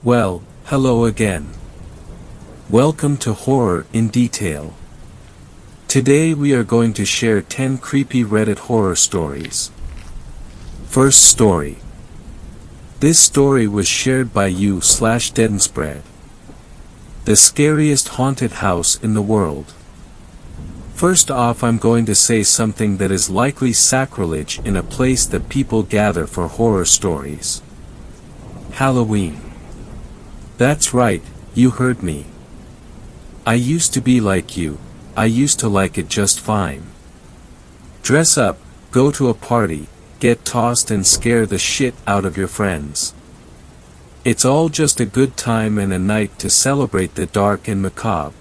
Well, hello again. Welcome to Horror in Detail. Today we are going to share 10 creepy Reddit horror stories. First story. This story was shared by you/Deadenspread. The scariest haunted house in the world. First off, I'm going to say something that is likely sacrilege in a place that people gather for horror stories. Halloween. That's right, you heard me. I used to be like you, I used to like it just fine. Dress up, go to a party, get tossed and scare the shit out of your friends. It's all just a good time and a night to celebrate the dark and macabre.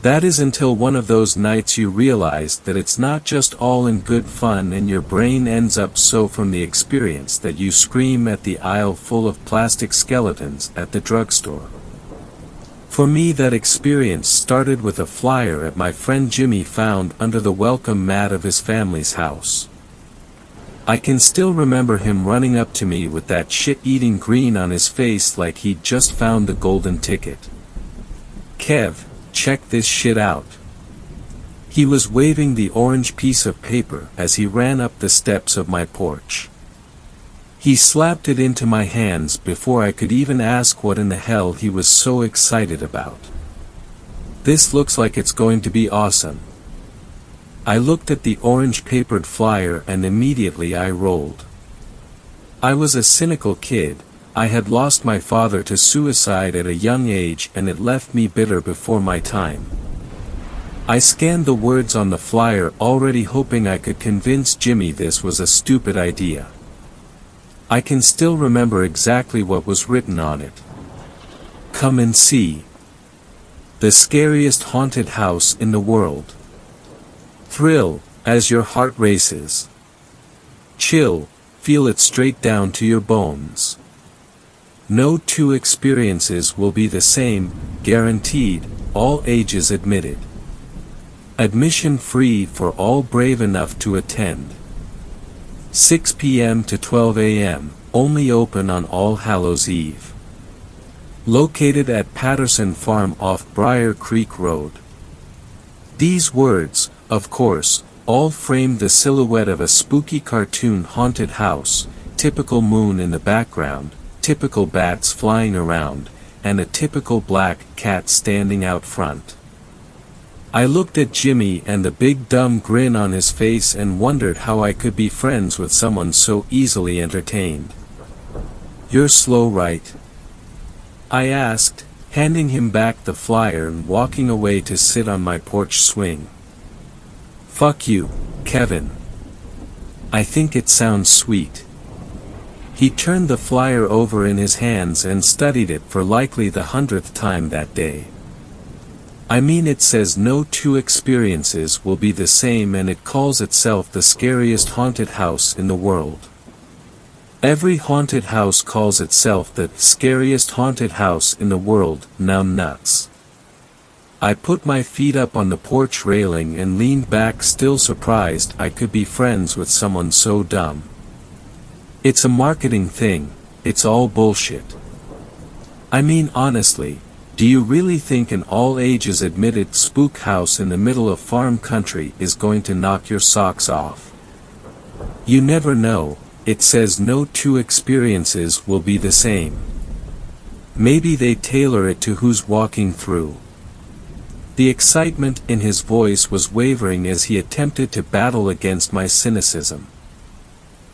That is until one of those nights you realize that it's not just all in good fun and your brain ends up so from the experience that you scream at the aisle full of plastic skeletons at the drugstore. For me, that experience started with a flyer at my friend Jimmy found under the welcome mat of his family's house. I can still remember him running up to me with that shit-eating grin on his face like he'd just found the golden ticket. "Kev, check this shit out." He was waving the orange piece of paper as he ran up the steps of my porch. He slapped it into my hands before I could even ask what in the hell he was so excited about. "This looks like it's going to be awesome." I looked at the orange papered flyer and immediately I rolled. I was a cynical kid. I had lost my father to suicide at a young age and it left me bitter before my time. I scanned the words on the flyer already hoping I could convince Jimmy this was a stupid idea. I can still remember exactly what was written on it. "Come and see. The scariest haunted house in the world. Thrill, as your heart races. Chill, feel it straight down to your bones. No two experiences will be the same, guaranteed, all ages admitted. Admission free for all brave enough to attend. 6 p.m. to 12 a.m., only open on All Hallows Eve. Located at Patterson Farm off Briar Creek Road." These words, of course, all framed the silhouette of a spooky cartoon haunted house, typical moon in the background, typical bats flying around, and a typical black cat standing out front. I looked at Jimmy and the big dumb grin on his face and wondered how I could be friends with someone so easily entertained. "You're slow, right?" I asked, handing him back the flyer and walking away to sit on my porch swing. "Fuck you, Kevin. I think it sounds sweet." He turned the flyer over in his hands and studied it for likely the 100th time that day. "I mean, it says no two experiences will be the same and it calls itself the scariest haunted house in the world. Every haunted house calls itself the scariest haunted house in the world, now nuts." I put my feet up on the porch railing and leaned back, still surprised I could be friends with someone so dumb. It's a marketing thing, it's all bullshit. I mean, honestly, do you really think an all-ages admitted spook house in the middle of farm country is going to knock your socks off? You never know, it says no two experiences will be the same. Maybe they tailor it to who's walking through. The excitement in his voice was wavering as he attempted to battle against my cynicism.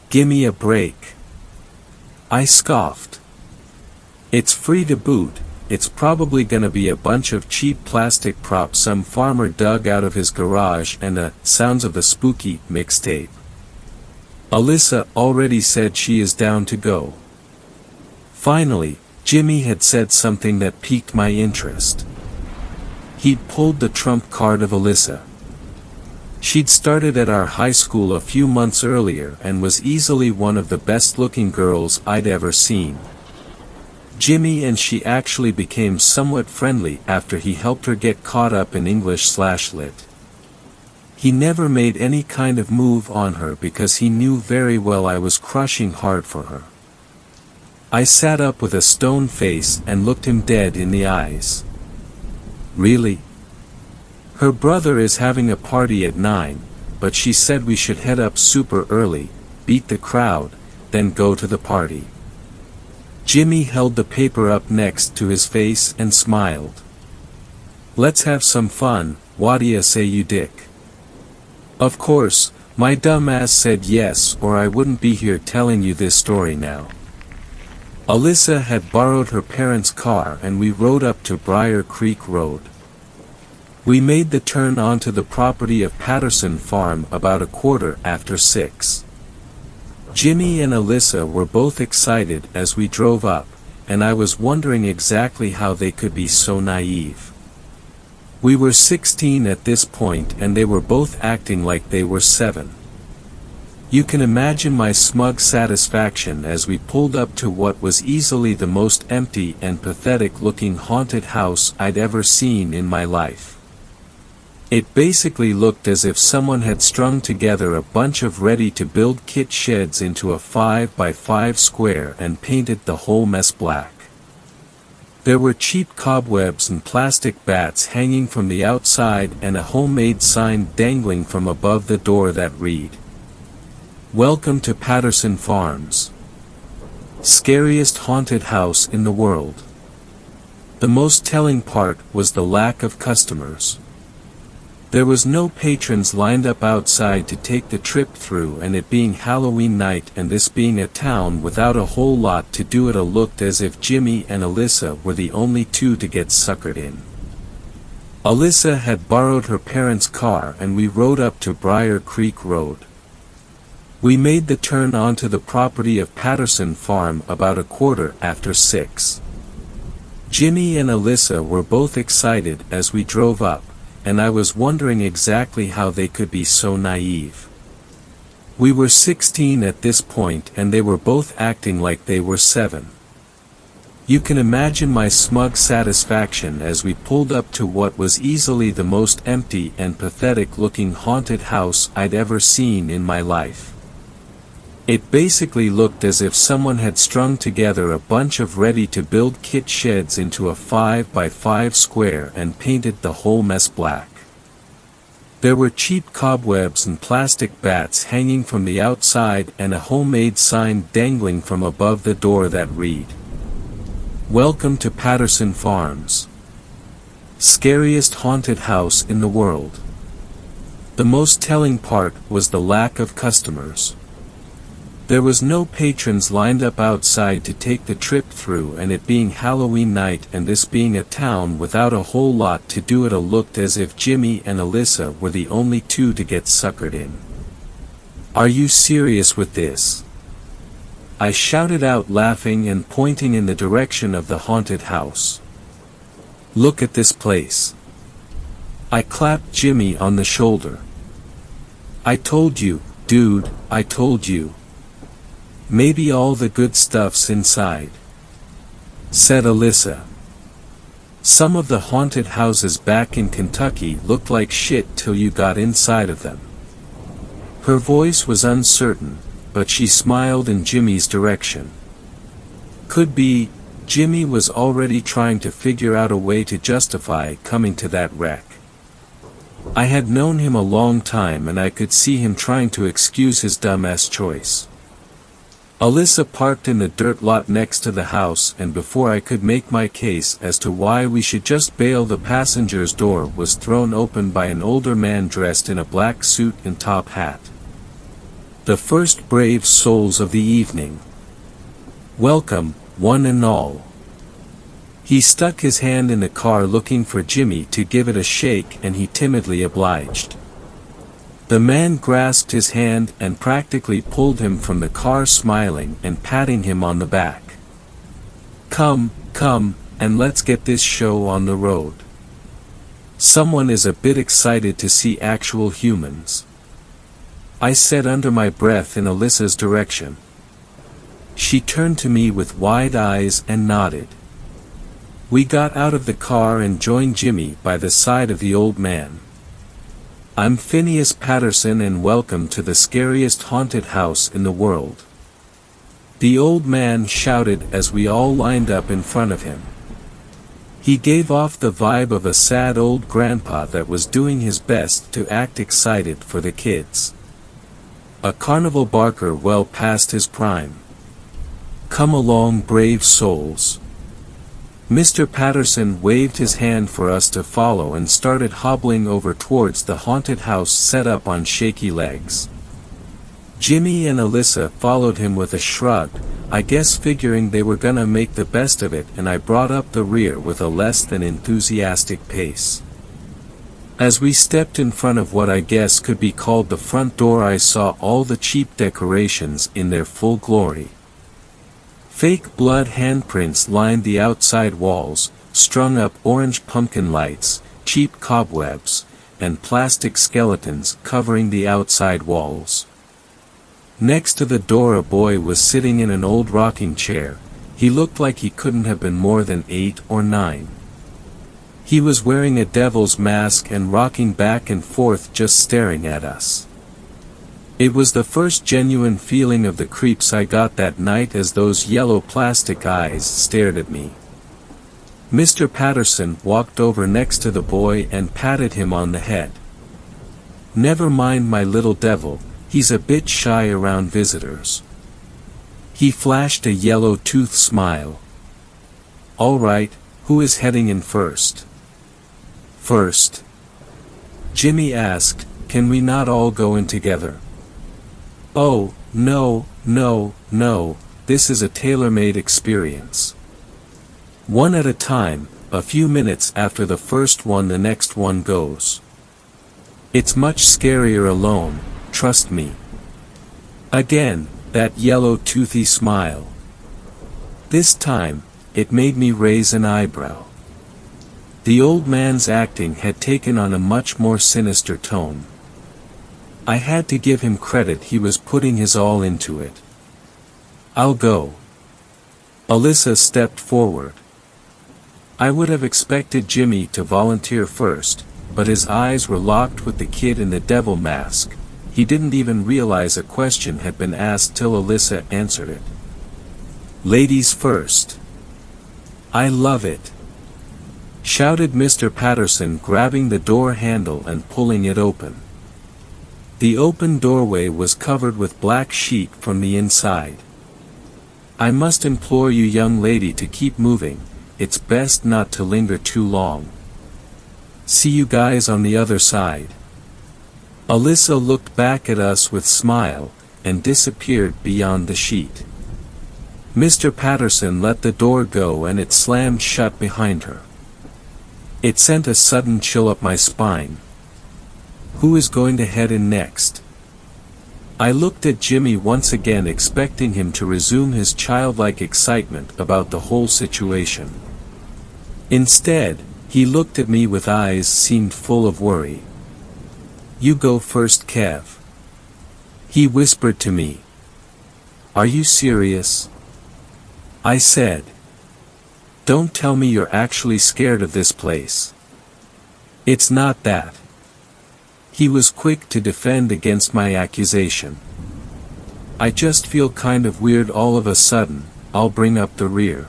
"Gimme a break." I scoffed. "It's free to boot, it's probably gonna be a bunch of cheap plastic props some farmer dug out of his garage and a Sounds of the Spooky mixtape. Alyssa already said she is down to go." Finally, Jimmy had said something that piqued my interest. He'd pulled the trump card of Alyssa. She'd started at our high school a few months earlier and was easily one of the best-looking girls I'd ever seen. Jimmy and she actually became somewhat friendly after he helped her get caught up in English/Lit. He never made any kind of move on her because he knew very well I was crushing hard for her. I sat up with a stone face and looked him dead in the eyes. Really? Her brother is having a party at 9, but she said we should head up super early, beat the crowd, then go to the party. Jimmy held the paper up next to his face and smiled. Let's have some fun, what'ya say you dick? Of course, my dumb ass said yes, or I wouldn't be here telling you this story now. Alyssa had borrowed her parents' car and we rode up to Briar Creek Road. We made the turn onto the property of Patterson Farm about 6:15. Jimmy and Alyssa were both excited as we drove up, and I was wondering exactly how they could be so naive. We were 16 at this point and they were both acting like they were 7. You can imagine my smug satisfaction as we pulled up to what was easily the most empty and pathetic-looking haunted house I'd ever seen in my life. It basically looked as if someone had strung together a bunch of ready-to-build kit sheds into a 5x5 square and painted the whole mess black. There were cheap cobwebs and plastic bats hanging from the outside and a homemade sign dangling from above the door that read, "Welcome to Patterson Farms. Scariest haunted house in the world." The most telling part was the lack of customers. There was no patrons lined up outside to take the trip through, and it being Halloween night and this being a town without a whole lot to do, it looked as if Jimmy and Alyssa were the only two to get suckered in. Alyssa had borrowed her parents' car and we rode up to Briar Creek Road. We made the turn onto the property of Patterson Farm about 6:15. Jimmy and Alyssa were both excited as we drove up, and I was wondering exactly how they could be so naive. We were 16 at this point and they were both acting like they were 7. You can imagine my smug satisfaction as we pulled up to what was easily the most empty and pathetic-looking haunted house I'd ever seen in my life. It basically looked as if someone had strung together a bunch of ready-to-build kit sheds into a 5x5 square and painted the whole mess black. There were cheap cobwebs and plastic bats hanging from the outside and a homemade sign dangling from above the door that read, "Welcome to Patterson Farms. Scariest haunted house in the world." The most telling part was the lack of customers. There was no patrons lined up outside to take the trip through, and it being Halloween night and this being a town without a whole lot to do, it looked as if Jimmy and Alyssa were the only two to get suckered in. "Are you serious with this?" I shouted out, laughing and pointing in the direction of the haunted house. "Look at this place." I clapped Jimmy on the shoulder. "I told you, dude, I told you. Maybe all the good stuff's inside," said Alyssa. "Some of the haunted houses back in Kentucky looked like shit till you got inside of them." Her voice was uncertain, but she smiled in Jimmy's direction. Could be, Jimmy was already trying to figure out a way to justify coming to that wreck. I had known him a long time and I could see him trying to excuse his dumbass choice. Alyssa parked in the dirt lot next to the house, and before I could make my case as to why we should just bail, the passenger's door was thrown open by an older man dressed in a black suit and top hat. The first brave souls of the evening. Welcome, one and all. He stuck his hand in the car looking for Jimmy to give it a shake, and he timidly obliged. The man grasped his hand and practically pulled him from the car, smiling and patting him on the back. Come, and let's get this show on the road. Someone is a bit excited to see actual humans," I said under my breath in Alyssa's direction. She turned to me with wide eyes and nodded. We got out of the car and joined Jimmy by the side of the old man. "I'm Phineas Patterson and welcome to the scariest haunted house in the world. the old man shouted as we all lined up in front of him. He gave off the vibe of a sad old grandpa that was doing his best to act excited for the kids. A carnival barker well past his prime. "Come along, brave souls." Mr. Patterson waved his hand for us to follow and started hobbling over towards the haunted house set up on shaky legs. Jimmy and Alyssa followed him with a shrug, I guess figuring they were gonna make the best of it, and I brought up the rear with a less than enthusiastic pace. As we stepped in front of what I guess could be called the front door, I saw all the cheap decorations in their full glory. Fake blood handprints lined the outside walls, strung up orange pumpkin lights, cheap cobwebs, and plastic skeletons covering the outside walls. Next to the door a boy was sitting in an old rocking chair. He looked like he couldn't have been more than 8 or 9. He was wearing a devil's mask and rocking back and forth just staring at us. It was the first genuine feeling of the creeps I got that night as those yellow plastic eyes stared at me. Mr. Patterson walked over next to the boy and patted him on the head. "Never mind my little devil, he's a bit shy around visitors." He flashed a yellow tooth smile. "All right, who is heading in first?" "First?" Jimmy asked, "Can we not all go in together?" "Oh, no, this is a tailor-made experience. One at a time, a few minutes after the first one the next one goes. It's much scarier alone, trust me." Again, that yellow toothy smile. This time, it made me raise an eyebrow. The old man's acting had taken on a much more sinister tone. I had to give him credit, he was putting his all into it. "I'll go." Alyssa stepped forward. I would have expected Jimmy to volunteer first, but his eyes were locked with the kid in the devil mask. He didn't even realize a question had been asked till Alyssa answered it. "Ladies first." "I love it!" shouted Mr. Patterson, grabbing the door handle and pulling it open. The open doorway was covered with black sheet from the inside. "I must implore you, young lady, to keep moving, it's best not to linger too long. See you guys on the other side." Alyssa looked back at us with smile, and disappeared beyond the sheet. Mr. Patterson let the door go and it slammed shut behind her. It sent a sudden chill up my spine. Who is going to head in next? I looked at Jimmy once again, expecting him to resume his childlike excitement about the whole situation. Instead, he looked at me with eyes seemed full of worry. "You go first, Kev," he whispered to me. "Are you serious?" I said. "Don't tell me you're actually scared of this place." "It's not that." He was quick to defend against my accusation. "I just feel kind of weird all of a sudden, I'll bring up the rear.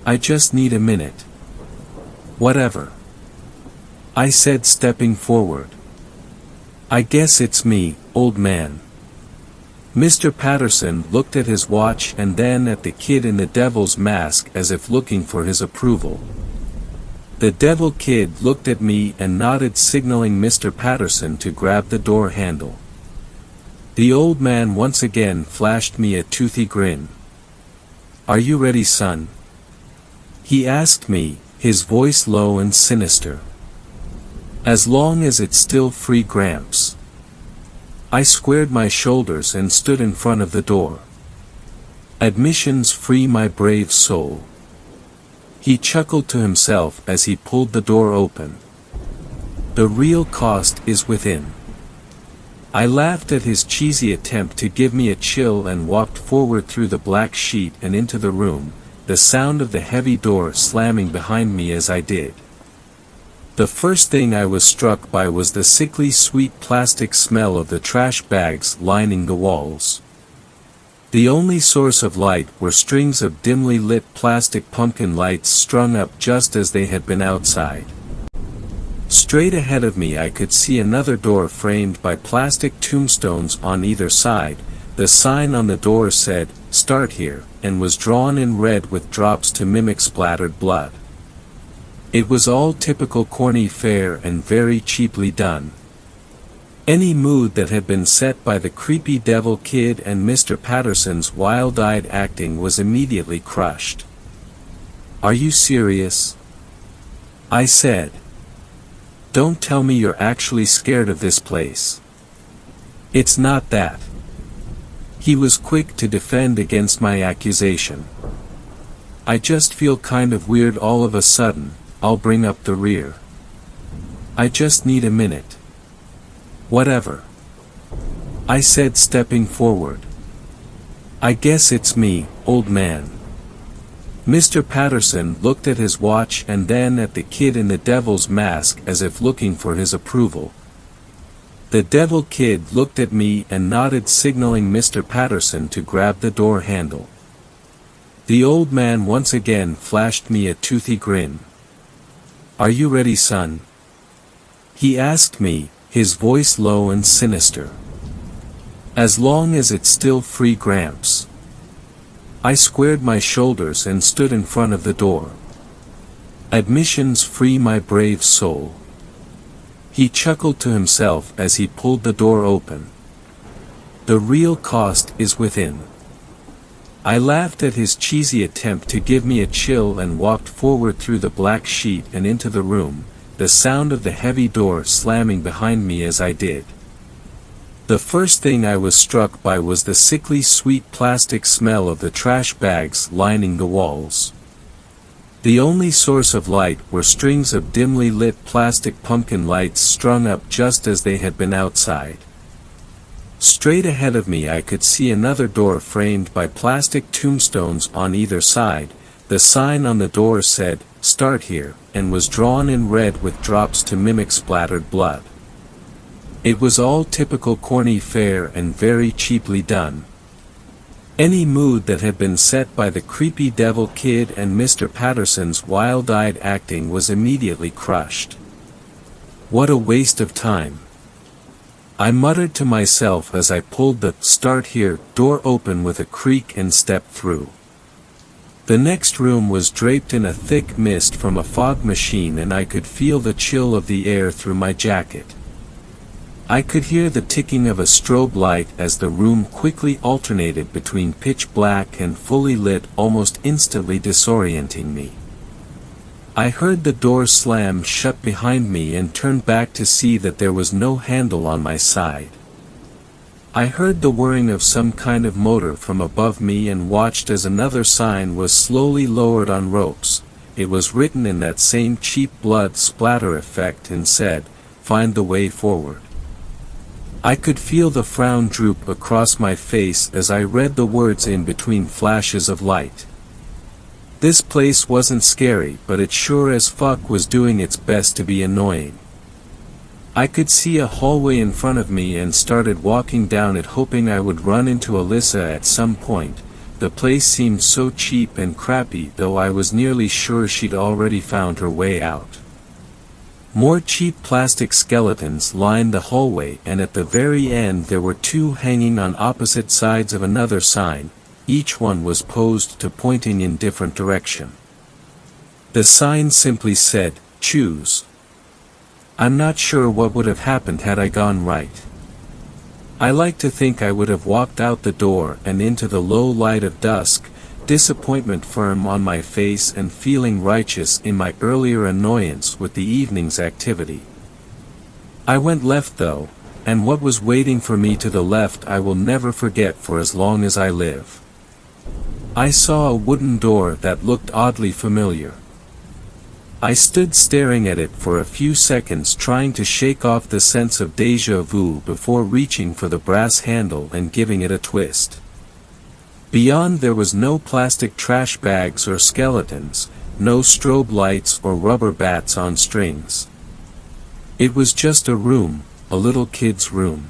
I just need a minute." "Whatever," I said, stepping forward. "I guess it's me, old man." Mr. Patterson looked at his watch and then at the kid in the devil's mask as if looking for his approval. The devil kid looked at me and nodded, signaling Mr. Patterson to grab the door handle. The old man once again flashed me a toothy grin. "Are you ready, son?" he asked me, his voice low and sinister. "As long as it's still free, Gramps." I squared my shoulders and stood in front of the door. "Admission's free, my brave soul." He chuckled to himself as he pulled the door open. "The real cost is within." I laughed at his cheesy attempt to give me a chill and walked forward through the black sheet and into the room, the sound of the heavy door slamming behind me as I did. The first thing I was struck by was the sickly sweet plastic smell of the trash bags lining the walls. The only source of light were strings of dimly lit plastic pumpkin lights strung up just as they had been outside. Straight ahead of me I could see another door framed by plastic tombstones on either side. The sign on the door said, "Start here," and was drawn in red with drops to mimic splattered blood. It was all typical corny fare and very cheaply done. Any mood that had been set by the creepy devil kid and Mr. Patterson's wild-eyed acting was immediately crushed. "Are you serious?" I said. "Don't tell me you're actually scared of this place." "It's not that." He was quick to defend against my accusation. "I just feel kind of weird all of a sudden. I'll bring up the rear. I just need a minute." "Whatever," I said, stepping forward. "I guess it's me, old man." Mr. Patterson looked at his watch and then at the kid in the devil's mask as if looking for his approval. The devil kid looked at me and nodded, signaling Mr. Patterson to grab the door handle. The old man once again flashed me a toothy grin. "Are you ready, son?" he asked me, his voice low and sinister. "As long as it's still free, Gramps." I squared my shoulders and stood in front of the door. "Admission's free, my brave soul." He chuckled to himself as he pulled the door open. "The real cost is within." I laughed at his cheesy attempt to give me a chill and walked forward through the black sheet and into the room, the sound of the heavy door slamming behind me as I did. The first thing I was struck by was the sickly sweet plastic smell of the trash bags lining the walls. The only source of light were strings of dimly lit plastic pumpkin lights strung up just as they had been outside. Straight ahead of me I could see another door framed by plastic tombstones on either side. The sign on the door said, "Start here," and was drawn in red with drops to mimic splattered blood. It was all typical corny fare and very cheaply done. Any mood that had been set by the creepy devil kid and Mr. Patterson's wild-eyed acting was immediately crushed. What a waste of time. I muttered to myself as I pulled the "Start here" door open with a creak and stepped through. The next room was draped in a thick mist from a fog machine and I could feel the chill of the air through my jacket. I could hear the ticking of a strobe light as the room quickly alternated between pitch black and fully lit, almost instantly disorienting me. I heard the door slam shut behind me and turned back to see that there was no handle on my side. I heard the whirring of some kind of motor from above me and watched as another sign was slowly lowered on ropes. It was written in that same cheap blood splatter effect and said, "Find the way forward." I could feel the frown droop across my face as I read the words in between flashes of light. This place wasn't scary, but it sure as fuck was doing its best to be annoying. I could see a hallway in front of me and started walking down it, hoping I would run into Alyssa at some point. The place seemed so cheap and crappy, though I was nearly sure she'd already found her way out. More cheap plastic skeletons lined the hallway, and at the very end there were two hanging on opposite sides of another sign. Each one was posed to pointing in different direction. The sign simply said, "Choose." I'm not sure what would have happened had I gone right. I like to think I would have walked out the door and into the low light of dusk, disappointment firm on my face and feeling righteous in my earlier annoyance with the evening's activity. I went left though, and what was waiting for me to the left I will never forget for as long as I live. I saw a wooden door that looked oddly familiar. I stood staring at it for a few seconds, trying to shake off the sense of déjà vu before reaching for the brass handle and giving it a twist. Beyond there was no plastic trash bags or skeletons, no strobe lights or rubber bats on strings. It was just a room, a little kid's room.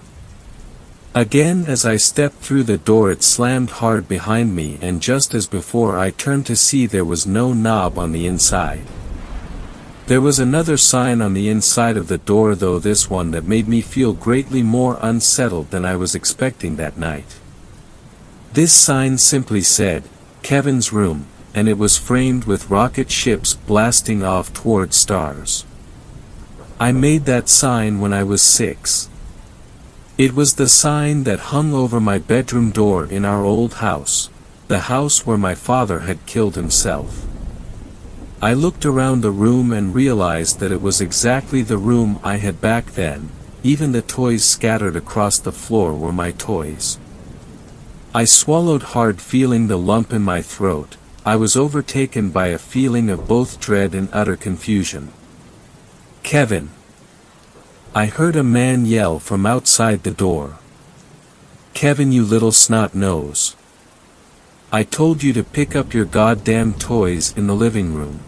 Again, as I stepped through the door, it slammed hard behind me, and just as before, I turned to see there was no knob on the inside. There was another sign on the inside of the door, though this one that made me feel greatly more unsettled than I was expecting that night. This sign simply said, "Kevin's Room," and it was framed with rocket ships blasting off toward stars. I made that sign when I was 6. It was the sign that hung over my bedroom door in our old house, the house where my father had killed himself. I looked around the room and realized that it was exactly the room I had back then. Even the toys scattered across the floor were my toys. I swallowed hard, feeling the lump in my throat. I was overtaken by a feeling of both dread and utter confusion. "Kevin!" I heard a man yell from outside the door. "Kevin, you little snot nose. I told you to pick up your goddamn toys in the living room."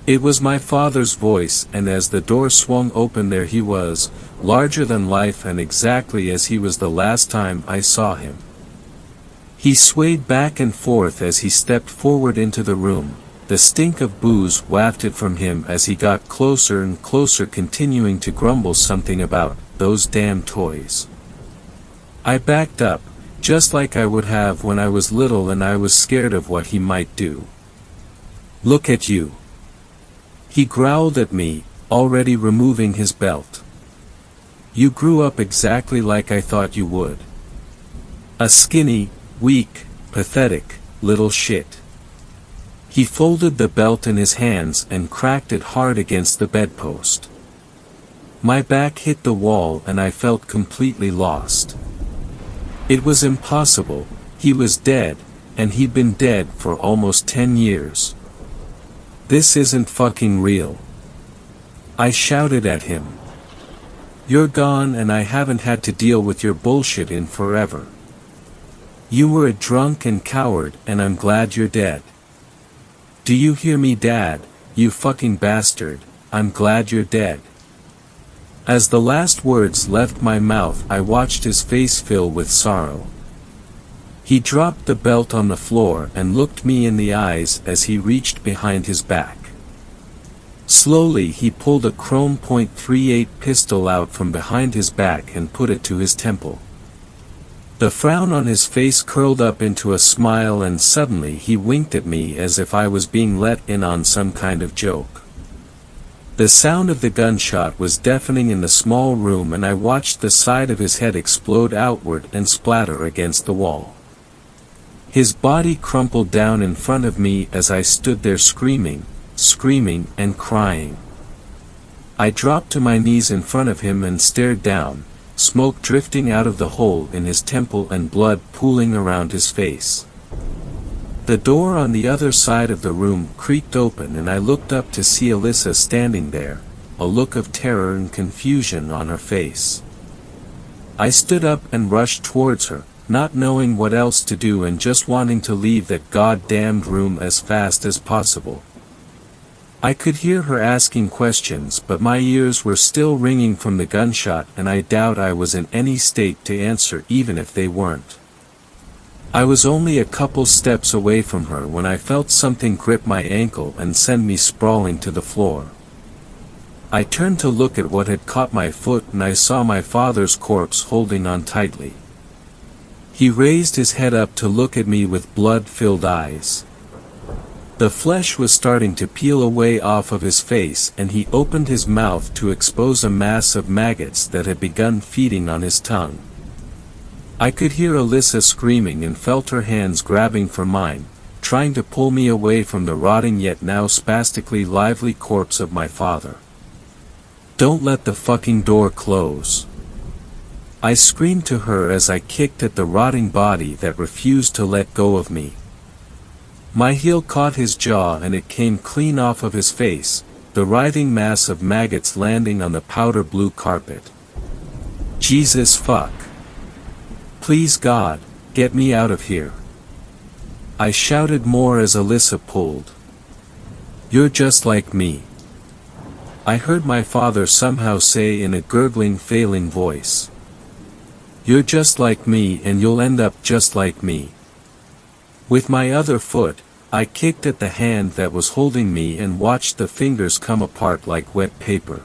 It was my father's voice, and as the door swung open, there he was, larger than life and exactly as he was the last time I saw him. He swayed back and forth as he stepped forward into the room. The stink of booze wafted from him as he got closer and closer, continuing to grumble something about those damn toys. I backed up, just like I would have when I was little, and I was scared of what he might do. "Look at you!" He growled at me, already removing his belt. "You grew up exactly like I thought you would. A skinny, weak, pathetic, little shit." He folded the belt in his hands and cracked it hard against the bedpost. My back hit the wall and I felt completely lost. It was impossible. He was dead, and he'd been dead for almost 10 years. "This isn't fucking real," I shouted at him. "You're gone, and I haven't had to deal with your bullshit in forever. You were a drunk and coward, and I'm glad you're dead. Do you hear me, Dad? You fucking bastard, I'm glad you're dead." As the last words left my mouth, I watched his face fill with sorrow. He dropped the belt on the floor and looked me in the eyes as he reached behind his back. Slowly he pulled a chrome .38 pistol out from behind his back and put it to his temple. The frown on his face curled up into a smile, and suddenly he winked at me as if I was being let in on some kind of joke. The sound of the gunshot was deafening in the small room, and I watched the side of his head explode outward and splatter against the wall. His body crumpled down in front of me as I stood there screaming and crying. I dropped to my knees in front of him and stared down, smoke drifting out of the hole in his temple and blood pooling around his face. The door on the other side of the room creaked open, and I looked up to see Alyssa standing there, a look of terror and confusion on her face. I stood up and rushed towards her, not knowing what else to do and just wanting to leave that goddamned room as fast as possible. I could hear her asking questions, but my ears were still ringing from the gunshot, and I doubt I was in any state to answer even if they weren't. I was only a couple steps away from her when I felt something grip my ankle and send me sprawling to the floor. I turned to look at what had caught my foot, and I saw my father's corpse holding on tightly. He raised his head up to look at me with blood-filled eyes. The flesh was starting to peel away off of his face, and he opened his mouth to expose a mass of maggots that had begun feeding on his tongue. I could hear Alyssa screaming and felt her hands grabbing for mine, trying to pull me away from the rotting yet now spastically lively corpse of my father. "Don't let the fucking door close," I screamed to her as I kicked at the rotting body that refused to let go of me. My heel caught his jaw and it came clean off of his face, the writhing mass of maggots landing on the powder blue carpet. "Jesus fuck. Please God, get me out of here," I shouted more as Alyssa pulled. "You're just like me," I heard my father somehow say in a gurgling, failing voice. You're just like me and you'll end up just like me. With my other foot, I kicked at the hand that was holding me and watched the fingers come apart like wet paper.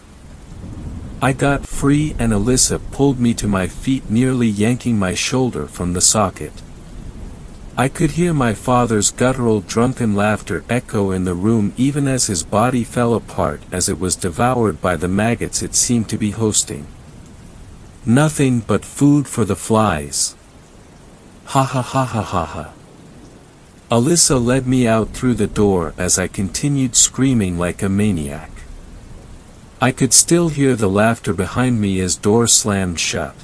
I got free and Alyssa pulled me to my feet, nearly yanking my shoulder from the socket. I could hear my father's guttural drunken laughter echo in the room even as his body fell apart as it was devoured by the maggots it seemed to be hosting. Nothing but food for the flies. Ha ha ha ha ha ha. Alyssa led me out through the door as I continued screaming like a maniac. I could still hear the laughter behind me as doors slammed shut.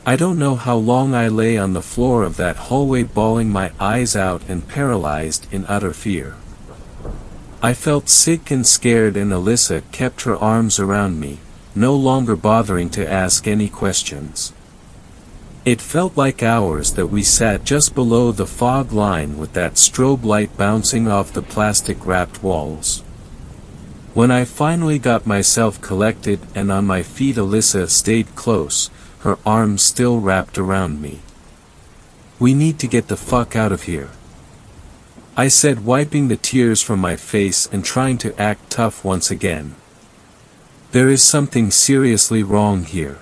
I don't know how long I lay on the floor of that hallway bawling my eyes out and paralyzed in utter fear. I felt sick and scared and Alyssa kept her arms around me, no longer bothering to ask any questions. It felt like hours that we sat just below the fog line with that strobe light bouncing off the plastic-wrapped walls. When I finally got myself collected and on my feet, Alyssa stayed close, her arms still wrapped around me. "We need to get the fuck out of here," I said, wiping the tears from my face and trying to act tough once again. "There is something seriously wrong here."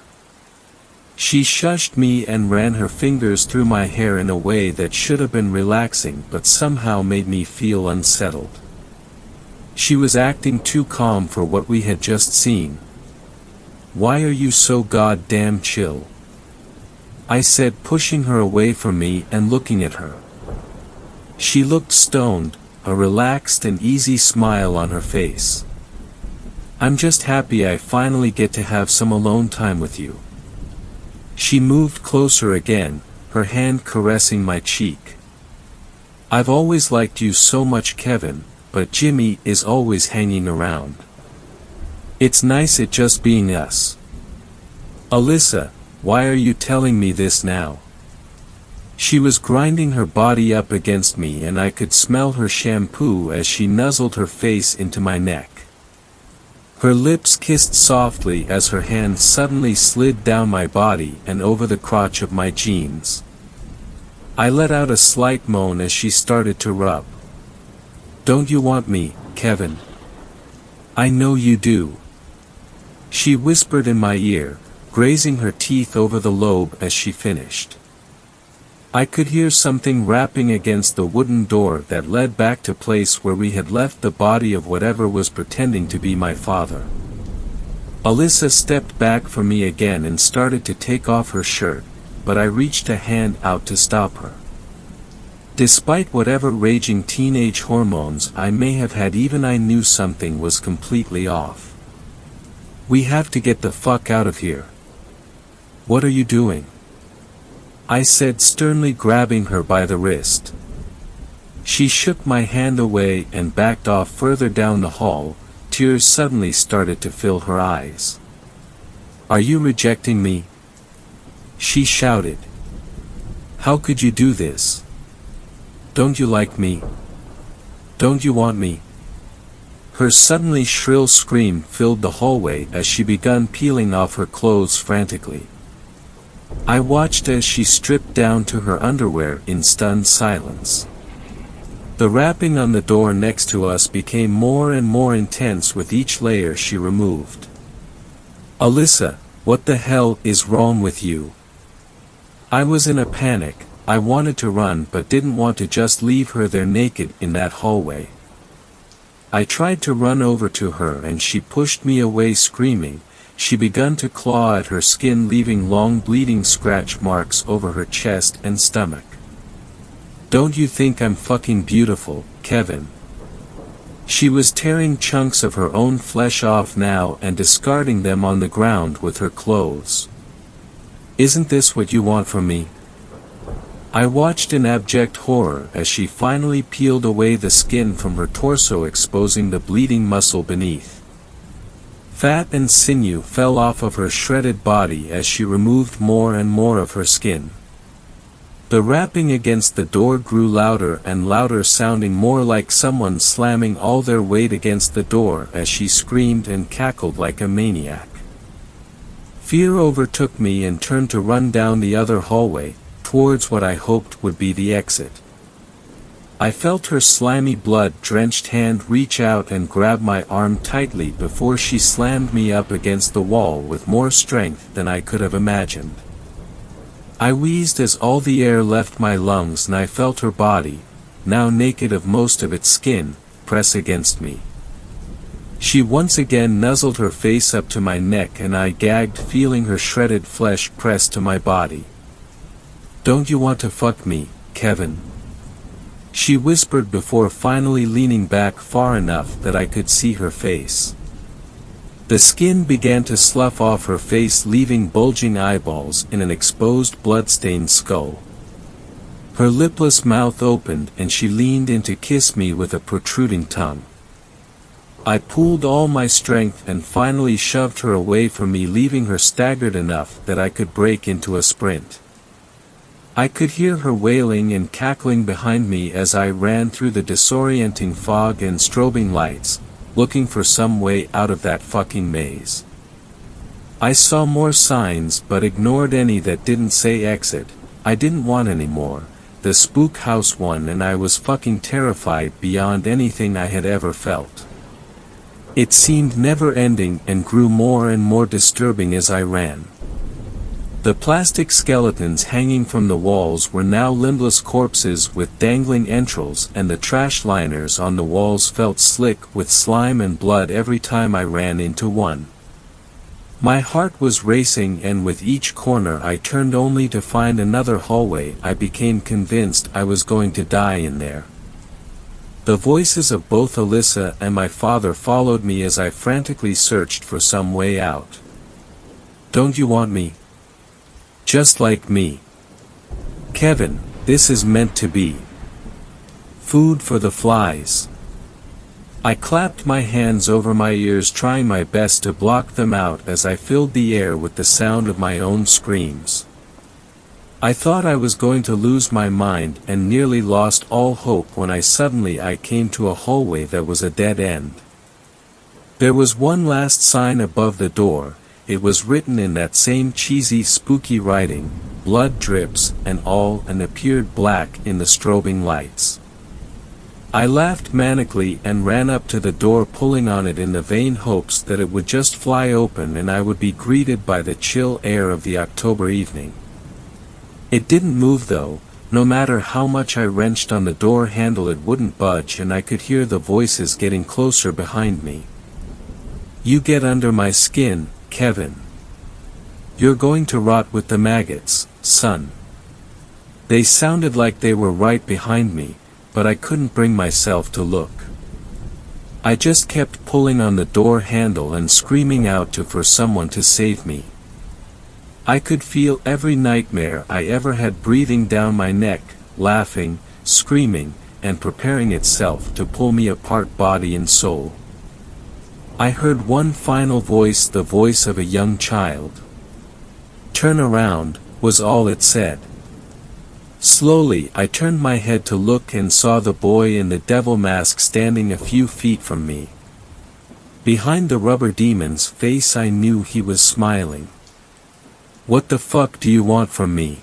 She shushed me and ran her fingers through my hair in a way that should have been relaxing but somehow made me feel unsettled. She was acting too calm for what we had just seen. "Why are you so goddamn chill?" I said, pushing her away from me and looking at her. She looked stoned, a relaxed and easy smile on her face. "I'm just happy I finally get to have some alone time with you." She moved closer again, her hand caressing my cheek. "I've always liked you so much, Kevin, but Jimmy is always hanging around. It's nice it just being us." "Alyssa, why are you telling me this now?" She was grinding her body up against me and I could smell her shampoo as she nuzzled her face into my neck. Her lips kissed softly as her hand suddenly slid down my body and over the crotch of my jeans. I let out a slight moan as she started to rub. "Don't you want me, Kevin?" "I know you do," she whispered in my ear, grazing her teeth over the lobe as she finished. I could hear something rapping against the wooden door that led back to place where we had left the body of whatever was pretending to be my father. Alyssa stepped back from me again and started to take off her shirt, but I reached a hand out to stop her. Despite whatever raging teenage hormones I may have had, even I knew something was completely off. "We have to get the fuck out of here." "What are you doing?" I said, sternly grabbing her by the wrist. She shook my hand away and backed off further down the hall. Tears suddenly started to fill her eyes. "Are you rejecting me?" she shouted. "How could you do this? Don't you like me? Don't you want me?" Her suddenly shrill scream filled the hallway as she began peeling off her clothes frantically. I watched as she stripped down to her underwear in stunned silence. The rapping on the door next to us became more and more intense with each layer she removed. "Alyssa, what the hell is wrong with you?" I was in a panic. I wanted to run but didn't want to just leave her there naked in that hallway. I tried to run over to her and she pushed me away screaming. She began to claw at her skin, leaving long bleeding scratch marks over her chest and stomach. "Don't you think I'm fucking beautiful, Kevin?" She was tearing chunks of her own flesh off now and discarding them on the ground with her clothes. "Isn't this what you want from me?" I watched in abject horror as she finally peeled away the skin from her torso, exposing the bleeding muscle beneath. Fat and sinew fell off of her shredded body as she removed more and more of her skin. The rapping against the door grew louder and louder, sounding more like someone slamming all their weight against the door as she screamed and cackled like a maniac. Fear overtook me and turned to run down the other hallway, towards what I hoped would be the exit. I felt her slimy blood-drenched hand reach out and grab my arm tightly before she slammed me up against the wall with more strength than I could have imagined. I wheezed as all the air left my lungs and I felt her body, now naked of most of its skin, press against me. She once again nuzzled her face up to my neck and I gagged, feeling her shredded flesh press to my body. "Don't you want to fuck me, Kevin?" she whispered before finally leaning back far enough that I could see her face. The skin began to slough off her face, leaving bulging eyeballs in an exposed blood-stained skull. Her lipless mouth opened and she leaned in to kiss me with a protruding tongue. I pooled all my strength and finally shoved her away from me, leaving her staggered enough that I could break into a sprint. I could hear her wailing and cackling behind me as I ran through the disorienting fog and strobing lights, looking for some way out of that fucking maze. I saw more signs but ignored any that didn't say exit. I didn't want any more. The spook house won and I was fucking terrified beyond anything I had ever felt. It seemed never ending and grew more and more disturbing as I ran. The plastic skeletons hanging from the walls were now limbless corpses with dangling entrails, and the trash liners on the walls felt slick with slime and blood every time I ran into one. My heart was racing, and with each corner I turned only to find another hallway. I became convinced I was going to die in there. The voices of both Alyssa and my father followed me as I frantically searched for some way out. "Don't you want me? Just like me? Kevin, this is meant to be food for the flies." I clapped my hands over my ears, trying my best to block them out as I filled the air with the sound of my own screams. I thought I was going to lose my mind and nearly lost all hope when I came to a hallway that was a dead end. There was one last sign above the door. It was written in that same cheesy, spooky writing, blood drips and all, and appeared black in the strobing lights. I laughed manically and ran up to the door, pulling on it in the vain hopes that it would just fly open and I would be greeted by the chill air of the October evening. It didn't move though. No matter how much I wrenched on the door handle, it wouldn't budge, and I could hear the voices getting closer behind me. "You get under my skin, Kevin. You're going to rot with the maggots, son." They sounded like they were right behind me, but I couldn't bring myself to look. I just kept pulling on the door handle and screaming out for someone to save me. I could feel every nightmare I ever had breathing down my neck, laughing, screaming, and preparing itself to pull me apart body and soul. I heard one final voice, the voice of a young child. "Turn around," was all it said. Slowly I turned my head to look and saw the boy in the devil mask standing a few feet from me. Behind the rubber demon's face I knew he was smiling. "What the fuck do you want from me?"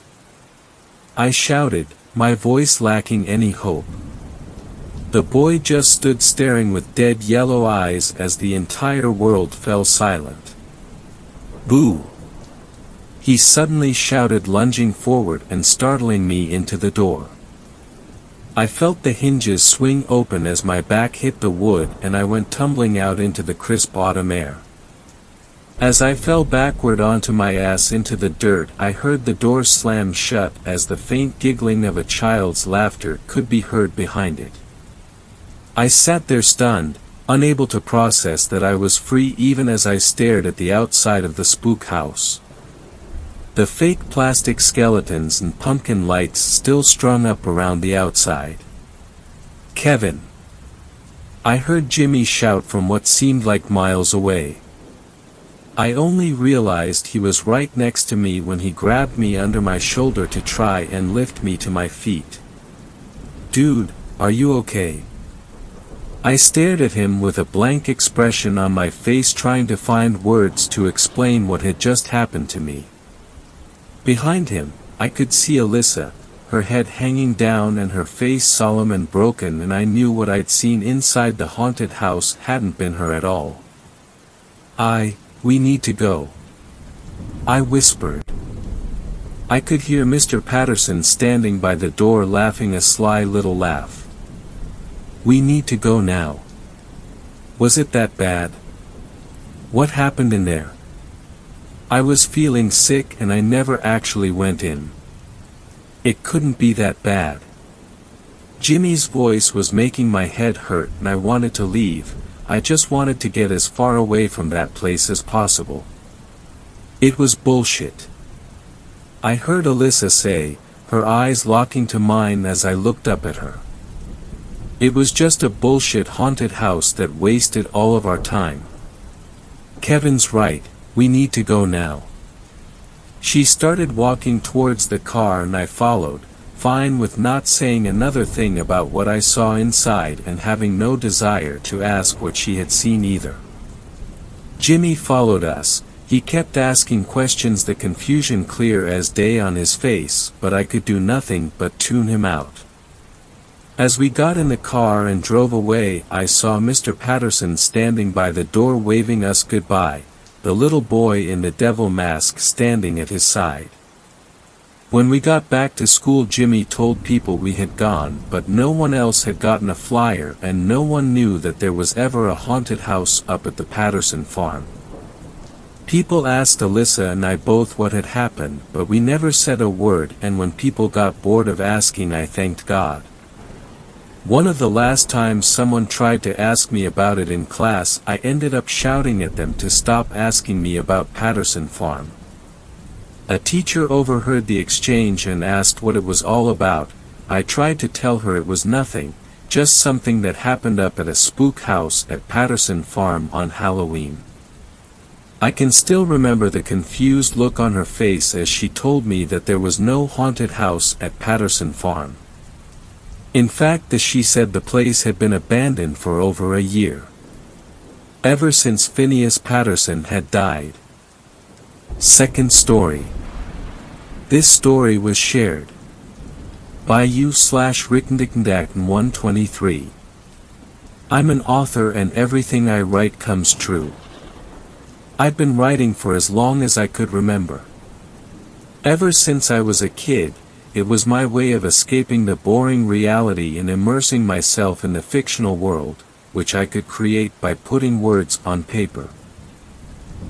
I shouted, my voice lacking any hope. The boy just stood staring with dead yellow eyes as the entire world fell silent. "Boo!" he suddenly shouted, lunging forward and startling me into the door. I felt the hinges swing open as my back hit the wood and I went tumbling out into the crisp autumn air. As I fell backward onto my ass into the dirt, I heard the door slam shut as the faint giggling of a child's laughter could be heard behind it. I sat there stunned, unable to process that I was free, even as I stared at the outside of the spook house. The fake plastic skeletons and pumpkin lights still strung up around the outside. "Kevin!" I heard Jimmy shout from what seemed like miles away. I only realized he was right next to me when he grabbed me under my shoulder to try and lift me to my feet. "Dude, are you okay?" I stared at him with a blank expression on my face, trying to find words to explain what had just happened to me. Behind him, I could see Alyssa, her head hanging down and her face solemn and broken, and I knew what I'd seen inside the haunted house hadn't been her at all. We need to go," I whispered. I could hear Mr. Patterson standing by the door laughing a sly little laugh. "We need to go now. Was it that bad? What happened in there?" I was feeling sick and I never actually went in. It couldn't be that bad. Jimmy's voice was making my head hurt and I wanted to leave. I just wanted to get as far away from that place as possible. It was bullshit, I heard Alyssa say, her eyes locking to mine as I looked up at her. It was just a bullshit haunted house that wasted all of our time. Kevin's right, we need to go now. She started walking towards the car and I followed, fine with not saying another thing about what I saw inside and having no desire to ask what she had seen either. Jimmy followed us. He kept asking questions, the confusion clear as day on his face, but I could do nothing but tune him out. As we got in the car and drove away, I saw Mr. Patterson standing by the door waving us goodbye, the little boy in the devil mask standing at his side. When we got back to school, Jimmy told people we had gone, but no one else had gotten a flyer and no one knew that there was ever a haunted house up at the Patterson farm. People asked Alyssa and I both what had happened, but we never said a word, and when people got bored of asking, I thanked God. One of the last times someone tried to ask me about it in class, I ended up shouting at them to stop asking me about Patterson Farm. A teacher overheard the exchange and asked what it was all about. I tried to tell her it was nothing, just something that happened up at a spook house at Patterson Farm on Halloween. I can still remember the confused look on her face as she told me that there was no haunted house at Patterson Farm. In fact, she said the place had been abandoned for over a year. Ever since Phineas Patterson had died. Second story. This story was shared by you/Rickendickendacken123. I'm an author and everything I write comes true. I've been writing for as long as I could remember. Ever since I was a kid, it was my way of escaping the boring reality and immersing myself in the fictional world, which I could create by putting words on paper.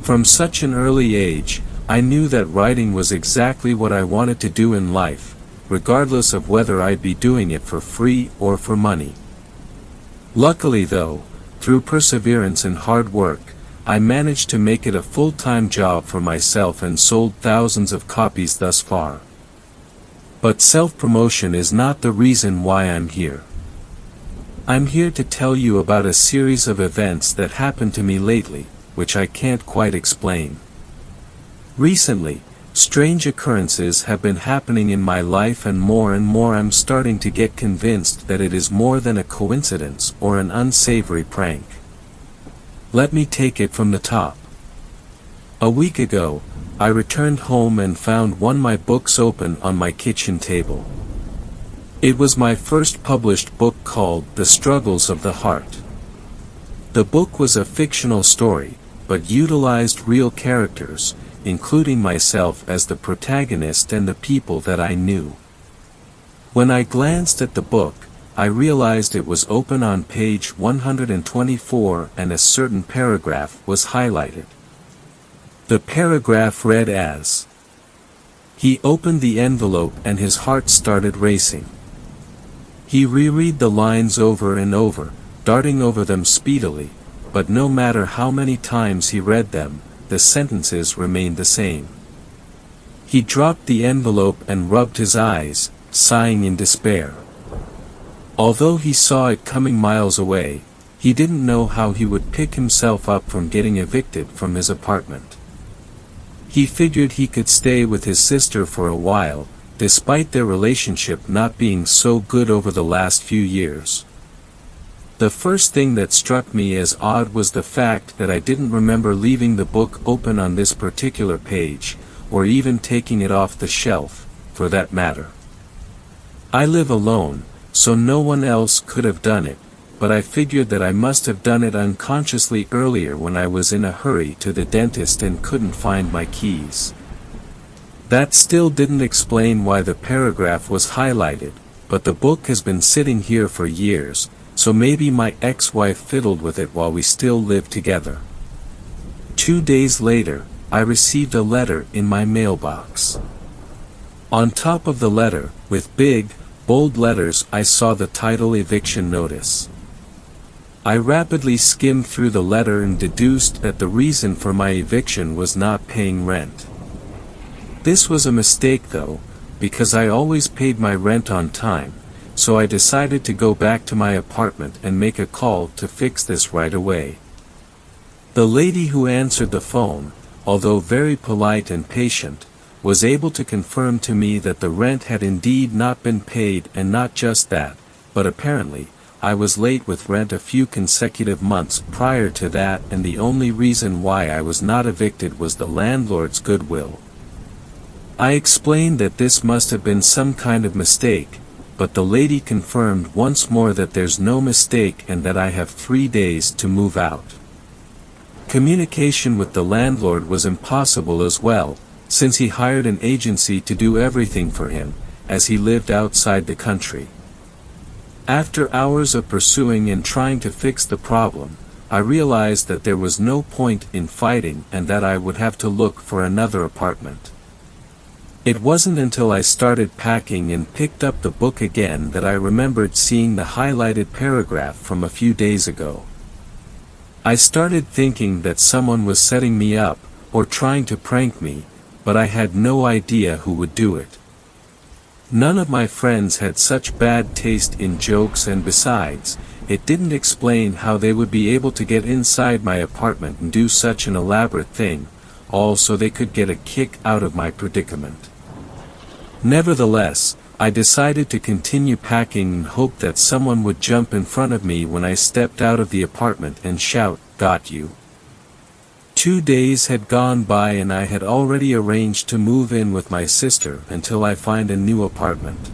From such an early age, I knew that writing was exactly what I wanted to do in life, regardless of whether I'd be doing it for free or for money. Luckily though, through perseverance and hard work, I managed to make it a full-time job for myself and sold thousands of copies thus far. But self-promotion is not the reason why I'm here. I'm here to tell you about a series of events that happened to me lately, which I can't quite explain. Recently, strange occurrences have been happening in my life, and more I'm starting to get convinced that it is more than a coincidence or an unsavory prank. Let me take it from the top. A week ago, I returned home and found one of my books open on my kitchen table. It was my first published book called The Struggles of the Heart. The book was a fictional story, but utilized real characters, including myself as the protagonist and the people that I knew. When I glanced at the book, I realized it was open on page 124 and a certain paragraph was highlighted. The paragraph read as: He opened the envelope and his heart started racing. He reread the lines over and over, darting over them speedily, but no matter how many times he read them, the sentences remained the same. He dropped the envelope and rubbed his eyes, sighing in despair. Although he saw it coming miles away, he didn't know how he would pick himself up from getting evicted from his apartment. He figured he could stay with his sister for a while, despite their relationship not being so good over the last few years. The first thing that struck me as odd was the fact that I didn't remember leaving the book open on this particular page, or even taking it off the shelf, for that matter. I live alone, so no one else could have done it, but I figured that I must have done it unconsciously earlier when I was in a hurry to the dentist and couldn't find my keys. That still didn't explain why the paragraph was highlighted, but the book has been sitting here for years, so maybe my ex-wife fiddled with it while we still lived together. 2 days later, I received a letter in my mailbox. On top of the letter, with big, bold letters, I saw the title Eviction Notice. I rapidly skimmed through the letter and deduced that the reason for my eviction was not paying rent. This was a mistake though, because I always paid my rent on time, so I decided to go back to my apartment and make a call to fix this right away. The lady who answered the phone, although very polite and patient, was able to confirm to me that the rent had indeed not been paid, and not just that, but apparently, I was late with rent a few consecutive months prior to that, and the only reason why I was not evicted was the landlord's goodwill. I explained that this must have been some kind of mistake, but the lady confirmed once more that there's no mistake and that I have 3 days to move out. Communication with the landlord was impossible as well, since he hired an agency to do everything for him, as he lived outside the country. After hours of pursuing and trying to fix the problem, I realized that there was no point in fighting and that I would have to look for another apartment. It wasn't until I started packing and picked up the book again that I remembered seeing the highlighted paragraph from a few days ago. I started thinking that someone was setting me up, or trying to prank me, but I had no idea who would do it. None of my friends had such bad taste in jokes, and besides, it didn't explain how they would be able to get inside my apartment and do such an elaborate thing, all so they could get a kick out of my predicament. Nevertheless, I decided to continue packing and hope that someone would jump in front of me when I stepped out of the apartment and shout, "Got you." 2 days had gone by and I had already arranged to move in with my sister until I find a new apartment.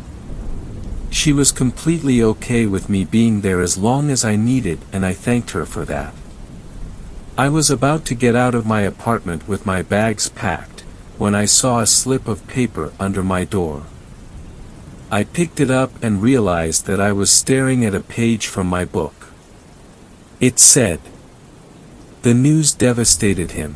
She was completely okay with me being there as long as I needed, and I thanked her for that. I was about to get out of my apartment with my bags packed, when I saw a slip of paper under my door. I picked it up and realized that I was staring at a page from my book. It said, "The news devastated him.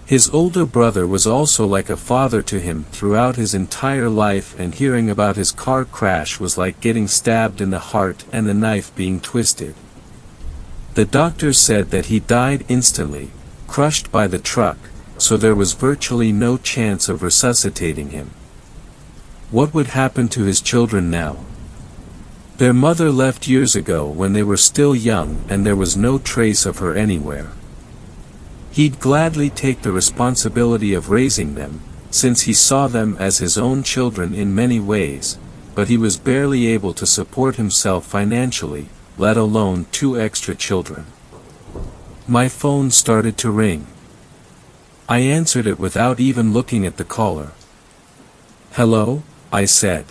His older brother was also like a father to him throughout his entire life, and hearing about his car crash was like getting stabbed in the heart and the knife being twisted. The doctors said that he died instantly, crushed by the truck, so there was virtually no chance of resuscitating him. What would happen to his children now? Their mother left years ago when they were still young, and there was no trace of her anywhere. He'd gladly take the responsibility of raising them, since he saw them as his own children in many ways, but he was barely able to support himself financially, let alone 2 extra children." My phone started to ring. I answered it without even looking at the caller. "Hello?" I said.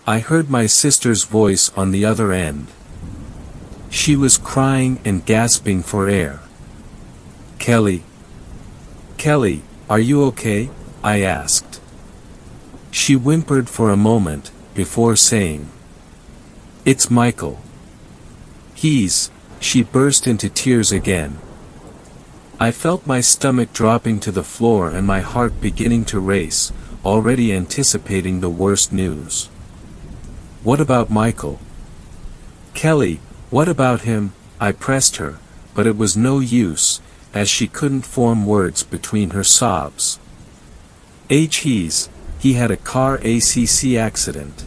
I heard my sister's voice on the other end. She was crying and gasping for air. "Kelly? Kelly, are you okay?" I asked. She whimpered for a moment, before saying, "It's Michael. She burst into tears again. I felt my stomach dropping to the floor and my heart beginning to race, already anticipating the worst news. "What about Michael?" "Kelly, what about him?" I pressed her, but it was no use, as she couldn't form words between her sobs. He had a car accident.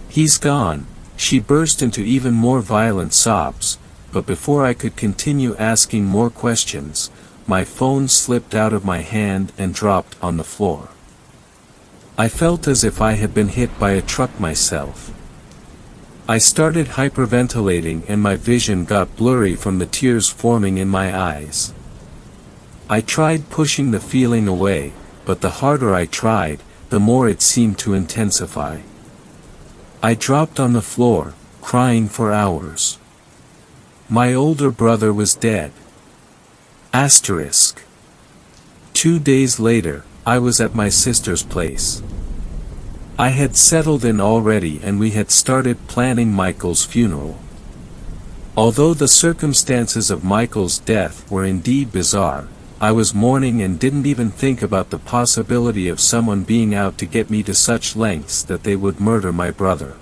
He's gone." She burst into even more violent sobs, but before I could continue asking more questions, my phone slipped out of my hand and dropped on the floor. I felt as if I had been hit by a truck myself. I started hyperventilating and my vision got blurry from the tears forming in my eyes. I tried pushing the feeling away, but the harder I tried, the more it seemed to intensify. I dropped on the floor, crying for hours. My older brother was dead. Asterisk. 2 days later, I was at my sister's place. I had settled in already and we had started planning Michael's funeral. Although the circumstances of Michael's death were indeed bizarre, I was mourning and didn't even think about the possibility of someone being out to get me to such lengths that they would murder my brother.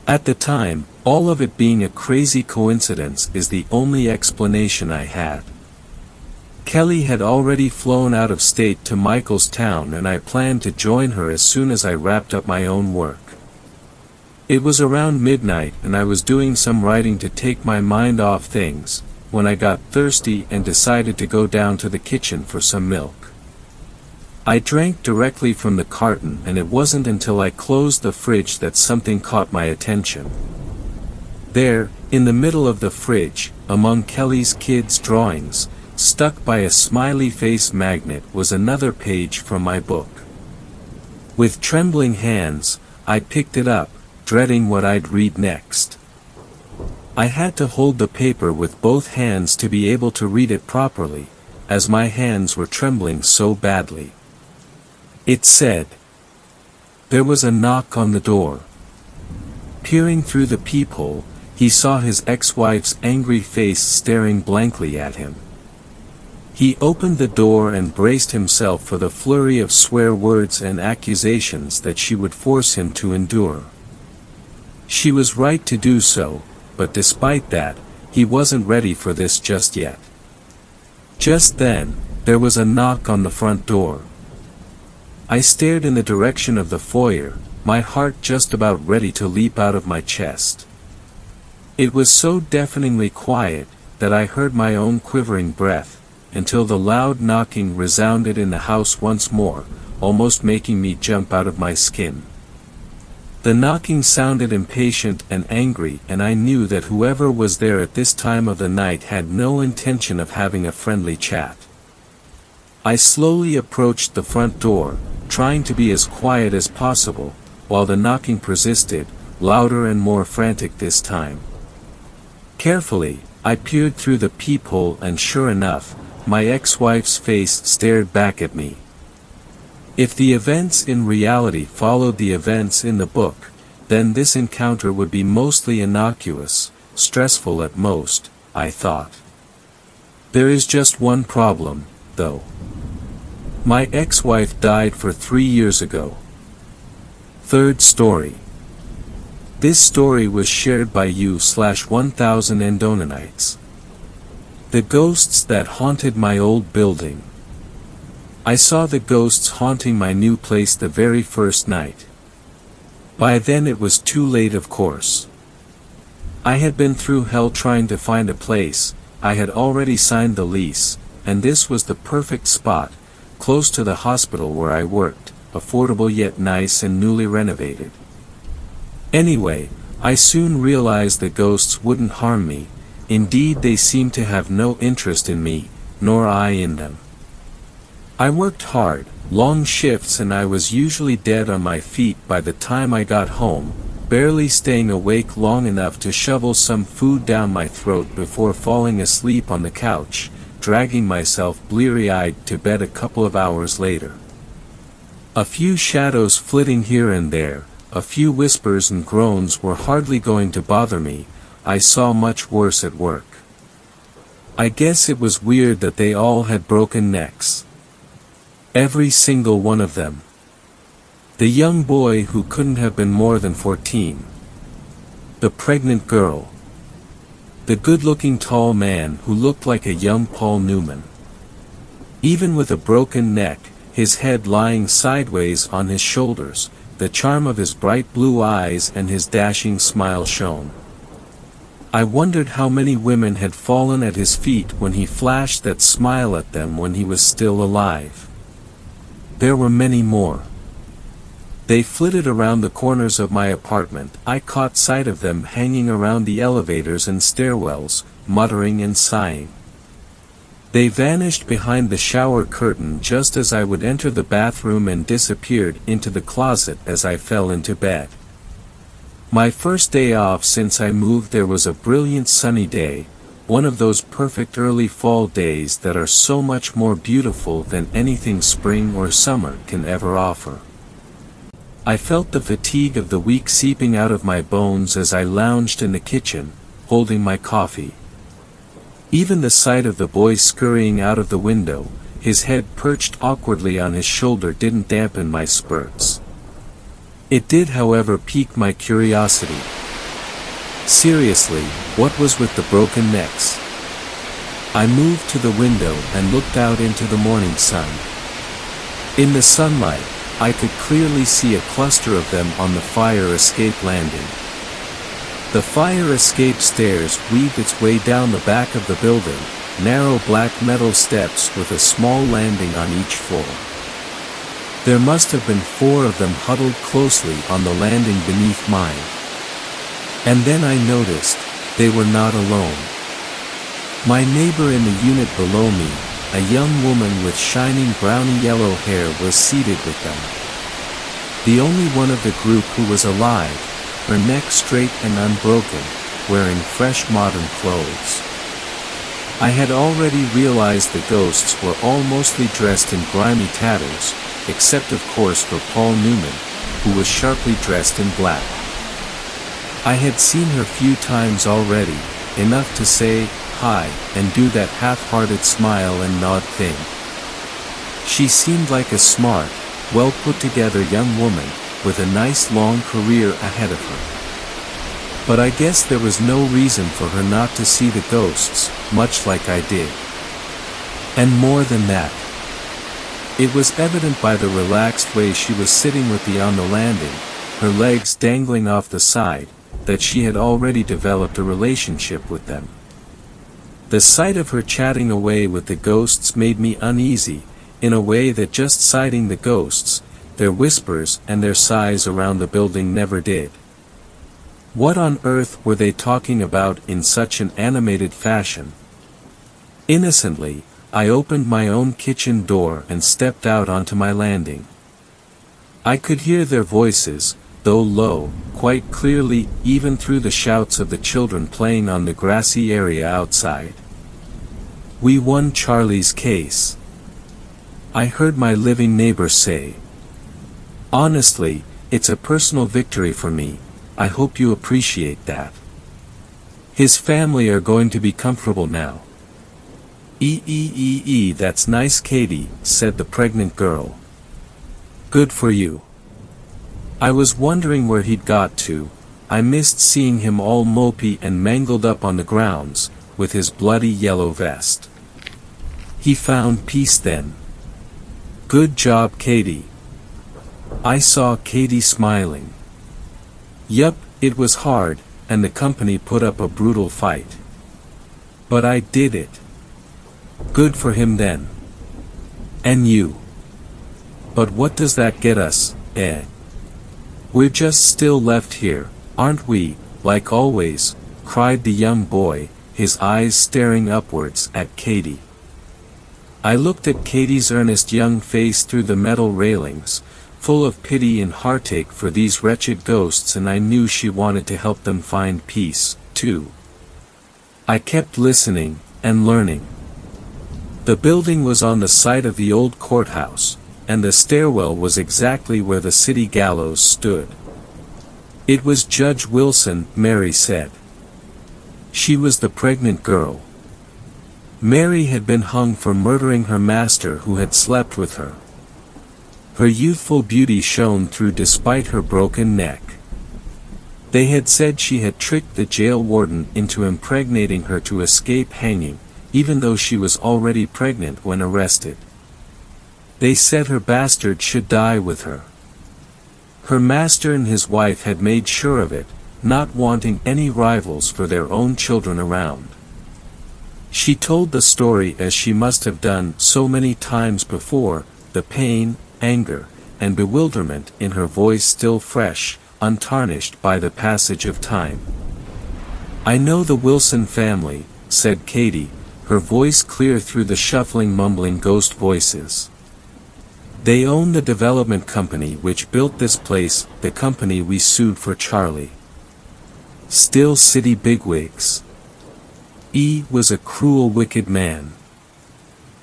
At the time, all of it being a crazy coincidence is the only explanation I had. Kelly had already flown out of state to Michael's town and I planned to join her as soon as I wrapped up my own work. It was around midnight and I was doing some writing to take my mind off things, when I got thirsty and decided to go down to the kitchen for some milk. I drank directly from the carton and it wasn't until I closed the fridge that something caught my attention. There, in the middle of the fridge, among Kelly's kids' drawings, stuck by a smiley face magnet was another page from my book. With trembling hands, I picked it up, dreading what I'd read next. I had to hold the paper with both hands to be able to read it properly, as my hands were trembling so badly. It said. There was a knock on the door. Peering through the peephole, he saw his ex-wife's angry face staring blankly at him. He opened the door and braced himself for the flurry of swear words and accusations that she would force him to endure. She was right to do so, but despite that, he wasn't ready for this just yet. Just then, there was a knock on the front door. I stared in the direction of the foyer, my heart just about ready to leap out of my chest. It was so deafeningly quiet, that I heard my own quivering breath, until the loud knocking resounded in the house once more, almost making me jump out of my skin. The knocking sounded impatient and angry and I knew that whoever was there at this time of the night had no intention of having a friendly chat. I slowly approached the front door, trying to be as quiet as possible, while the knocking persisted, louder and more frantic this time. Carefully, I peered through the peephole and sure enough, my ex-wife's face stared back at me. If the events in reality followed the events in the book, then this encounter would be mostly innocuous, stressful at most, I thought. There is just one problem, though. My ex-wife died 3 years ago. Third story. This story was shared by you/1000 Endonanites. The ghosts that haunted my old building. I saw the ghosts haunting my new place the very first night. By then it was too late, of course. I had been through hell trying to find a place, I had already signed the lease, and this was the perfect spot, close to the hospital where I worked, affordable yet nice and newly renovated. Anyway, I soon realized the ghosts wouldn't harm me. Indeed, they seemed to have no interest in me, nor I in them. I worked hard, long shifts, and I was usually dead on my feet by the time I got home, barely staying awake long enough to shovel some food down my throat before falling asleep on the couch, dragging myself bleary-eyed to bed a couple of hours later. A few shadows flitting here and there, a few whispers and groans were hardly going to bother me. I saw much worse at work. I guess it was weird that they all had broken necks. Every single one of them. The young boy who couldn't have been more than 14. The pregnant girl. The good-looking tall man who looked like a young Paul Newman. Even with a broken neck, his head lying sideways on his shoulders, the charm of his bright blue eyes and his dashing smile shone. I wondered how many women had fallen at his feet when he flashed that smile at them when he was still alive. There were many more. They flitted around the corners of my apartment. I caught sight of them hanging around the elevators and stairwells, muttering and sighing. They vanished behind the shower curtain just as I would enter the bathroom and disappeared into the closet as I fell into bed. My first day off since I moved there was a brilliant sunny day, one of those perfect early fall days that are so much more beautiful than anything spring or summer can ever offer. I felt the fatigue of the week seeping out of my bones as I lounged in the kitchen, holding my coffee. Even the sight of the boy scurrying out of the window, his head perched awkwardly on his shoulder, didn't dampen my spirits. It did, however, pique my curiosity. Seriously, what was with the broken necks? I moved to the window and looked out into the morning sun. In the sunlight, I could clearly see a cluster of them on the fire escape landing. The fire escape stairs weave its way down the back of the building, narrow black metal steps with a small landing on each floor. There must have been 4 of them huddled closely on the landing beneath mine. And then I noticed, they were not alone. My neighbor in the unit below me, a young woman with shining browny-yellow hair, was seated with them. The only one of the group who was alive, her neck straight and unbroken, wearing fresh modern clothes. I had already realized the ghosts were all mostly dressed in grimy tatters, except of course for Paul Newman, who was sharply dressed in black. I had seen her few times already, enough to say hi and do that half-hearted smile and nod thing. She seemed like a smart, well-put-together young woman, with a nice long career ahead of her. But I guess there was no reason for her not to see the ghosts, much like I did. And more than that, it was evident by the relaxed way she was sitting with me on the landing, her legs dangling off the side, that she had already developed a relationship with them. The sight of her chatting away with the ghosts made me uneasy, in a way that just sighting the ghosts, their whispers and their sighs around the building never did. What on earth were they talking about in such an animated fashion? Innocently, I opened my own kitchen door and stepped out onto my landing. I could hear their voices, though low, quite clearly, even through the shouts of the children playing on the grassy area outside. "We won Charlie's case," I heard my living neighbor say. "Honestly, it's a personal victory for me. I hope you appreciate that. His family are going to be comfortable now." That's nice, Katie," said the pregnant girl. "Good for you. I was wondering where he'd got to. I missed seeing him all mopey and mangled up on the grounds, with his bloody yellow vest. He found peace then. Good job, Katie." I saw Katie smiling. "Yup, it was hard, and the company put up a brutal fight. But I did it. Good for him then. And you. But what does that get us, eh? We're just still left here, aren't we, like always?" cried the young boy, his eyes staring upwards at Katie. I looked at Katie's earnest young face through the metal railings, full of pity and heartache for these wretched ghosts, and I knew she wanted to help them find peace, too. I kept listening, and learning. The building was on the site of the old courthouse, and the stairwell was exactly where the city gallows stood. It was Judge Wilson, Mary said. She was the pregnant girl. Mary had been hung for murdering her master who had slept with her. Her youthful beauty shone through despite her broken neck. They had said she had tricked the jail warden into impregnating her to escape hanging, even though she was already pregnant when arrested. They said her bastard should die with her. Her master and his wife had made sure of it, not wanting any rivals for their own children around. She told the story as she must have done so many times before, the pain, anger, and bewilderment in her voice still fresh, untarnished by the passage of time. "I know the Wilson family," said Katie, her voice clear through the shuffling mumbling ghost voices. "They own the development company which built this place, the company we sued for Charlie. Still city bigwigs. E was a cruel wicked man.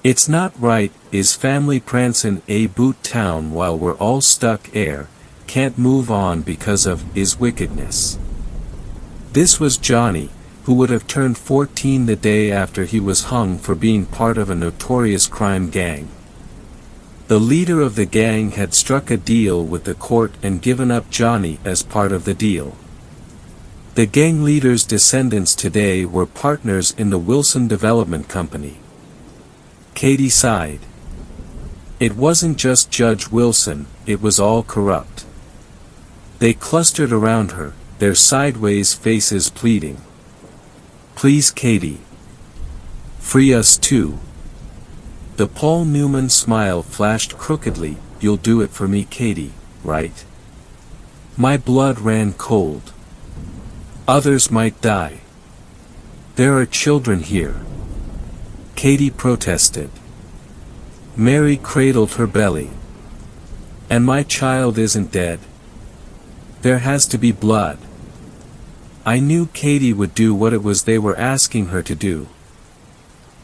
It's not right, is family prancin' a boot town while we're all stuck air, can't move on because of his wickedness." This was Johnny, who would have turned 14 the day after he was hung for being part of a notorious crime gang. The leader of the gang had struck a deal with the court and given up Johnny as part of the deal. The gang leader's descendants today were partners in the Wilson Development Company. Katie sighed. It wasn't just Judge Wilson, it was all corrupt. They clustered around her, their sideways faces pleading. "Please, Katie. Free us too." The Paul Newman smile flashed crookedly. "You'll do it for me, Katie, right?" My blood ran cold. "Others might die. There are children here," Katie protested. Mary cradled her belly. "And my child isn't dead. There has to be blood." I knew Katie would do what it was they were asking her to do.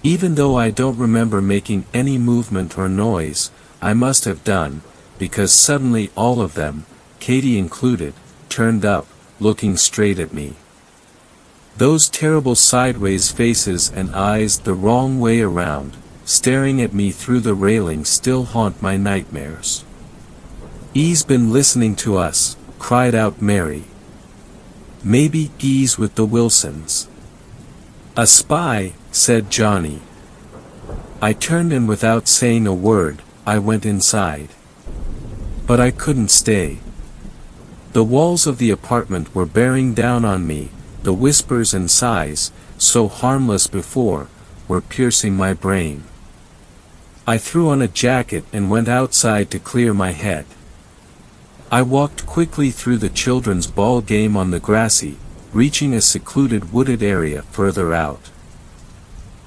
Even though I don't remember making any movement or noise, I must have done, because suddenly all of them, Katie included, turned up, looking straight at me. Those terrible sideways faces and eyes the wrong way around, staring at me through the railing, still haunt my nightmares. "E's been listening to us," cried out Mary. "Maybe E's with the Wilsons." "A spy," said Johnny. I turned and without saying a word, I went inside. But I couldn't stay. The walls of the apartment were bearing down on me, the whispers and sighs, so harmless before, were piercing my brain. I threw on a jacket and went outside to clear my head. I walked quickly through the children's ball game on the grassy, reaching a secluded wooded area further out.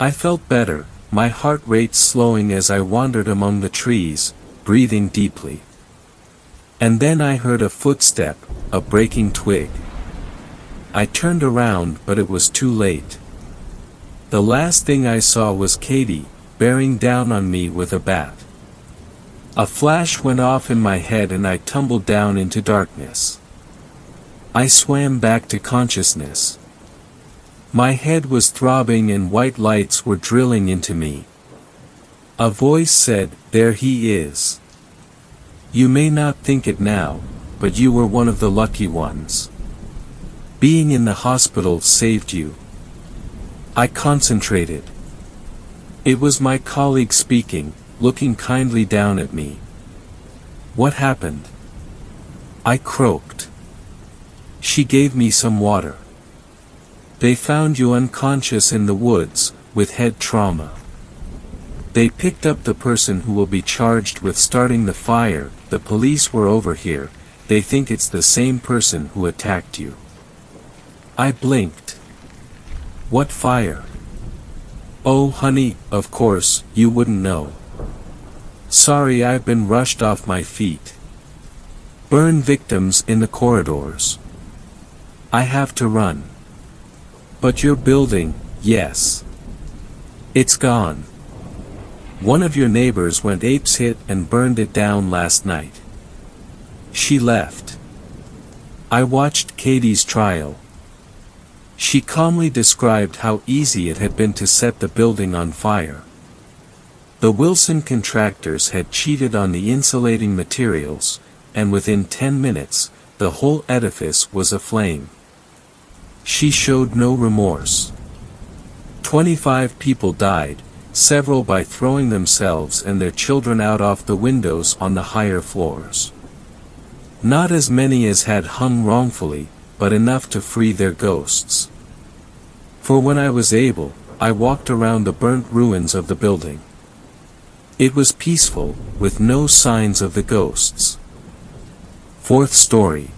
I felt better, my heart rate slowing as I wandered among the trees, breathing deeply. And then I heard a footstep, a breaking twig. I turned around, but it was too late. The last thing I saw was Katie, bearing down on me with a bat. A flash went off in my head and I tumbled down into darkness. I swam back to consciousness. My head was throbbing and white lights were drilling into me. A voice said, "There he is. You may not think it now, but you were one of the lucky ones. Being in the hospital saved you." I concentrated. It was my colleague speaking, looking kindly down at me. "What happened?" I croaked. She gave me some water. "They found you unconscious in the woods, with head trauma. They picked up the person who will be charged with starting the fire. The police were over here, they think it's the same person who attacked you." I blinked. "What fire?" "Oh honey, of course, you wouldn't know. Sorry, I've been rushed off my feet. Burn victims in the corridors. I have to run." "But your building, yes. It's gone. One of your neighbors went apeshit and burned it down last night." She left. I watched Katie's trial. She calmly described how easy it had been to set the building on fire. The Wilson contractors had cheated on the insulating materials, and within 10 minutes, the whole edifice was aflame. She showed no remorse. 25 people died, several by throwing themselves and their children out off the windows on the higher floors. Not as many as had hung wrongfully, but enough to free their ghosts. For when I was able, I walked around the burnt ruins of the building. It was peaceful, with no signs of the ghosts. Fourth story.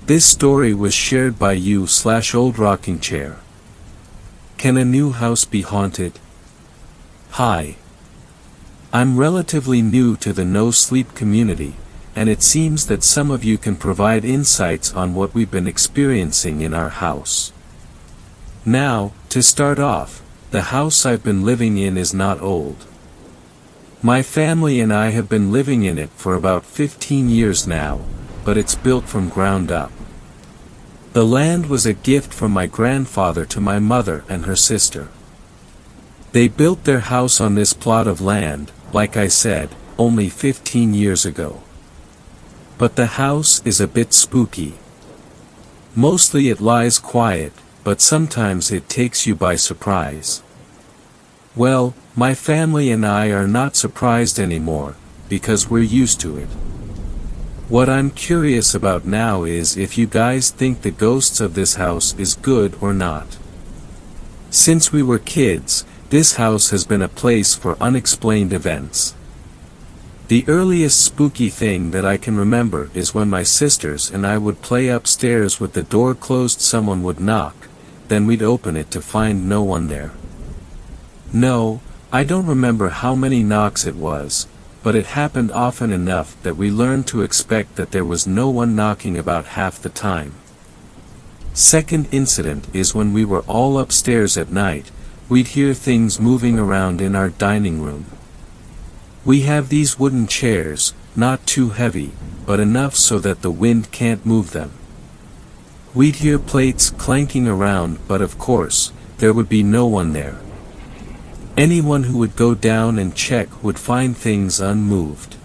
This story was shared by you/old rocking chair. Can a new house be haunted? Hi. I'm relatively new to the no-sleep community, and it seems that some of you can provide insights on what we've been experiencing in our house. Now, to start off, the house I've been living in is not old. My family and I have been living in it for about 15 years now, but it's built from ground up. The land was a gift from my grandfather to my mother and her sister. They built their house on this plot of land, like I said, only 15 years ago. But the house is a bit spooky. Mostly it lies quiet, but sometimes it takes you by surprise. Well, my family and I are not surprised anymore, because we're used to it. What I'm curious about now is if you guys think the ghosts of this house is good or not. Since we were kids, this house has been a place for unexplained events. The earliest spooky thing that I can remember is when my sisters and I would play upstairs with the door closed. Someone would knock, then we'd open it to find no one there. No, I don't remember how many knocks it was, but it happened often enough that we learned to expect that there was no one knocking about half the time. Second incident is when we were all upstairs at night, we'd hear things moving around in our dining room. We have these wooden chairs, not too heavy, but enough so that the wind can't move them. We'd hear plates clanking around, but of course, there would be no one there. Anyone who would go down and check would find things unmoved.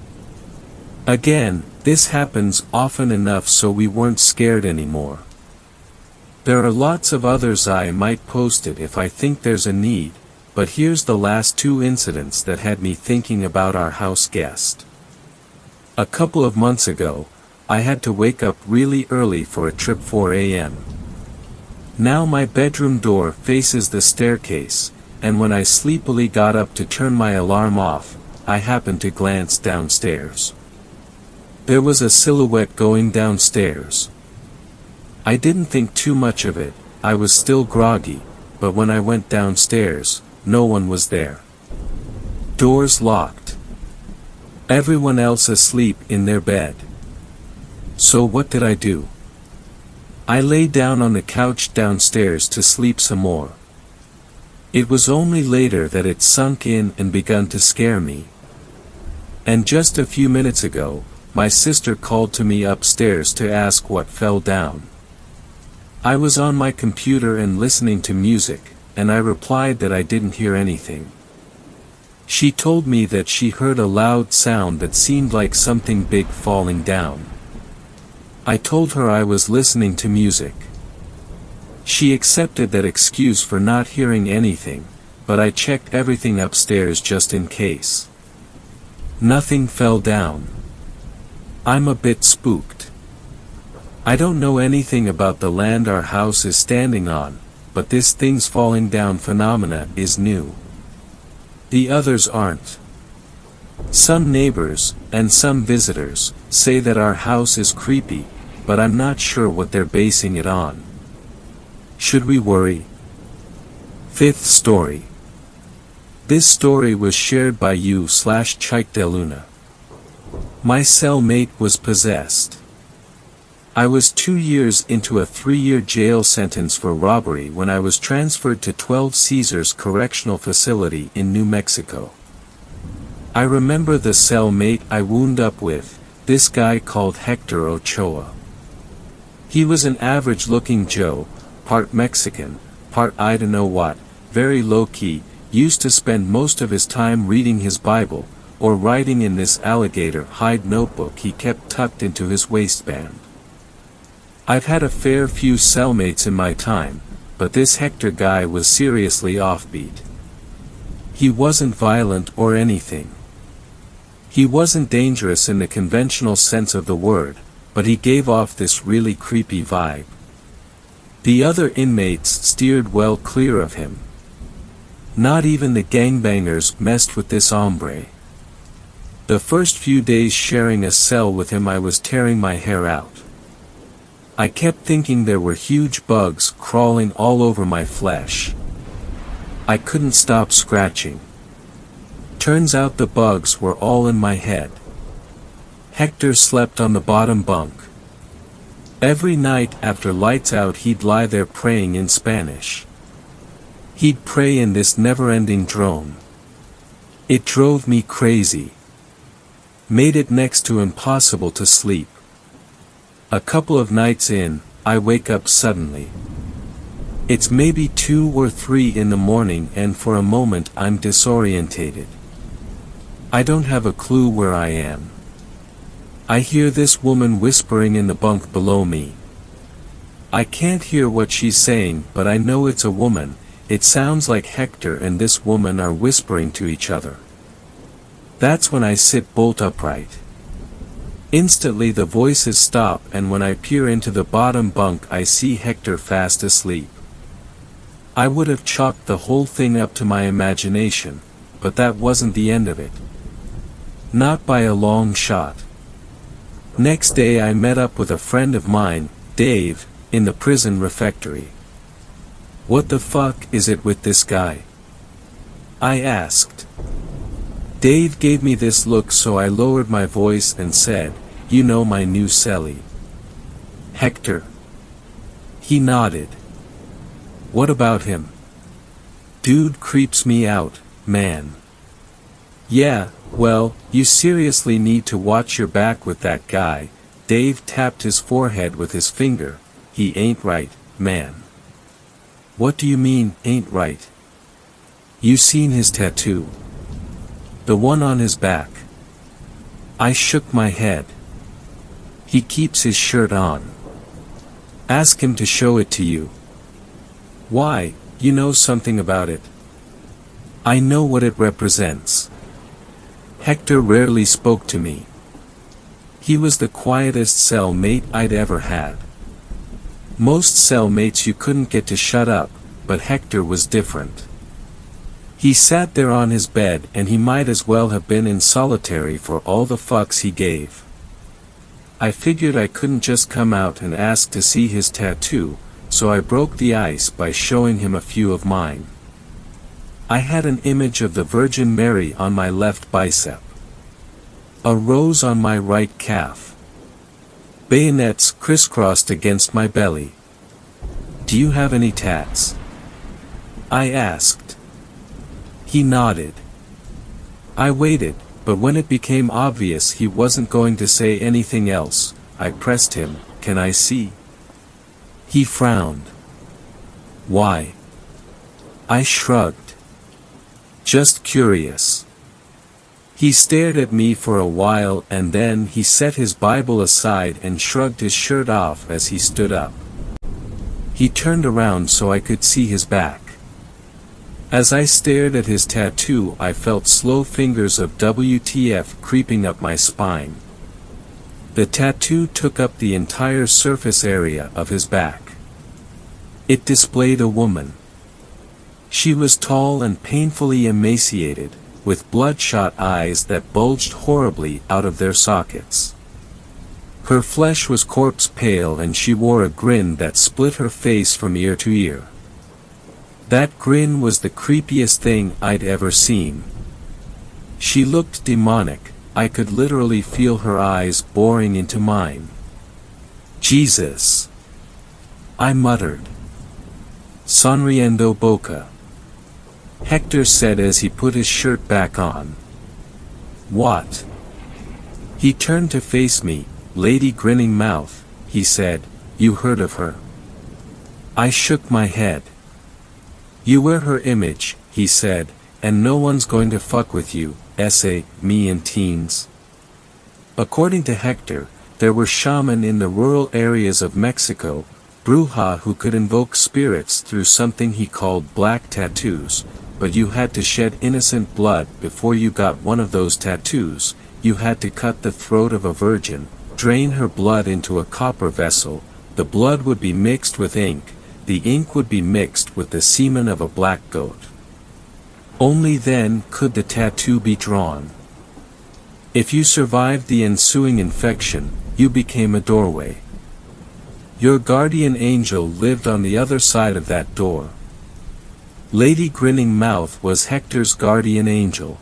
Again, this happens often enough so we weren't scared anymore. There are lots of others. I might post it if I think there's a need, but here's the last two incidents that had me thinking about our house guest. A couple of months ago, I had to wake up really early for a trip 4 a.m. Now my bedroom door faces the staircase, and when I sleepily got up to turn my alarm off, I happened to glance downstairs. There was a silhouette going downstairs. I didn't think too much of it, I was still groggy, but when I went downstairs, no one was there. Doors locked. Everyone else asleep in their bed. So what did I do? I lay down on the couch downstairs to sleep some more. It was only later that it sunk in and begun to scare me. And just a few minutes ago, my sister called to me upstairs to ask what fell down. I was on my computer and listening to music, and I replied that I didn't hear anything. She told me that she heard a loud sound that seemed like something big falling down. I told her I was listening to music. She accepted that excuse for not hearing anything, but I checked everything upstairs just in case. Nothing fell down. I'm a bit spooked. I don't know anything about the land our house is standing on, but this things falling down phenomena is new. The others aren't. Some neighbors, and some visitors, say that our house is creepy, but I'm not sure what they're basing it on. Should we worry? Fifth story. This story was shared by you/Chike de Luna. My cellmate was possessed. I was 2 years into a 3-year jail sentence for robbery when I was transferred to 12 Caesars Correctional Facility in New Mexico. I remember the cellmate I wound up with, this guy called Hector Ochoa. He was an average-looking Joe, part Mexican, part I don't know what, very low-key, used to spend most of his time reading his Bible, or writing in this alligator hide notebook he kept tucked into his waistband. I've had a fair few cellmates in my time, but this Hector guy was seriously offbeat. He wasn't violent or anything. He wasn't dangerous in the conventional sense of the word, but he gave off this really creepy vibe. The other inmates steered well clear of him. Not even the gangbangers messed with this hombre. The first few days sharing a cell with him I was tearing my hair out. I kept thinking there were huge bugs crawling all over my flesh. I couldn't stop scratching. Turns out the bugs were all in my head. Hector slept on the bottom bunk. Every night after lights out he'd lie there praying in Spanish. He'd pray in this never-ending drone. It drove me crazy. Made it next to impossible to sleep. A couple of nights in, I wake up suddenly. It's maybe 2 or 3 in the morning and for a moment I'm disorientated. I don't have a clue where I am. I hear this woman whispering in the bunk below me. I can't hear what she's saying, but I know it's a woman. It sounds like Hector and this woman are whispering to each other. That's when I sit bolt upright. Instantly the voices stop, and when I peer into the bottom bunk I see Hector fast asleep. I would have chalked the whole thing up to my imagination, but that wasn't the end of it. Not by a long shot. Next day I met up with a friend of mine, Dave, in the prison refectory. "What the fuck is it with this guy?" I asked. Dave gave me this look, so I lowered my voice and said, "You know my new cellie, Hector?" He nodded. "What about him?" "Dude creeps me out, man." "Yeah, well, you seriously need to watch your back with that guy." Dave tapped his forehead with his finger. "He ain't right, man." "What do you mean, ain't right?" "You seen his tattoo? The one on his back?" I shook my head. "He keeps his shirt on. Ask him to show it to you." "Why, you know something about it?" "I know what it represents." Hector rarely spoke to me. He was the quietest cellmate I'd ever had. Most cellmates you couldn't get to shut up, but Hector was different. He sat there on his bed and he might as well have been in solitary for all the fucks he gave. I figured I couldn't just come out and ask to see his tattoo, so I broke the ice by showing him a few of mine. I had an image of the Virgin Mary on my left bicep. A rose on my right calf. Bayonets crisscrossed against my belly. "Do you have any tats?" I asked. He nodded. I waited, but when it became obvious he wasn't going to say anything else, I pressed him, "Can I see?" He frowned. "Why?" I shrugged. "Just curious." He stared at me for a while and then he set his Bible aside and shrugged his shirt off as he stood up. He turned around so I could see his back. As I stared at his tattoo I felt slow fingers of WTF creeping up my spine. The tattoo took up the entire surface area of his back. It displayed a woman. She was tall and painfully emaciated, with bloodshot eyes that bulged horribly out of their sockets. Her flesh was corpse pale and she wore a grin that split her face from ear to ear. That grin was the creepiest thing I'd ever seen. She looked demonic. I could literally feel her eyes boring into mine. "Jesus!" I muttered. "Sonriendo boca," Hector said as he put his shirt back on. "What?" He turned to face me. "Lady Grinning Mouth," he said. "You heard of her?" I shook my head. "You wear her image," he said, "and no one's going to fuck with you, me and teens." According to Hector, there were shamans in the rural areas of Mexico, bruja who could invoke spirits through something he called black tattoos, but you had to shed innocent blood before you got one of those tattoos. You had to cut the throat of a virgin, drain her blood into a copper vessel, the blood would be mixed with ink, the ink would be mixed with the semen of a black goat. Only then could the tattoo be drawn. If you survived the ensuing infection, you became a doorway. Your guardian angel lived on the other side of that door. Lady Grinning Mouth was Hector's guardian angel.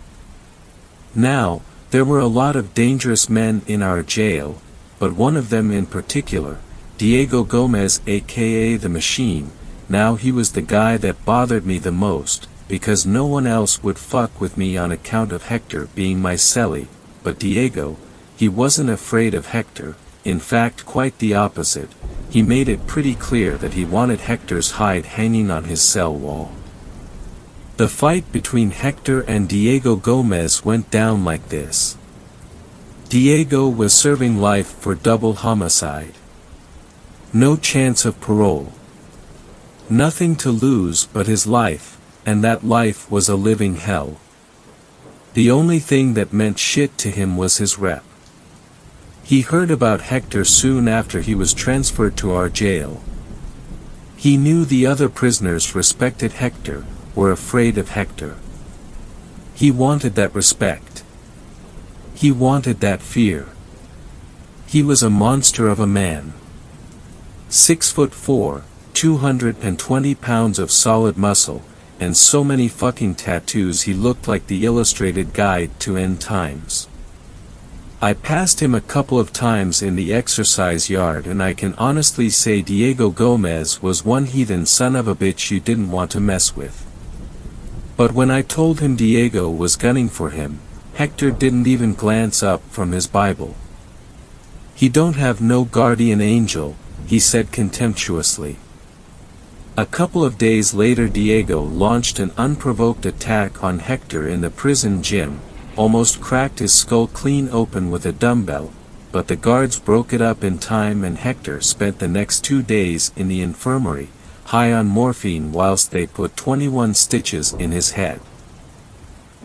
Now, there were a lot of dangerous men in our jail, but one of them in particular, Diego Gomez aka the Machine, now he was the guy that bothered me the most, because no one else would fuck with me on account of Hector being my celly, but Diego, he wasn't afraid of Hector, in fact quite the opposite, he made it pretty clear that he wanted Hector's hide hanging on his cell wall. The fight between Hector and Diego Gomez went down like this. Diego was serving life for double homicide. No chance of parole. Nothing to lose but his life, and that life was a living hell. The only thing that meant shit to him was his rep. He heard about Hector soon after he was transferred to our jail. He knew the other prisoners respected Hector, were afraid of Hector. He wanted that respect. He wanted that fear. He was a monster of a man. 6'4", 220 pounds of solid muscle, and so many fucking tattoos he looked like the illustrated guide to end times. I passed him a couple of times in the exercise yard and I can honestly say Diego Gomez was one heathen son of a bitch you didn't want to mess with. But when I told him Diego was gunning for him, Hector didn't even glance up from his Bible. "He don't have no guardian angel," he said contemptuously. A couple of days later Diego launched an unprovoked attack on Hector in the prison gym, almost cracked his skull clean open with a dumbbell, but the guards broke it up in time and Hector spent the next 2 days in the infirmary, high on morphine whilst they put 21 stitches in his head.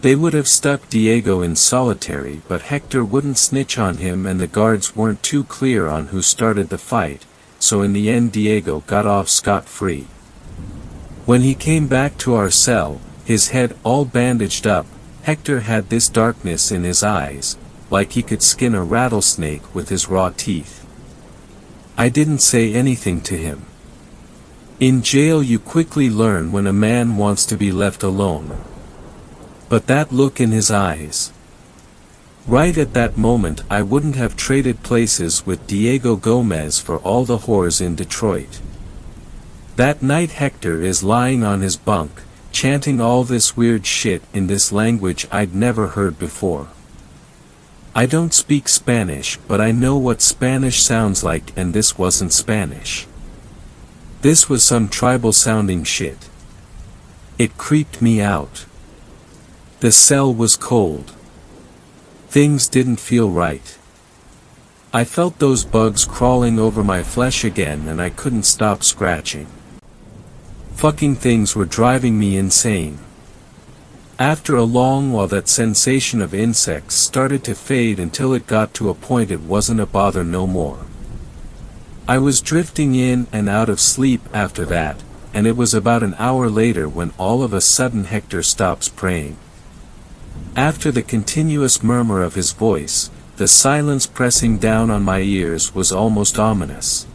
They would have stuck Diego in solitary but Hector wouldn't snitch on him and the guards weren't too clear on who started the fight, so in the end Diego got off scot-free. When he came back to our cell, his head all bandaged up, Hector had this darkness in his eyes, like he could skin a rattlesnake with his raw teeth. I didn't say anything to him. In jail you quickly learn when a man wants to be left alone. But that look in his eyes. Right at that moment I wouldn't have traded places with Diego Gomez for all the whores in Detroit. That night Hector is lying on his bunk, chanting all this weird shit in this language I'd never heard before. I don't speak Spanish but I know what Spanish sounds like and this wasn't Spanish. This was some tribal sounding shit. It creeped me out. The cell was cold. Things didn't feel right. I felt those bugs crawling over my flesh again and I couldn't stop scratching. Fucking things were driving me insane. After a long while that sensation of insects started to fade until it got to a point it wasn't a bother no more. I was drifting in and out of sleep after that, and it was about an hour later when all of a sudden Hector stops praying. After the continuous murmur of his voice, the silence pressing down on my ears was almost ominous.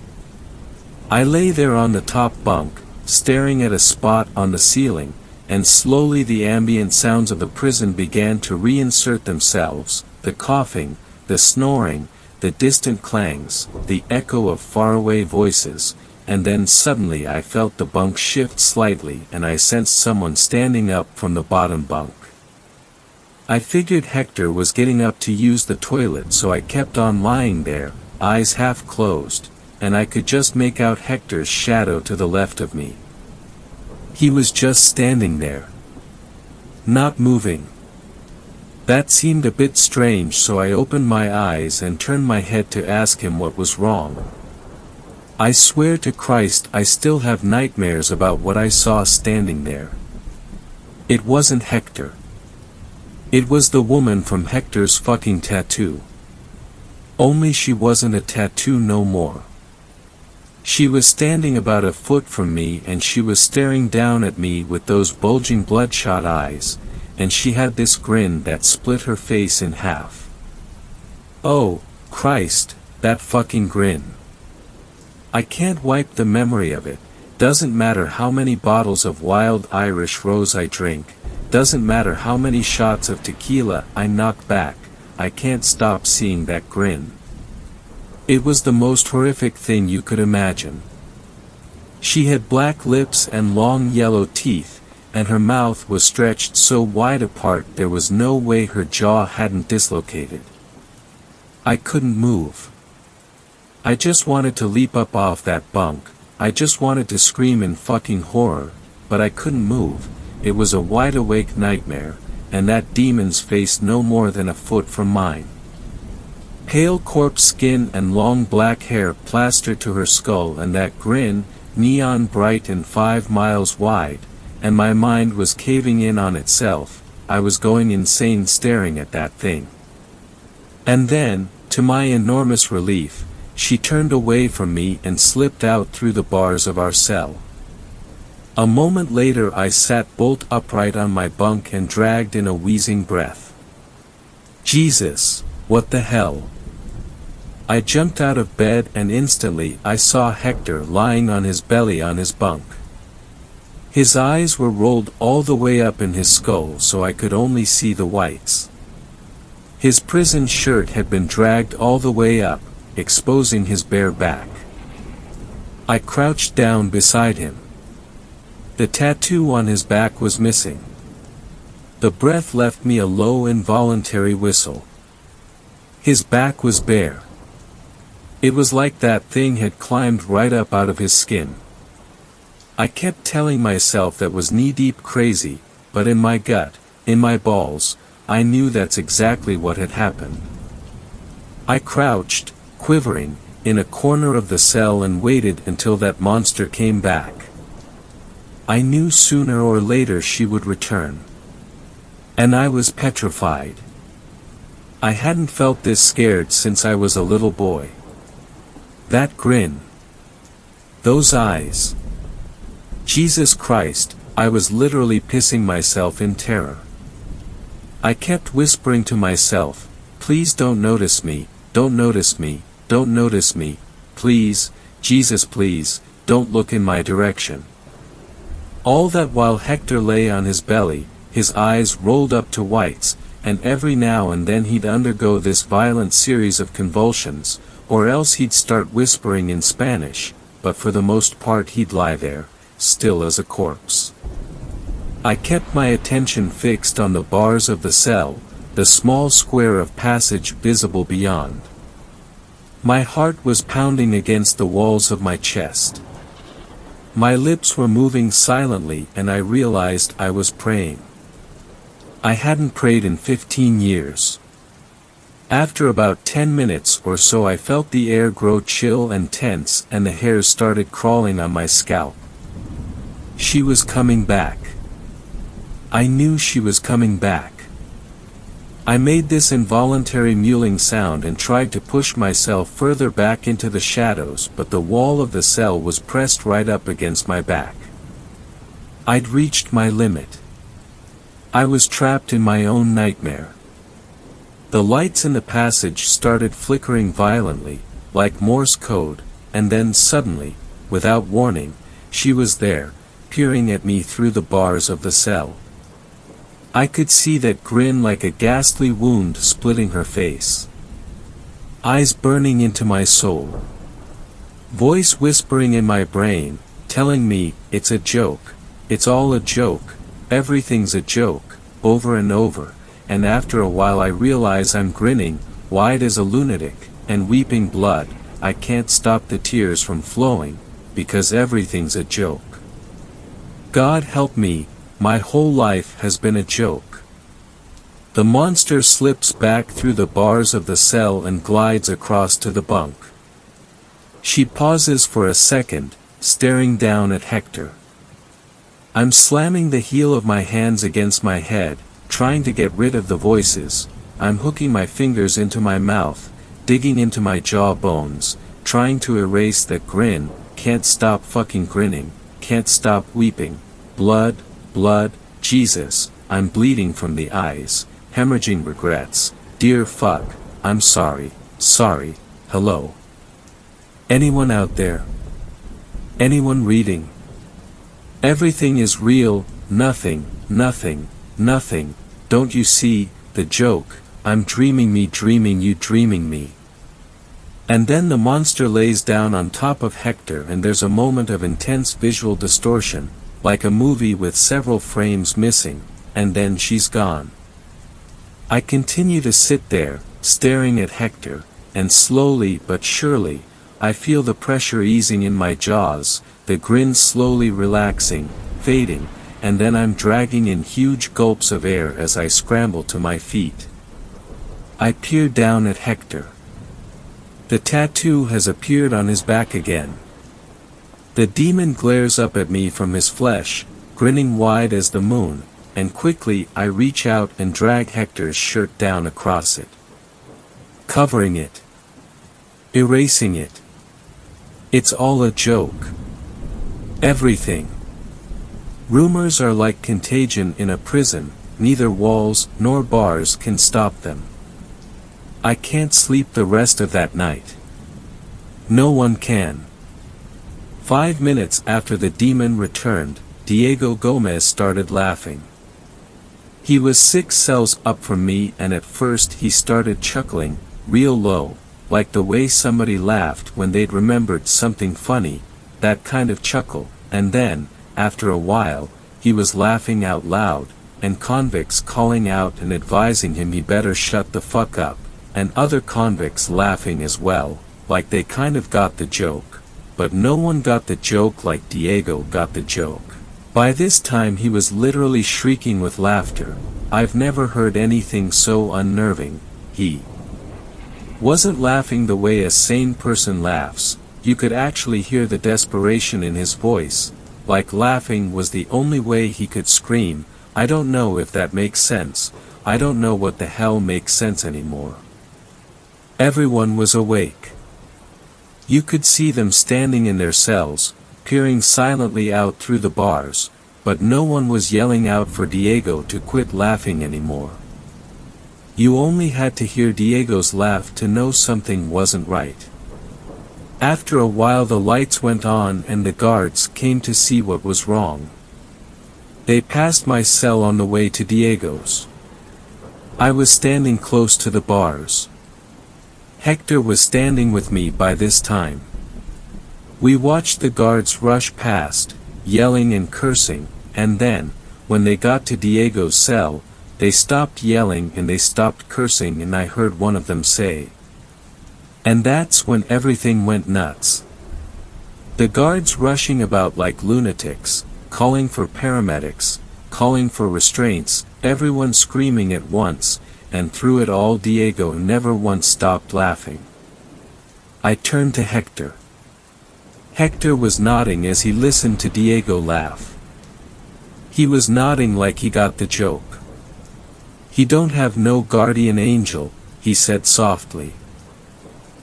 I lay there on the top bunk, staring at a spot on the ceiling, and slowly the ambient sounds of the prison began to reinsert themselves, the coughing, the snoring, the distant clangs, the echo of faraway voices, and then suddenly I felt the bunk shift slightly and I sensed someone standing up from the bottom bunk. I figured Hector was getting up to use the toilet so I kept on lying there, eyes half closed, and I could just make out Hector's shadow to the left of me. He was just standing there. Not moving. That seemed a bit strange so I opened my eyes and turned my head to ask him what was wrong. I swear to Christ I still have nightmares about what I saw standing there. It wasn't Hector. It was the woman from Hector's fucking tattoo. Only she wasn't a tattoo no more. She was standing about a foot from me and she was staring down at me with those bulging bloodshot eyes, and she had this grin that split her face in half. Oh, Christ, that fucking grin. I can't wipe the memory of it. Doesn't matter how many bottles of wild Irish rose I drink, doesn't matter how many shots of tequila I knock back, I can't stop seeing that grin. It was the most horrific thing you could imagine. She had black lips and long yellow teeth, and her mouth was stretched so wide apart there was no way her jaw hadn't dislocated. I couldn't move. I just wanted to leap up off that bunk, I just wanted to scream in fucking horror, but I couldn't move. It was a wide-awake nightmare, and that demon's face no more than a foot from mine. Pale corpse skin and long black hair plastered to her skull, and that grin, neon bright and 5 miles wide, and my mind was caving in on itself. I was going insane staring at that thing. And then, to my enormous relief, she turned away from me and slipped out through the bars of our cell. A moment later I sat bolt upright on my bunk and dragged in a wheezing breath. Jesus, what the hell? I jumped out of bed and instantly I saw Hector lying on his belly on his bunk. His eyes were rolled all the way up in his skull so I could only see the whites. His prison shirt had been dragged all the way up, exposing his bare back. I crouched down beside him. The tattoo on his back was missing. The breath left me a low involuntary whistle. His back was bare. It was like that thing had climbed right up out of his skin. I kept telling myself that was knee-deep crazy, but in my gut, in my balls, I knew that's exactly what had happened. I crouched, quivering, in a corner of the cell and waited until that monster came back. I knew sooner or later she would return. And I was petrified. I hadn't felt this scared since I was a little boy. That grin. Those eyes. Jesus Christ, I was literally pissing myself in terror. I kept whispering to myself, please don't notice me, don't notice me, don't notice me, please, Jesus please, don't look in my direction. All that while Hector lay on his belly, his eyes rolled up to whites, and every now and then he'd undergo this violent series of convulsions, or else he'd start whispering in Spanish, but for the most part he'd lie there, still as a corpse. I kept my attention fixed on the bars of the cell, the small square of passage visible beyond. My heart was pounding against the walls of my chest. My lips were moving silently and I realized I was praying. I hadn't prayed in 15 years. After about 10 minutes or so I felt the air grow chill and tense and the hairs started crawling on my scalp. She was coming back. I knew she was coming back. I made this involuntary mewling sound and tried to push myself further back into the shadows, but the wall of the cell was pressed right up against my back. I'd reached my limit. I was trapped in my own nightmare. The lights in the passage started flickering violently, like Morse code, and then suddenly, without warning, she was there, peering at me through the bars of the cell. I could see that grin like a ghastly wound splitting her face. Eyes burning into my soul. Voice whispering in my brain, telling me, it's a joke, it's all a joke, everything's a joke, over and over, and after a while I realize I'm grinning, wide as a lunatic, and weeping blood. I can't stop the tears from flowing, because everything's a joke. God help me, my whole life has been a joke. The monster slips back through the bars of the cell and glides across to the bunk. She pauses for a second, staring down at Hector. I'm slamming the heel of my hands against my head, trying to get rid of the voices. I'm hooking my fingers into my mouth, digging into my jaw bones, trying to erase that grin, can't stop fucking grinning, can't stop weeping. Blood, blood, Jesus, I'm bleeding from the eyes, hemorrhaging regrets, dear fuck, I'm sorry, hello. Anyone out there? Anyone reading? Everything is real, nothing, don't you see, the joke, I'm dreaming me dreaming you dreaming me. And then the monster lays down on top of Hector and there's a moment of intense visual distortion, like a movie with several frames missing, and then she's gone. I continue to sit there, staring at Hector, and slowly but surely, I feel the pressure easing in my jaws, the grin slowly relaxing, fading, and then I'm dragging in huge gulps of air as I scramble to my feet. I peer down at Hector. The tattoo has appeared on his back again. The demon glares up at me from his flesh, grinning wide as the moon, and quickly I reach out and drag Hector's shirt down across it. Covering it. Erasing it. It's all a joke. Everything. Rumors are like contagion in a prison, neither walls nor bars can stop them. I can't sleep the rest of that night. No one can. 5 minutes after the demon returned, Diego Gomez started laughing. He was 6 cells up from me and at first he started chuckling, real low, like the way somebody laughed when they'd remembered something funny, that kind of chuckle, and then, after a while, he was laughing out loud, and convicts calling out and advising him he better shut the fuck up, and other convicts laughing as well, like they kind of got the joke. But no one got the joke like Diego got the joke. By this time he was literally shrieking with laughter. I've never heard anything so unnerving. He wasn't laughing the way a sane person laughs. You could actually hear the desperation in his voice, like laughing was the only way he could scream. I don't know if that makes sense. I don't know what the hell makes sense anymore. Everyone was awake. You could see them standing in their cells, peering silently out through the bars, but no one was yelling out for Diego to quit laughing anymore. You only had to hear Diego's laugh to know something wasn't right. After a while the lights went on and the guards came to see what was wrong. They passed my cell on the way to Diego's. I was standing close to the bars. Hector was standing with me by this time. We watched the guards rush past, yelling and cursing, and then, when they got to Diego's cell, they stopped yelling and they stopped cursing and I heard one of them say. And that's when everything went nuts. The guards rushing about like lunatics, calling for paramedics, calling for restraints, everyone screaming at once, and through it all Diego never once stopped laughing. I turned to Hector. Hector was nodding as he listened to Diego laugh. He was nodding like he got the joke. "He don't have no guardian angel," he said softly.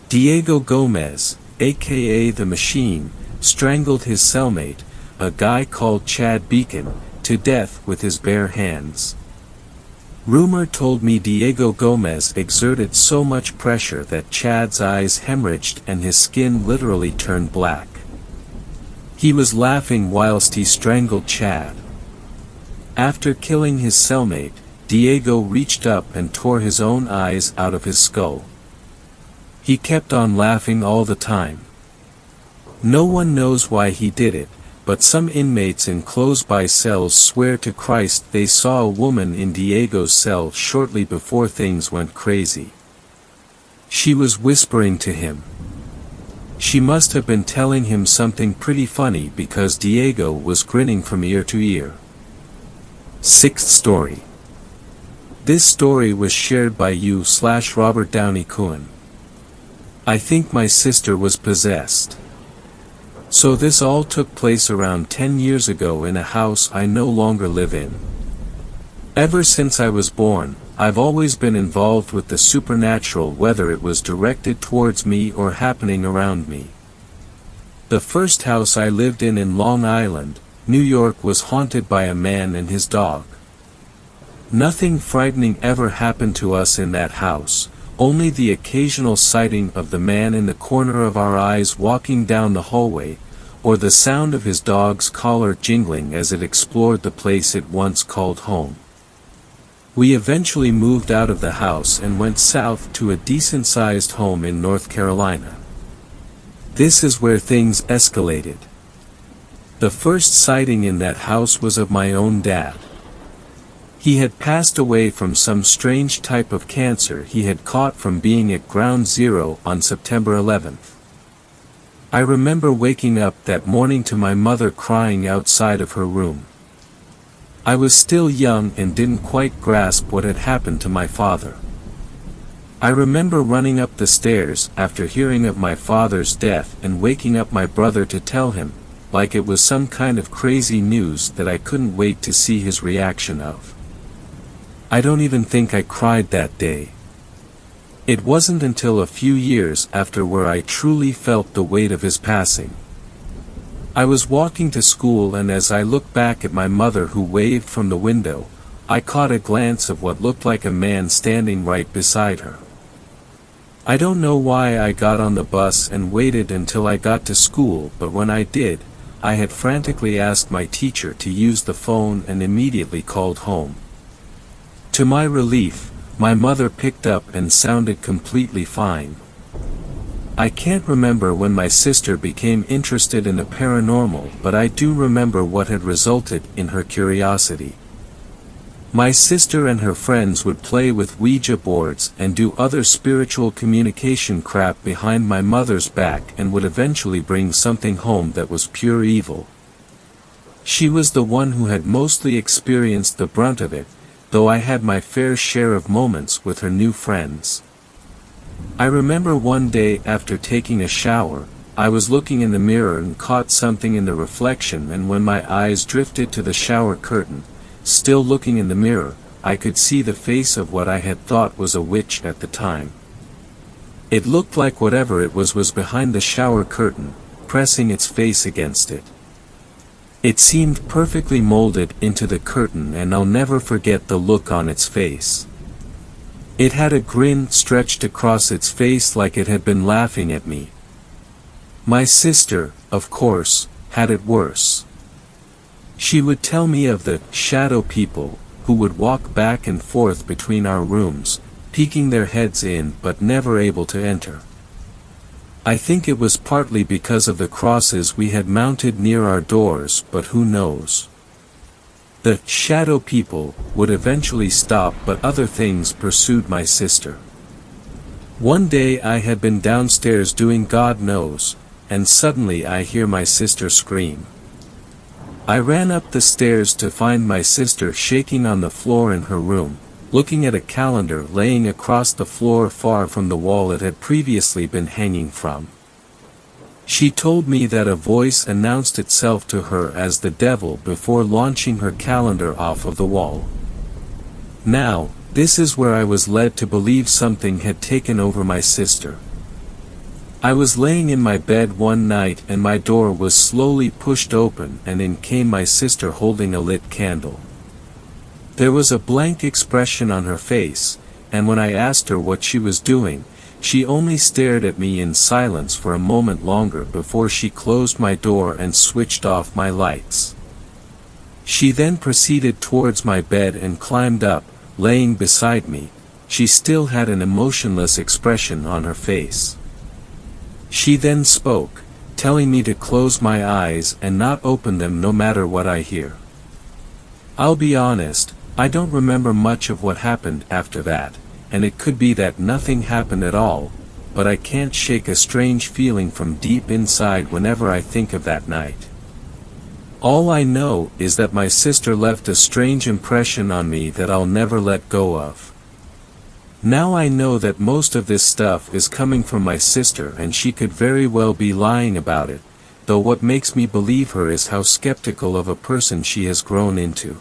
Diego Gomez, aka the Machine, strangled his cellmate, a guy called Chad Beacon, to death with his bare hands. Rumor told me Diego Gomez exerted so much pressure that Chad's eyes hemorrhaged and his skin literally turned black. He was laughing whilst he strangled Chad. After killing his cellmate, Diego reached up and tore his own eyes out of his skull. He kept on laughing all the time. No one knows why he did it, but some inmates in close-by cells swear to Christ they saw a woman in Diego's cell shortly before things went crazy. She was whispering to him. She must have been telling him something pretty funny because Diego was grinning from ear to ear. Sixth story. This story was shared by you/Robert Downey Cohen. I think my sister was possessed. So this all took place around 10 years ago in a house I no longer live in. Ever since I was born, I've always been involved with the supernatural, whether it was directed towards me or happening around me. The first house I lived in Long Island, New York was haunted by a man and his dog. Nothing frightening ever happened to us in that house, only the occasional sighting of the man in the corner of our eyes walking down the hallway, or the sound of his dog's collar jingling as it explored the place it once called home. We eventually moved out of the house and went south to a decent-sized home in North Carolina. This is where things escalated. The first sighting in that house was of my own dad. He had passed away from some strange type of cancer he had caught from being at Ground Zero on September 11th. I remember waking up that morning to my mother crying outside of her room. I was still young and didn't quite grasp what had happened to my father. I remember running up the stairs after hearing of my father's death and waking up my brother to tell him, like it was some kind of crazy news that I couldn't wait to see his reaction of. I don't even think I cried that day. It wasn't until a few years after where I truly felt the weight of his passing. I was walking to school, and as I looked back at my mother who waved from the window, I caught a glance of what looked like a man standing right beside her. I don't know why I got on the bus and waited until I got to school, but when I did, I had frantically asked my teacher to use the phone and immediately called home. To my relief, my mother picked up and sounded completely fine. I can't remember when my sister became interested in the paranormal, but I do remember what had resulted in her curiosity. My sister and her friends would play with Ouija boards and do other spiritual communication crap behind my mother's back and would eventually bring something home that was pure evil. She was the one who had mostly experienced the brunt of it, though I had my fair share of moments with her new friends. I remember one day after taking a shower, I was looking in the mirror and caught something in the reflection, and when my eyes drifted to the shower curtain, still looking in the mirror, I could see the face of what I had thought was a witch at the time. It looked like whatever it was behind the shower curtain, pressing its face against it. It seemed perfectly molded into the curtain, and I'll never forget the look on its face. It had a grin stretched across its face like it had been laughing at me. My sister, of course, had it worse. She would tell me of the shadow people who would walk back and forth between our rooms, peeking their heads in but never able to enter. I think it was partly because of the crosses we had mounted near our doors, but who knows. The shadow people would eventually stop, but other things pursued my sister. One day I had been downstairs doing God knows, and suddenly I hear my sister scream. I ran up the stairs to find my sister shaking on the floor in her room, looking at a calendar laying across the floor far from the wall it had previously been hanging from. She told me that a voice announced itself to her as the devil before launching her calendar off of the wall. Now, this is where I was led to believe something had taken over my sister. I was laying in my bed one night and my door was slowly pushed open, and in came my sister holding a lit candle. There was a blank expression on her face, and when I asked her what she was doing, she only stared at me in silence for a moment longer before she closed my door and switched off my lights. She then proceeded towards my bed and climbed up, laying beside me. She still had an emotionless expression on her face. She then spoke, telling me to close my eyes and not open them no matter what I hear. I'll be honest, I don't remember much of what happened after that, and it could be that nothing happened at all, but I can't shake a strange feeling from deep inside whenever I think of that night. All I know is that my sister left a strange impression on me that I'll never let go of. Now I know that most of this stuff is coming from my sister, and she could very well be lying about it, though what makes me believe her is how skeptical of a person she has grown into.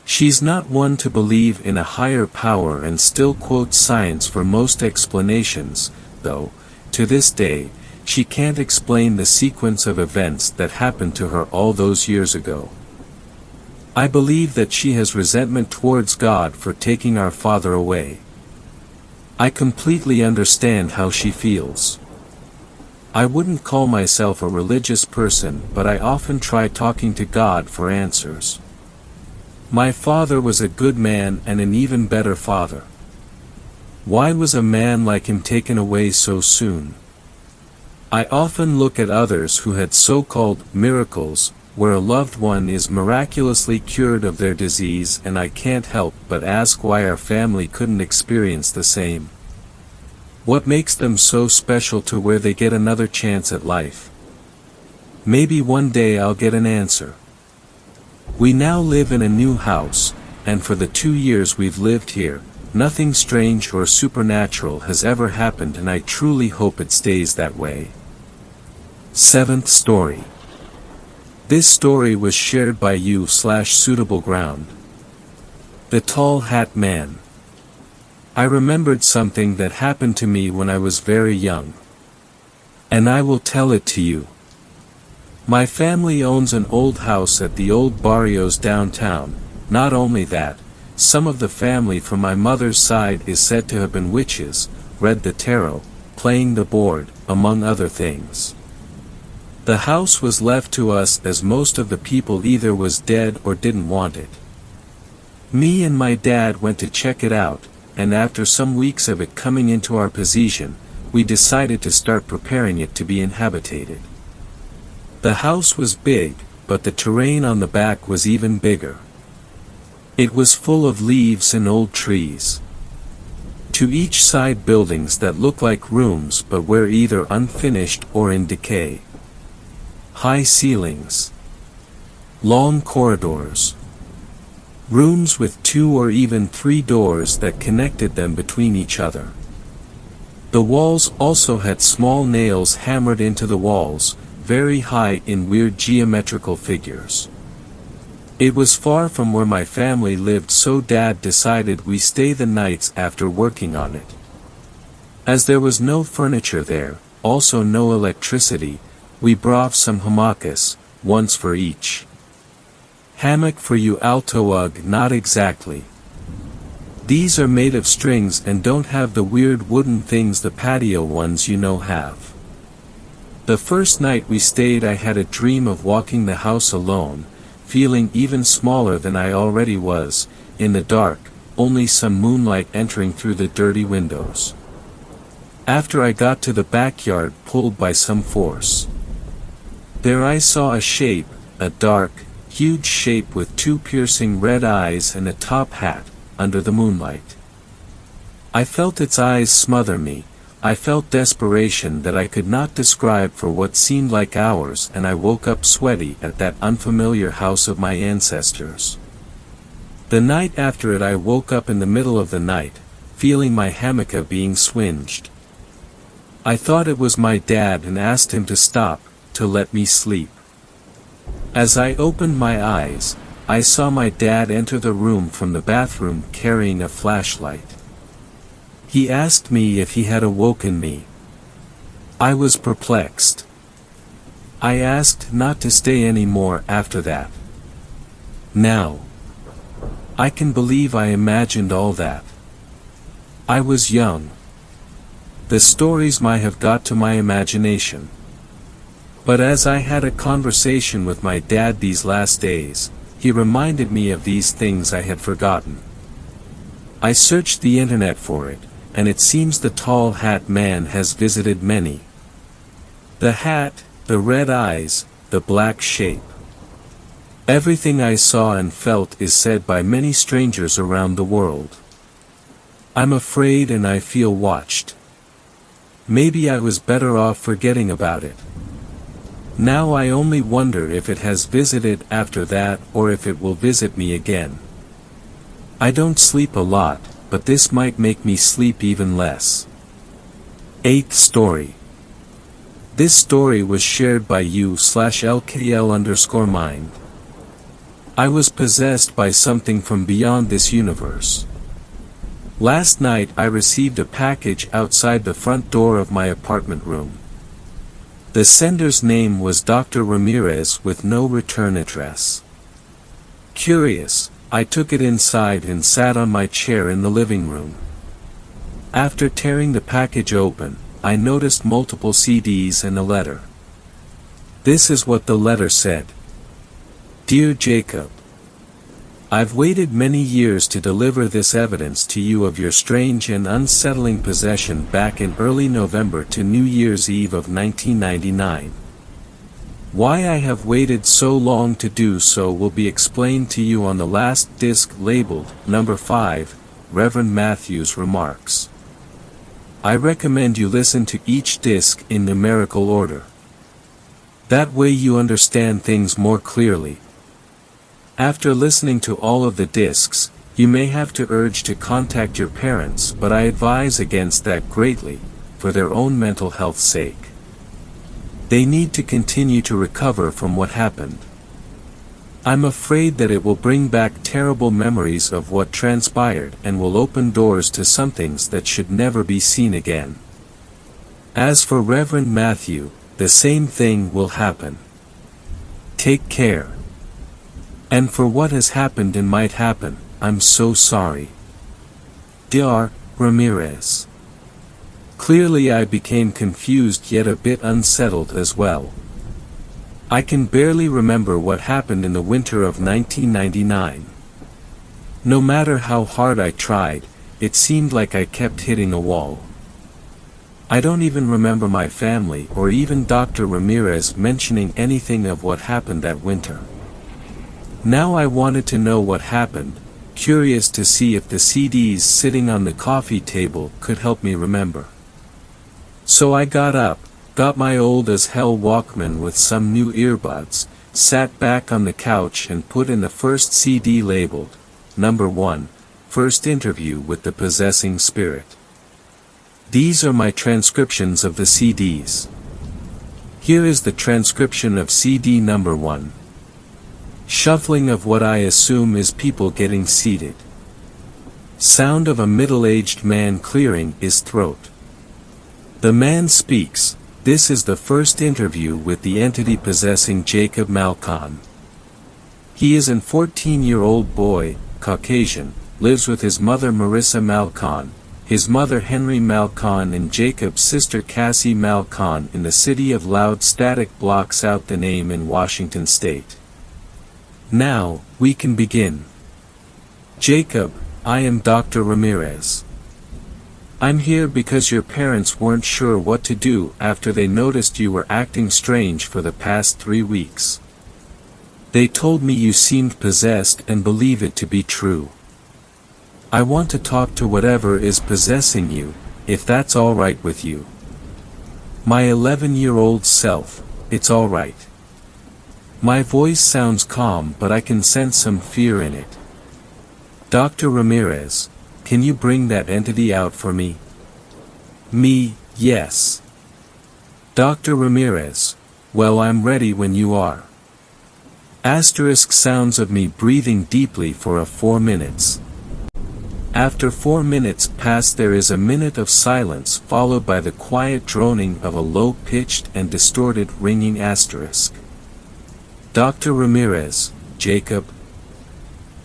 She's not one to believe in a higher power and still quotes science for most explanations, though, to this day, she can't explain the sequence of events that happened to her all those years ago. I believe that she has resentment towards God for taking our father away. I completely understand how she feels. I wouldn't call myself a religious person, but I often try talking to God for answers. My father was a good man and an even better father. Why was a man like him taken away so soon? I often look at others who had so-called miracles, where a loved one is miraculously cured of their disease, and I can't help but ask why our family couldn't experience the same. What makes them so special to where they get another chance at life? Maybe one day I'll get an answer. We now live in a new house, and for the 2 years we've lived here, nothing strange or supernatural has ever happened, and I truly hope it stays that way. 7th story. This story was shared by you/suitable ground. The Tall Hat Man. I remembered something that happened to me when I was very young. And I will tell it to you. My family owns an old house at the old barrios downtown. Not only that, some of the family from my mother's side is said to have been witches, read the tarot, playing the board, among other things. The house was left to us as most of the people either was dead or didn't want it. Me and my dad went to check it out, and after some weeks of it coming into our possession, we decided to start preparing it to be inhabited. The house was big, but the terrain on the back was even bigger. It was full of leaves and old trees. To each side buildings that looked like rooms but were either unfinished or in decay. High ceilings. Long corridors. Rooms with 2 or even 3 doors that connected them between each other. The walls also had small nails hammered into the walls, very high in weird geometrical figures. It was far from where my family lived, so Dad decided we stay the nights after working on it. As there was no furniture there, also no electricity, we brought some hammocks, once for each. Hammock for you Altowug, not exactly. These are made of strings and don't have the weird wooden things the patio ones you know have. The first night we stayed I had a dream of walking the house alone, feeling even smaller than I already was, in the dark, only some moonlight entering through the dirty windows. After I got to the backyard pulled by some force. There I saw a shape, a dark, huge shape with 2 piercing red eyes and a top hat, under the moonlight. I felt its eyes smother me. I felt desperation that I could not describe for what seemed like hours, and I woke up sweaty at that unfamiliar house of my ancestors. The night after it I woke up in the middle of the night, feeling my hammock being swinged. I thought it was my dad and asked him to stop, to let me sleep. As I opened my eyes, I saw my dad enter the room from the bathroom carrying a flashlight. He asked me if he had awoken me. I was perplexed. I asked not to stay any more after that. Now, I can believe I imagined all that. I was young. The stories might have got to my imagination. But as I had a conversation with my dad these last days, he reminded me of these things I had forgotten. I searched the internet for it, and it seems the Tall Hat Man has visited many. The hat, the red eyes, the black shape. Everything I saw and felt is said by many strangers around the world. I'm afraid and I feel watched. Maybe I was better off forgetting about it. Now I only wonder if it has visited after that or if it will visit me again. I don't sleep a lot, but this might make me sleep even less. 8th story. This story was shared by you/LKL_mind. I was possessed by something from beyond this universe. Last night I received a package outside the front door of my apartment room. The sender's name was Dr. Ramirez with no return address. Curious, I took it inside and sat on my chair in the living room. After tearing the package open, I noticed multiple CDs and a letter. This is what the letter said. Dear Jacob, I've waited many years to deliver this evidence to you of your strange and unsettling possession back in early November to New Year's Eve of 1999. Why I have waited so long to do so will be explained to you on the last disc labeled Number 5, Reverend Matthew's Remarks. I recommend you listen to each disc in numerical order. That way you understand things more clearly. After listening to all of the discs, you may have to urge to contact your parents, but I advise against that greatly, for their own mental health's sake. They need to continue to recover from what happened. I'm afraid that it will bring back terrible memories of what transpired and will open doors to some things that should never be seen again. As for Reverend Matthew, the same thing will happen. Take care. And for what has happened and might happen, I'm so sorry. Dr. Ramirez. Clearly I became confused yet a bit unsettled as well. I can barely remember what happened in the winter of 1999. No matter how hard I tried, it seemed like I kept hitting a wall. I don't even remember my family or even Dr. Ramirez mentioning anything of what happened that winter. Now I wanted to know what happened, curious to see if the CDs sitting on the coffee table could help me remember. So I got up, got my old as hell Walkman with some new earbuds, sat back on the couch and put in the first CD labeled, Number 1, First Interview with the Possessing Spirit. These are my transcriptions of the CDs. Here is the transcription of CD number 1. Shuffling of what I assume is people getting seated. Sound of a middle-aged man clearing his throat. The man speaks. This is the first interview with the entity possessing Jacob Malcon. He is an 14-year-old boy, Caucasian, lives with his mother Marissa Malcon, his mother Henry Malcon and Jacob's sister Cassie Malcon in the city of Loud. Static blocks out the name in Washington State. Now, we can begin. Jacob, I am Dr. Ramirez. I'm here because your parents weren't sure what to do after they noticed you were acting strange for the past 3 weeks. They told me you seemed possessed and believe it to be true. I want to talk to whatever is possessing you, if that's alright with you. My 11-year-old self, it's alright. My voice sounds calm but I can sense some fear in it. Dr. Ramirez, can you bring that entity out for me? Me, yes. Dr. Ramirez, well I'm ready when you are. Asterisk sounds of me breathing deeply for 4 minutes. After 4 minutes pass there is a minute of silence followed by the quiet droning of a low-pitched and distorted ringing asterisk. Dr. Ramirez, Jacob.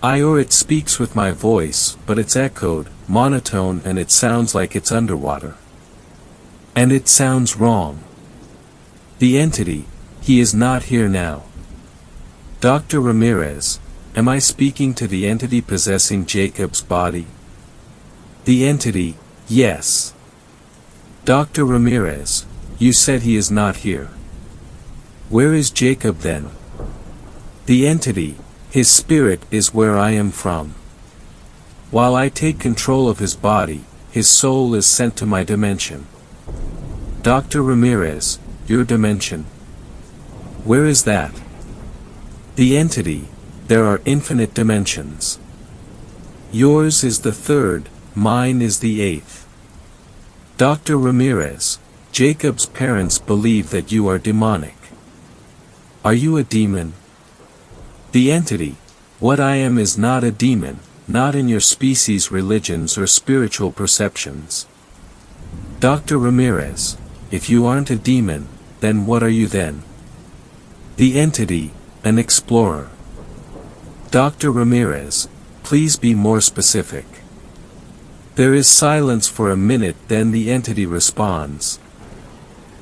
It speaks with my voice, but it's echoed, monotone and it sounds like it's underwater. And it sounds wrong. The entity, he is not here now. Dr. Ramirez, am I speaking to the entity possessing Jacob's body? The entity, yes. Dr. Ramirez, you said he is not here. Where is Jacob then? The entity, his spirit is where I am from. While I take control of his body, his soul is sent to my dimension. Dr. Ramirez, your dimension. Where is that? The entity, there are infinite dimensions. Yours is the 3rd, mine is the 8th. Dr. Ramirez, Jacob's parents believe that you are demonic. Are you a demon? The entity, what I am is not a demon, not in your species' religions or spiritual perceptions. Dr. Ramirez, if you aren't a demon, then what are you then? The entity, an explorer. Dr. Ramirez, please be more specific. There is silence for a minute, then the entity responds.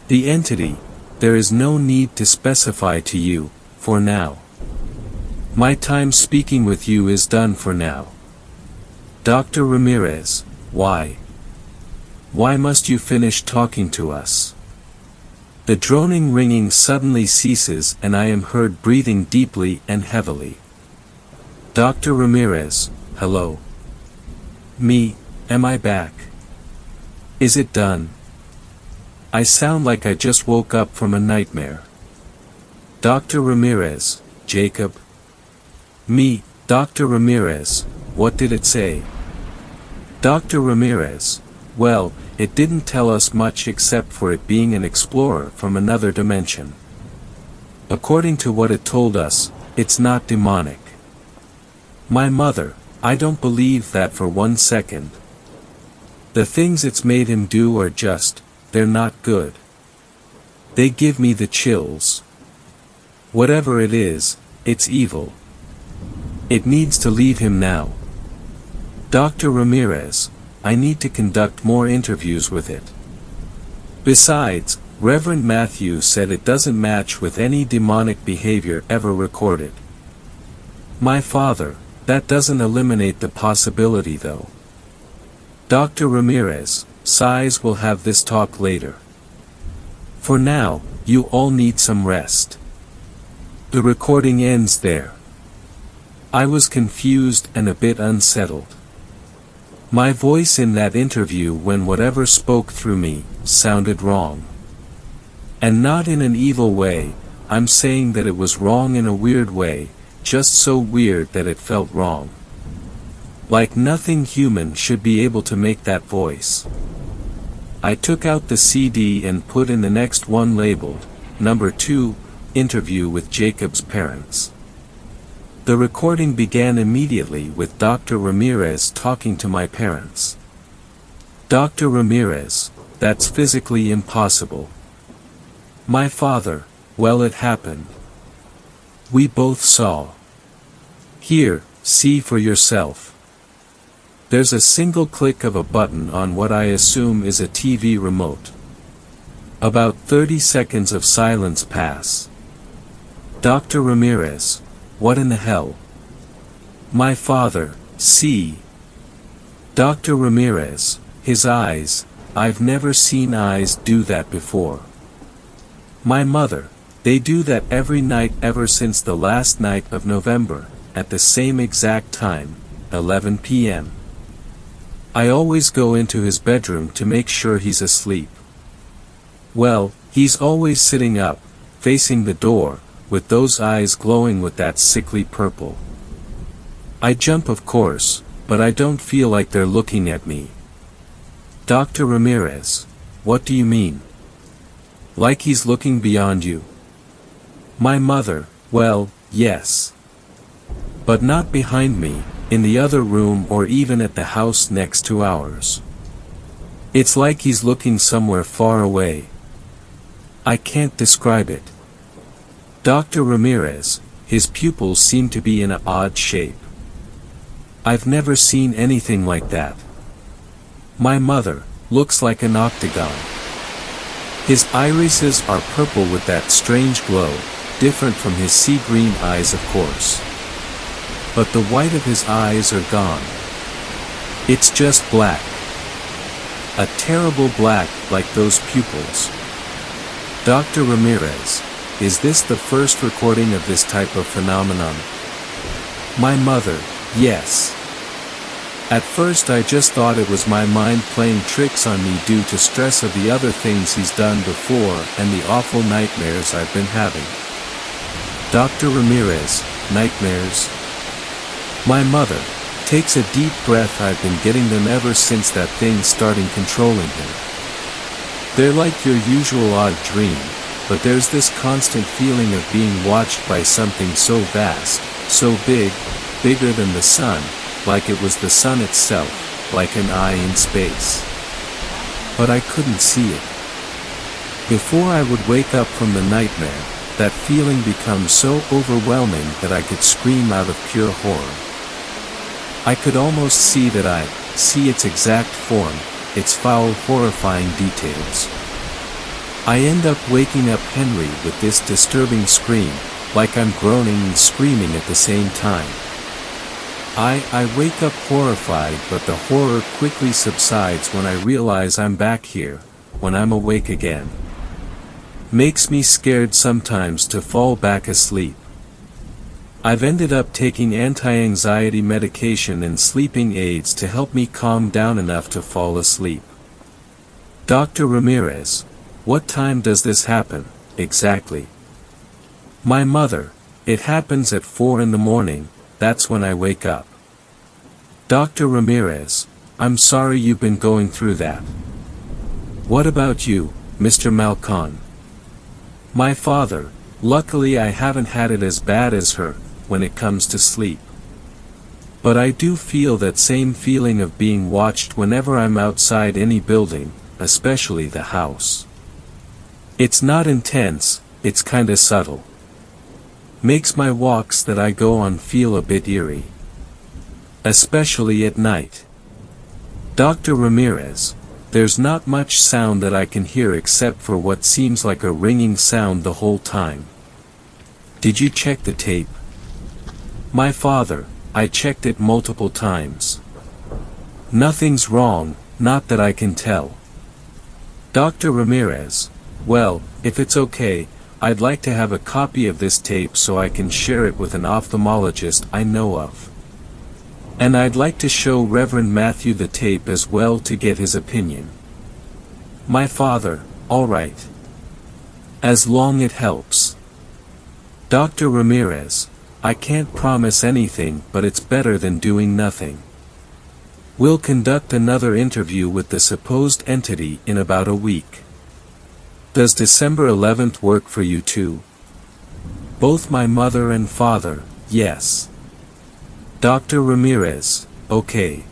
The entity, there is no need to specify to you, for now. My time speaking with you is done for now. Dr. Ramirez, why? Why must you finish talking to us? The droning ringing suddenly ceases and I am heard breathing deeply and heavily. Dr. Ramirez, hello. Me, am I back? Is it done? I sound like I just woke up from a nightmare. Dr. Ramirez, Jacob. Me, Dr. Ramirez, what did it say? Dr. Ramirez, well, it didn't tell us much except for it being an explorer from another dimension. According to what it told us, it's not demonic. My mother, I don't believe that for 1 second. The things it's made him do are just, they're not good. They give me the chills. Whatever it is, it's evil. It needs to leave him now. Dr. Ramirez, I need to conduct more interviews with it. Besides, Reverend Matthew said it doesn't match with any demonic behavior ever recorded. My father, that doesn't eliminate the possibility though. Dr. Ramirez, sighs, we'll have this talk later. For now, you all need some rest. The recording ends there. I was confused and a bit unsettled. My voice in that interview, when whatever spoke through me, sounded wrong. And not in an evil way, I'm saying that it was wrong in a weird way, just so weird that it felt wrong. Like nothing human should be able to make that voice. I took out the CD and put in the next one labeled, Number 2, Interview with Jacob's Parents. The recording began immediately with Dr. Ramirez talking to my parents. Dr. Ramirez, that's physically impossible. My father, well, it happened. We both saw. Here, see for yourself. There's a single click of a button on what I assume is a TV remote. About 30 seconds of silence pass. Dr. Ramirez, what in the hell? My father, see. Dr. Ramirez, his eyes, I've never seen eyes do that before. My mother, they do that every night ever since the last night of November, at the same exact time, 11 p.m. I always go into his bedroom to make sure he's asleep. Well, he's always sitting up, facing the door, with those eyes glowing with that sickly purple. I jump, of course, but I don't feel like they're looking at me. Dr. Ramirez, what do you mean? Like he's looking beyond you? My mother, well, yes. But not behind me, in the other room or even at the house next to ours. It's like he's looking somewhere far away. I can't describe it. Dr. Ramirez, his pupils seem to be in an odd shape. I've never seen anything like that. My mother, looks like an octagon. His irises are purple with that strange glow, different from his sea green eyes, of course. But the white of his eyes are gone. It's just black. A terrible black, like those pupils. Dr. Ramirez, is this the first recording of this type of phenomenon? My mother, yes. At first I just thought it was my mind playing tricks on me due to stress of the other things he's done before and the awful nightmares I've been having. Dr. Ramirez, nightmares? My mother, takes a deep breath. I've been getting them ever since that thing started controlling him. They're like your usual odd dream, but there's this constant feeling of being watched by something so vast, so big, bigger than the sun, like it was the sun itself, like an eye in space. But I couldn't see it. Before I would wake up from the nightmare, that feeling becomes so overwhelming that I could scream out of pure horror. I could almost see its exact form, its foul, horrifying details. I end up waking up Henry with this disturbing scream, like I'm groaning and screaming at the same time. I wake up horrified, but the horror quickly subsides when I realize I'm back here, when I'm awake again. Makes me scared sometimes to fall back asleep. I've ended up taking anti-anxiety medication and sleeping aids to help me calm down enough to fall asleep. Dr. Ramirez, what time does this happen, exactly? My mother, it happens at 4 in the morning, that's when I wake up. Dr. Ramirez, I'm sorry you've been going through that. What about you, Mr. Malcon? My father, luckily I haven't had it as bad as her, when it comes to sleep. But I do feel that same feeling of being watched whenever I'm outside any building, especially the house. It's not intense, it's kinda subtle. Makes my walks that I go on feel a bit eerie. Especially at night. Dr. Ramirez, there's not much sound that I can hear except for what seems like a ringing sound the whole time. Did you check the tape? My father, I checked it multiple times. Nothing's wrong, not that I can tell. Dr. Ramirez, well, if it's okay, I'd like to have a copy of this tape so I can share it with an ophthalmologist I know of. And I'd like to show Reverend Matthew the tape as well to get his opinion. My father, all right. As long it helps. Dr. Ramirez, I can't promise anything, but it's better than doing nothing. We'll conduct another interview with the supposed entity in about a week. Does December 11th work for you too? Both my mother and father, yes. Dr. Ramirez, okay.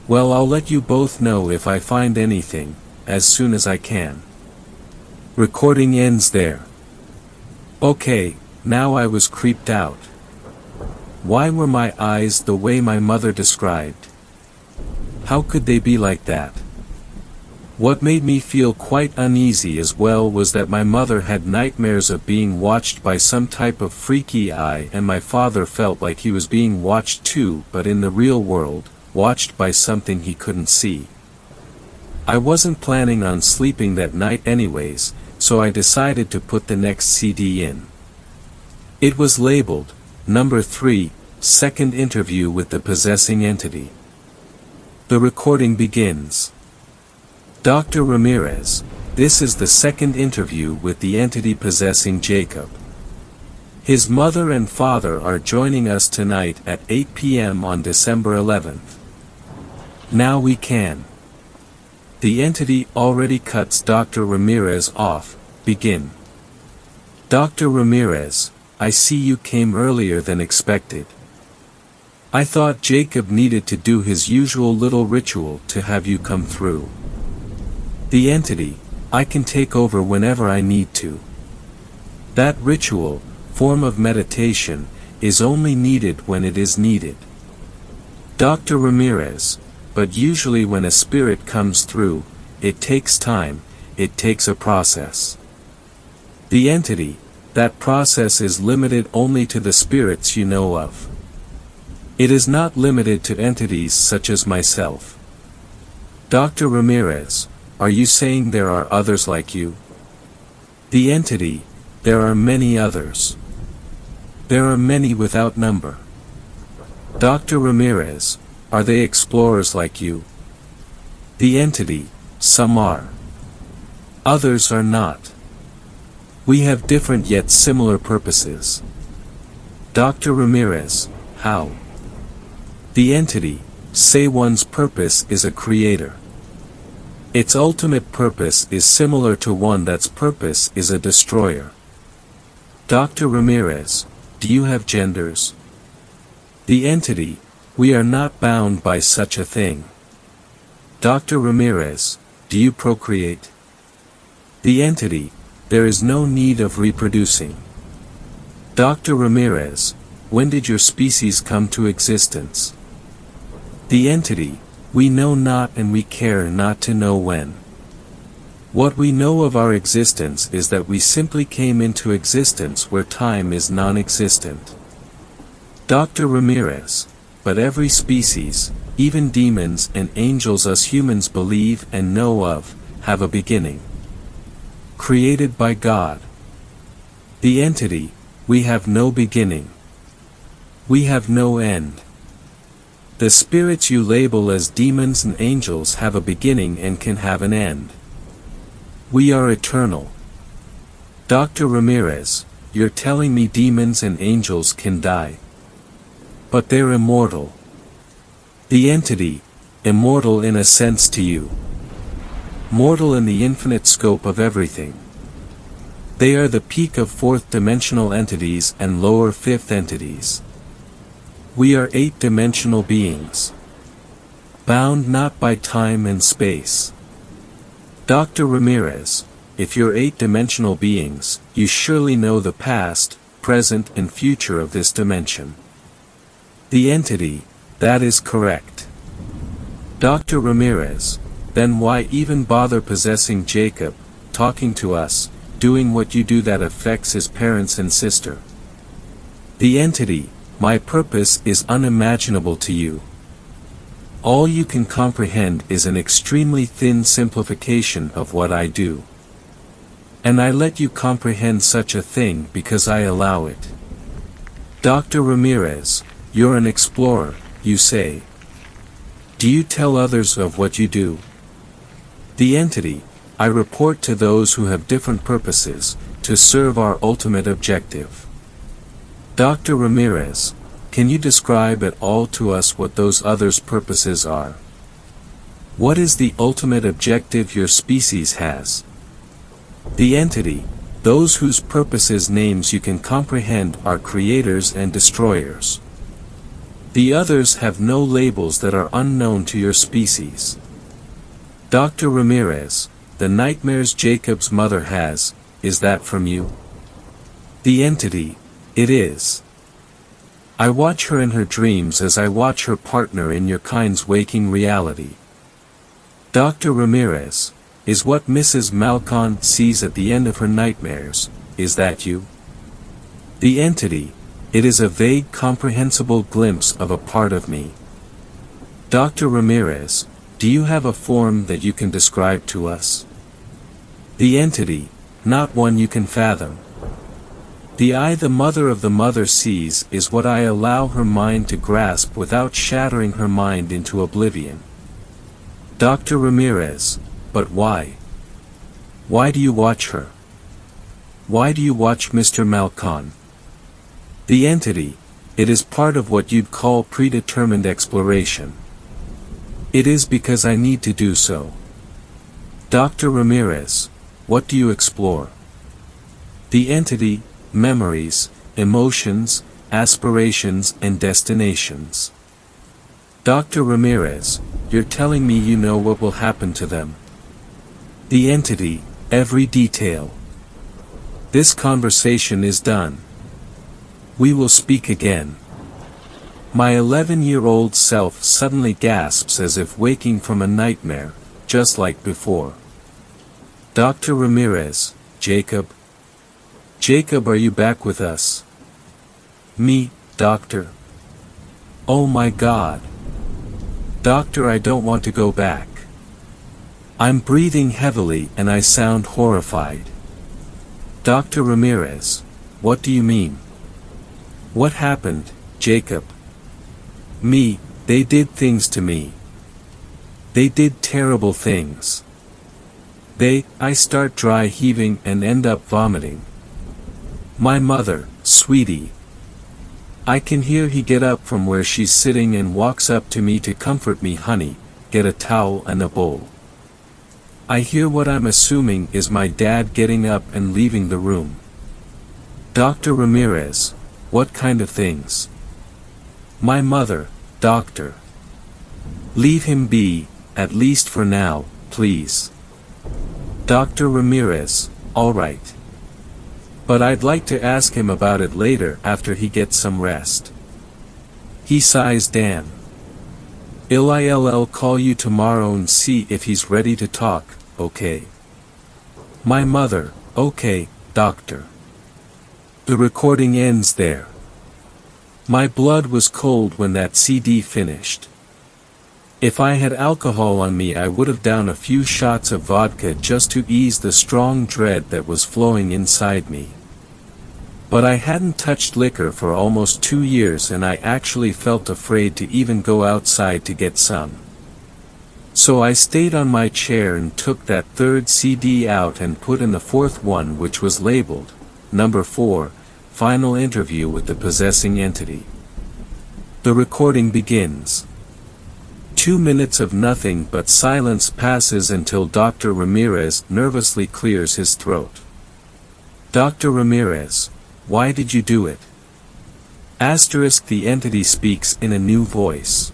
Well, I'll let you both know if I find anything, as soon as I can. Recording ends there. Okay, now I was creeped out. Why were my eyes the way my mother described? How could they be like that? What made me feel quite uneasy as well was that my mother had nightmares of being watched by some type of freaky eye, and my father felt like he was being watched too, but in the real world, watched by something he couldn't see. I wasn't planning on sleeping that night anyways, so I decided to put the next CD in. It was labeled, Number 3, Second Interview with the Possessing Entity. The recording begins. Dr. Ramirez, this is the second interview with the entity possessing Jacob. His mother and father are joining us tonight at 8 p.m. on December 11th. Now we can. The entity already cuts Dr. Ramirez off. Begin. Dr. Ramirez, I see you came earlier than expected. I thought Jacob needed to do his usual little ritual to have you come through. The entity, I can take over whenever I need to. That ritual, form of meditation, is only needed when it is needed. Dr. Ramirez, but usually when a spirit comes through, it takes time, it takes a process. The entity, that process is limited only to the spirits you know of. It is not limited to entities such as myself. Dr. Ramirez, are you saying there are others like you? The entity, there are many others. There are many without number. Dr. Ramirez, are they explorers like you? The entity, some are. Others are not. We have different yet similar purposes. Dr. Ramirez, how? The entity, say one's purpose is a creator. Its ultimate purpose is similar to one that's purpose is a destroyer. Dr. Ramirez, do you have genders? The entity, we are not bound by such a thing. Dr. Ramirez, do you procreate? The entity, there is no need of reproducing. Dr. Ramirez, when did your species come to existence? The entity, we know not and we care not to know when. What we know of our existence is that we simply came into existence where time is non-existent. Dr. Ramirez, but every species, even demons and angels us humans believe and know of, have a beginning. Created by God. The entity, we have no beginning. We have no end. The spirits you label as demons and angels have a beginning and can have an end. We are eternal. Dr. Ramirez, you're telling me demons and angels can die. But they're immortal. The entity, immortal in a sense to you. Mortal in the infinite scope of everything. They are the peak of fourth-dimensional entities and lower fifth entities. We are eight-dimensional beings. Bound not by time and space. Dr. Ramirez, if you're eight-dimensional beings, you surely know the past, present and future of this dimension. The entity, that is correct. Dr. Ramirez, then why even bother possessing Jacob, talking to us, doing what you do that affects his parents and sister? The entity, my purpose is unimaginable to you. All you can comprehend is an extremely thin simplification of what I do. And I let you comprehend such a thing because I allow it. Dr. Ramirez, you're an explorer, you say. Do you tell others of what you do? The entity, I report to those who have different purposes, to serve our ultimate objective. Dr. Ramirez, can you describe at all to us what those others' purposes are? What is the ultimate objective your species has? The entity, those whose purposes names you can comprehend are creators and destroyers. The others have no labels that are unknown to your species. Dr. Ramirez, the nightmares Jacob's mother has, is that from you? The entity, it is. I watch her in her dreams as I watch her partner in your kind's waking reality. Dr. Ramirez, is what Mrs. Malcon sees at the end of her nightmares, is that you? The entity, it is a vague comprehensible glimpse of a part of me. Dr. Ramirez, do you have a form that you can describe to us? The entity, not one you can fathom. The eye the mother of the mother sees is what I allow her mind to grasp without shattering her mind into oblivion. Dr. Ramirez, but why? Why do you watch her? Why do you watch Mr. Malcon? The entity, it is part of what you'd call predetermined exploration. It is because I need to do so. Dr. Ramirez, what do you explore? The entity, memories, emotions, aspirations and destinations. Dr. Ramirez, you're telling me you know what will happen to them. The entity, every detail. This conversation is done. We will speak again. My 11-year-old self suddenly gasps as if waking from a nightmare, just like before. Dr. Ramirez, Jacob. Jacob, are you back with us? Me, doctor. Oh my God. Doctor, I don't want to go back. I'm breathing heavily and I sound horrified. Dr. Ramirez, what do you mean? What happened, Jacob? Me, they did things to me. They did terrible things. I start dry heaving and end up vomiting. My mother, sweetie. I can hear he get up from where she's sitting and walks up to me to comfort me. Honey, get a towel and a bowl. I hear what I'm assuming is my dad getting up and leaving the room. Dr. Ramirez, what kind of things? My mother, doctor. Leave him be, at least for now, please. Dr. Ramirez, all right. But I'd like to ask him about it later after he gets some rest. He sighs. Dan. I'll call you tomorrow and see if he's ready to talk, okay? My mother, okay, doctor. The recording ends there. My blood was cold when that CD finished. If I had alcohol on me I would have downed a few shots of vodka just to ease the strong dread that was flowing inside me. But I hadn't touched liquor for almost 2 years and I actually felt afraid to even go outside to get some. So I stayed on my chair and took that third CD out and put in the fourth one, which was labeled, Number 4, Final Interview with the Possessing Entity. The recording begins. 2 minutes of nothing but silence passes until Dr. Ramirez nervously clears his throat. Dr. Ramirez, why did you do it? Asterisk. The entity speaks in a new voice.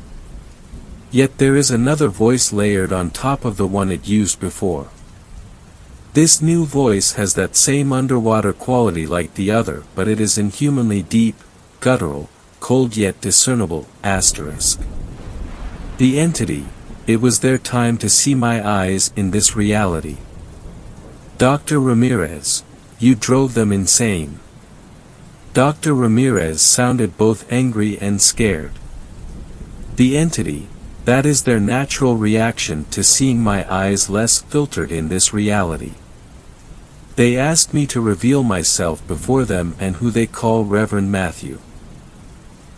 Yet there is another voice layered on top of the one it used before. This new voice has that same underwater quality like the other, but it is inhumanly deep, guttural, cold yet discernible. Asterisk. The entity, it was their time to see my eyes in this reality. Dr. Ramirez, you drove them insane. Dr. Ramirez sounded both angry and scared. The entity, that is their natural reaction to seeing my eyes less filtered in this reality. They asked me to reveal myself before them and who they call Reverend Matthew.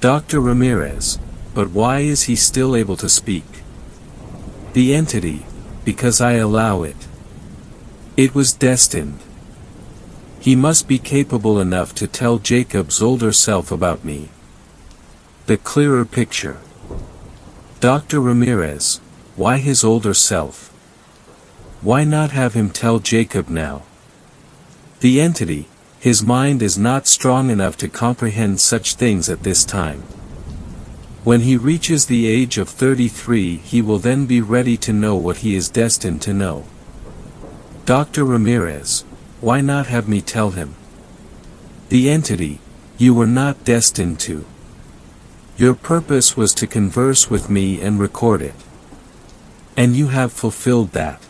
Dr. Ramirez, but why is he still able to speak? The entity, because I allow it. It was destined. He must be capable enough to tell Jacob's older self about me. The clearer picture. Dr. Ramirez, why his older self? Why not have him tell Jacob now? The entity, his mind is not strong enough to comprehend such things at this time. When he reaches the age of 33 he will then be ready to know what he is destined to know. Dr. Ramirez, why not have me tell him? The entity, you were not destined to. Your purpose was to converse with me and record it. And you have fulfilled that.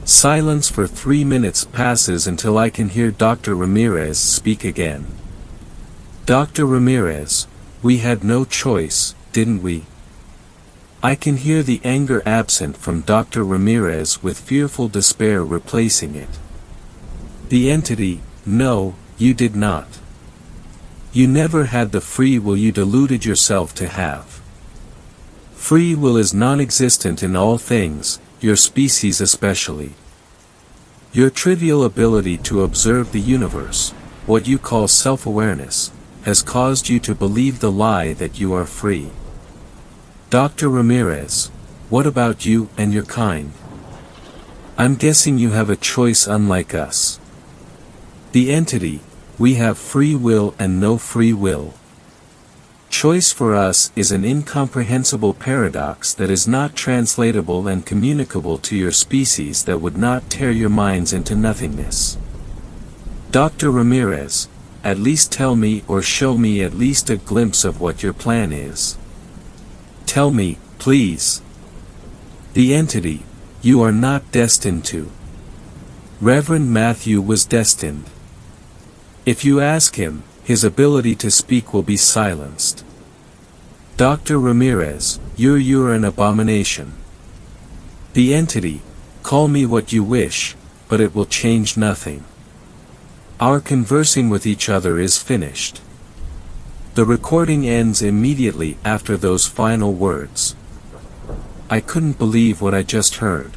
Silence for 3 minutes passes until I can hear Dr. Ramirez speak again. Dr. Ramirez, we had no choice, didn't we? I can hear the anger absent from Dr. Ramirez with fearful despair replacing it. The entity, no, you did not. You never had the free will you deluded yourself to have. Free will is non-existent in all things, your species especially. Your trivial ability to observe the universe, what you call self-awareness, has caused you to believe the lie that you are free. Dr. Ramirez, what about you and your kind? I'm guessing you have a choice unlike us. The entity, we have free will and no free will. Choice for us is an incomprehensible paradox that is not translatable and communicable to your species that would not tear your minds into nothingness. Dr. Ramirez, at least tell me or show me at least a glimpse of what your plan is. Tell me, please. The entity, you are not destined to. Reverend Matthew was destined. If you ask him, his ability to speak will be silenced. Dr. Ramirez, you're an abomination. The entity, call me what you wish, but it will change nothing. Our conversing with each other is finished. The recording ends immediately after those final words. I couldn't believe what I just heard.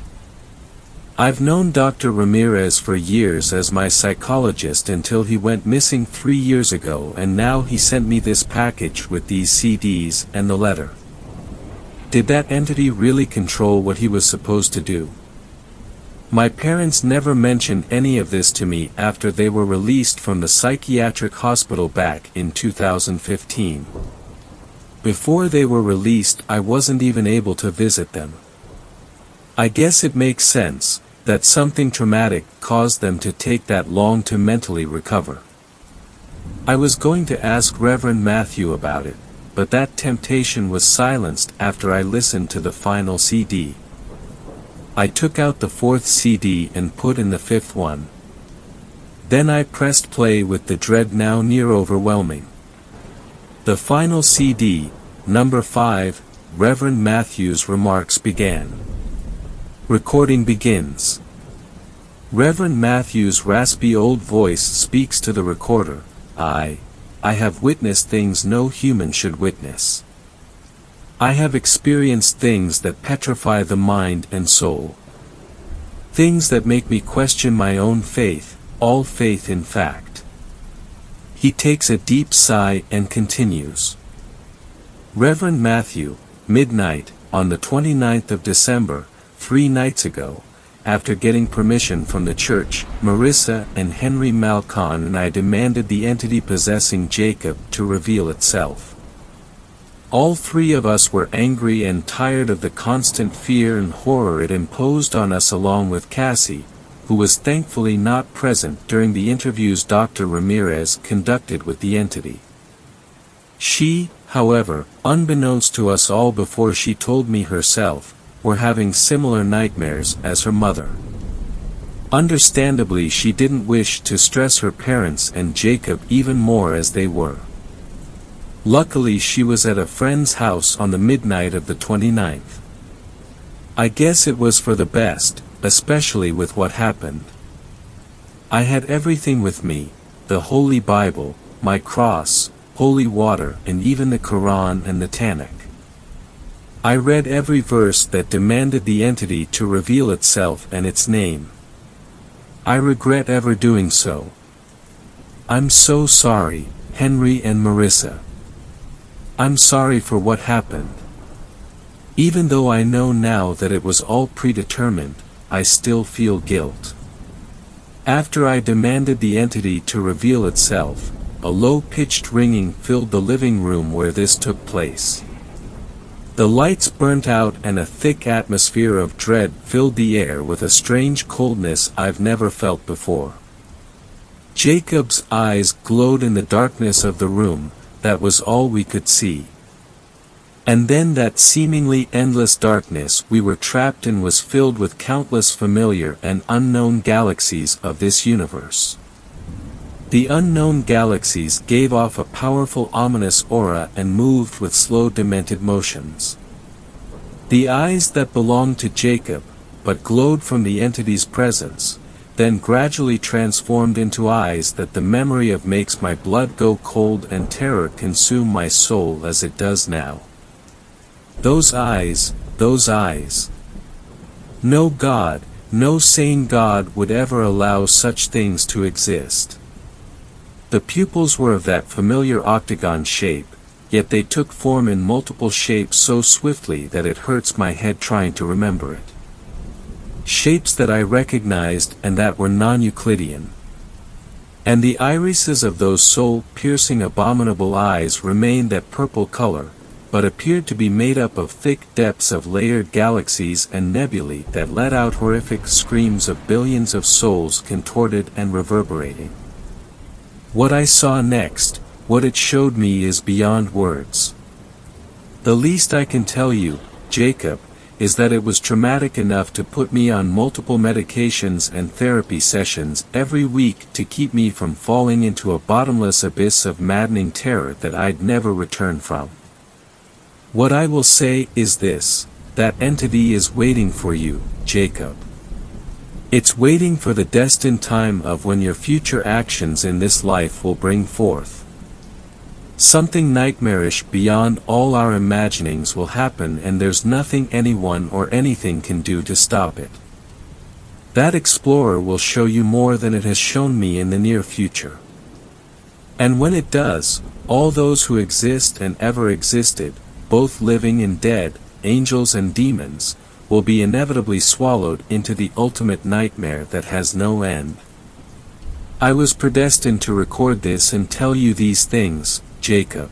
I've known Dr. Ramirez for years as my psychologist until he went missing 3 years ago, and now he sent me this package with these CDs and the letter. Did that entity really control what he was supposed to do? My parents never mentioned any of this to me after they were released from the psychiatric hospital back in 2015. Before they were released, I wasn't even able to visit them. I guess it makes sense, that something traumatic caused them to take that long to mentally recover. I was going to ask Reverend Matthew about it, but that temptation was silenced after I listened to the final CD. I took out the fourth CD and put in the fifth one. Then I pressed play with the dread now near overwhelming. The final CD, number 5, Reverend Matthew's remarks began. Recording begins. Reverend Matthew's raspy old voice speaks to the recorder. I have witnessed things no human should witness. I have experienced things that petrify the mind and soul. Things that make me question my own faith, all faith in fact. He takes a deep sigh and continues. Reverend Matthew, midnight, on the 29th of December, 3 nights ago, after getting permission from the church, Marissa and Henry Malcon and I demanded the entity possessing Jacob to reveal itself. All three of us were angry and tired of the constant fear and horror it imposed on us, along with Cassie, who was thankfully not present during the interviews Dr. Ramirez conducted with the entity. She, however, unbeknownst to us all before she told me herself, were having similar nightmares as her mother. Understandably, she didn't wish to stress her parents and Jacob even more as they were. Luckily, she was at a friend's house on the midnight of the 29th. I guess it was for the best, especially with what happened. I had everything with me, the Holy Bible, my cross, holy water, and even the Quran and the Tanakh. I read every verse that demanded the entity to reveal itself and its name. I regret ever doing so. I'm so sorry, Henry and Marissa. I'm sorry for what happened. Even though I know now that it was all predetermined, I still feel guilt. After I demanded the entity to reveal itself, a low-pitched ringing filled the living room where this took place. The lights burnt out and a thick atmosphere of dread filled the air with a strange coldness I've never felt before. Jacob's eyes glowed in the darkness of the room, that was all we could see. And then that seemingly endless darkness we were trapped in was filled with countless familiar and unknown galaxies of this universe. The unknown galaxies gave off a powerful ominous aura and moved with slow demented motions. The eyes that belonged to Jacob, but glowed from the entity's presence, then gradually transformed into eyes that the memory of makes my blood go cold and terror consume my soul as it does now. Those eyes, those eyes. No God, no sane God would ever allow such things to exist. The pupils were of that familiar octagon shape, yet they took form in multiple shapes so swiftly that it hurts my head trying to remember it. Shapes that I recognized and that were non-Euclidean. And the irises of those soul-piercing abominable eyes remained that purple color, but appeared to be made up of thick depths of layered galaxies and nebulae that let out horrific screams of billions of souls contorted and reverberating. What I saw next, what it showed me, is beyond words. The least I can tell you, Jacob, is that it was traumatic enough to put me on multiple medications and therapy sessions every week to keep me from falling into a bottomless abyss of maddening terror that I'd never return from. What I will say is this: that entity is waiting for you, Jacob. It's waiting for the destined time of when your future actions in this life will bring forth. Something nightmarish beyond all our imaginings will happen, and there's nothing anyone or anything can do to stop it. That explorer will show you more than it has shown me in the near future. And when it does, all those who exist and ever existed, both living and dead, angels and demons, will be inevitably swallowed into the ultimate nightmare that has no end. I was predestined to record this and tell you these things, Jacob.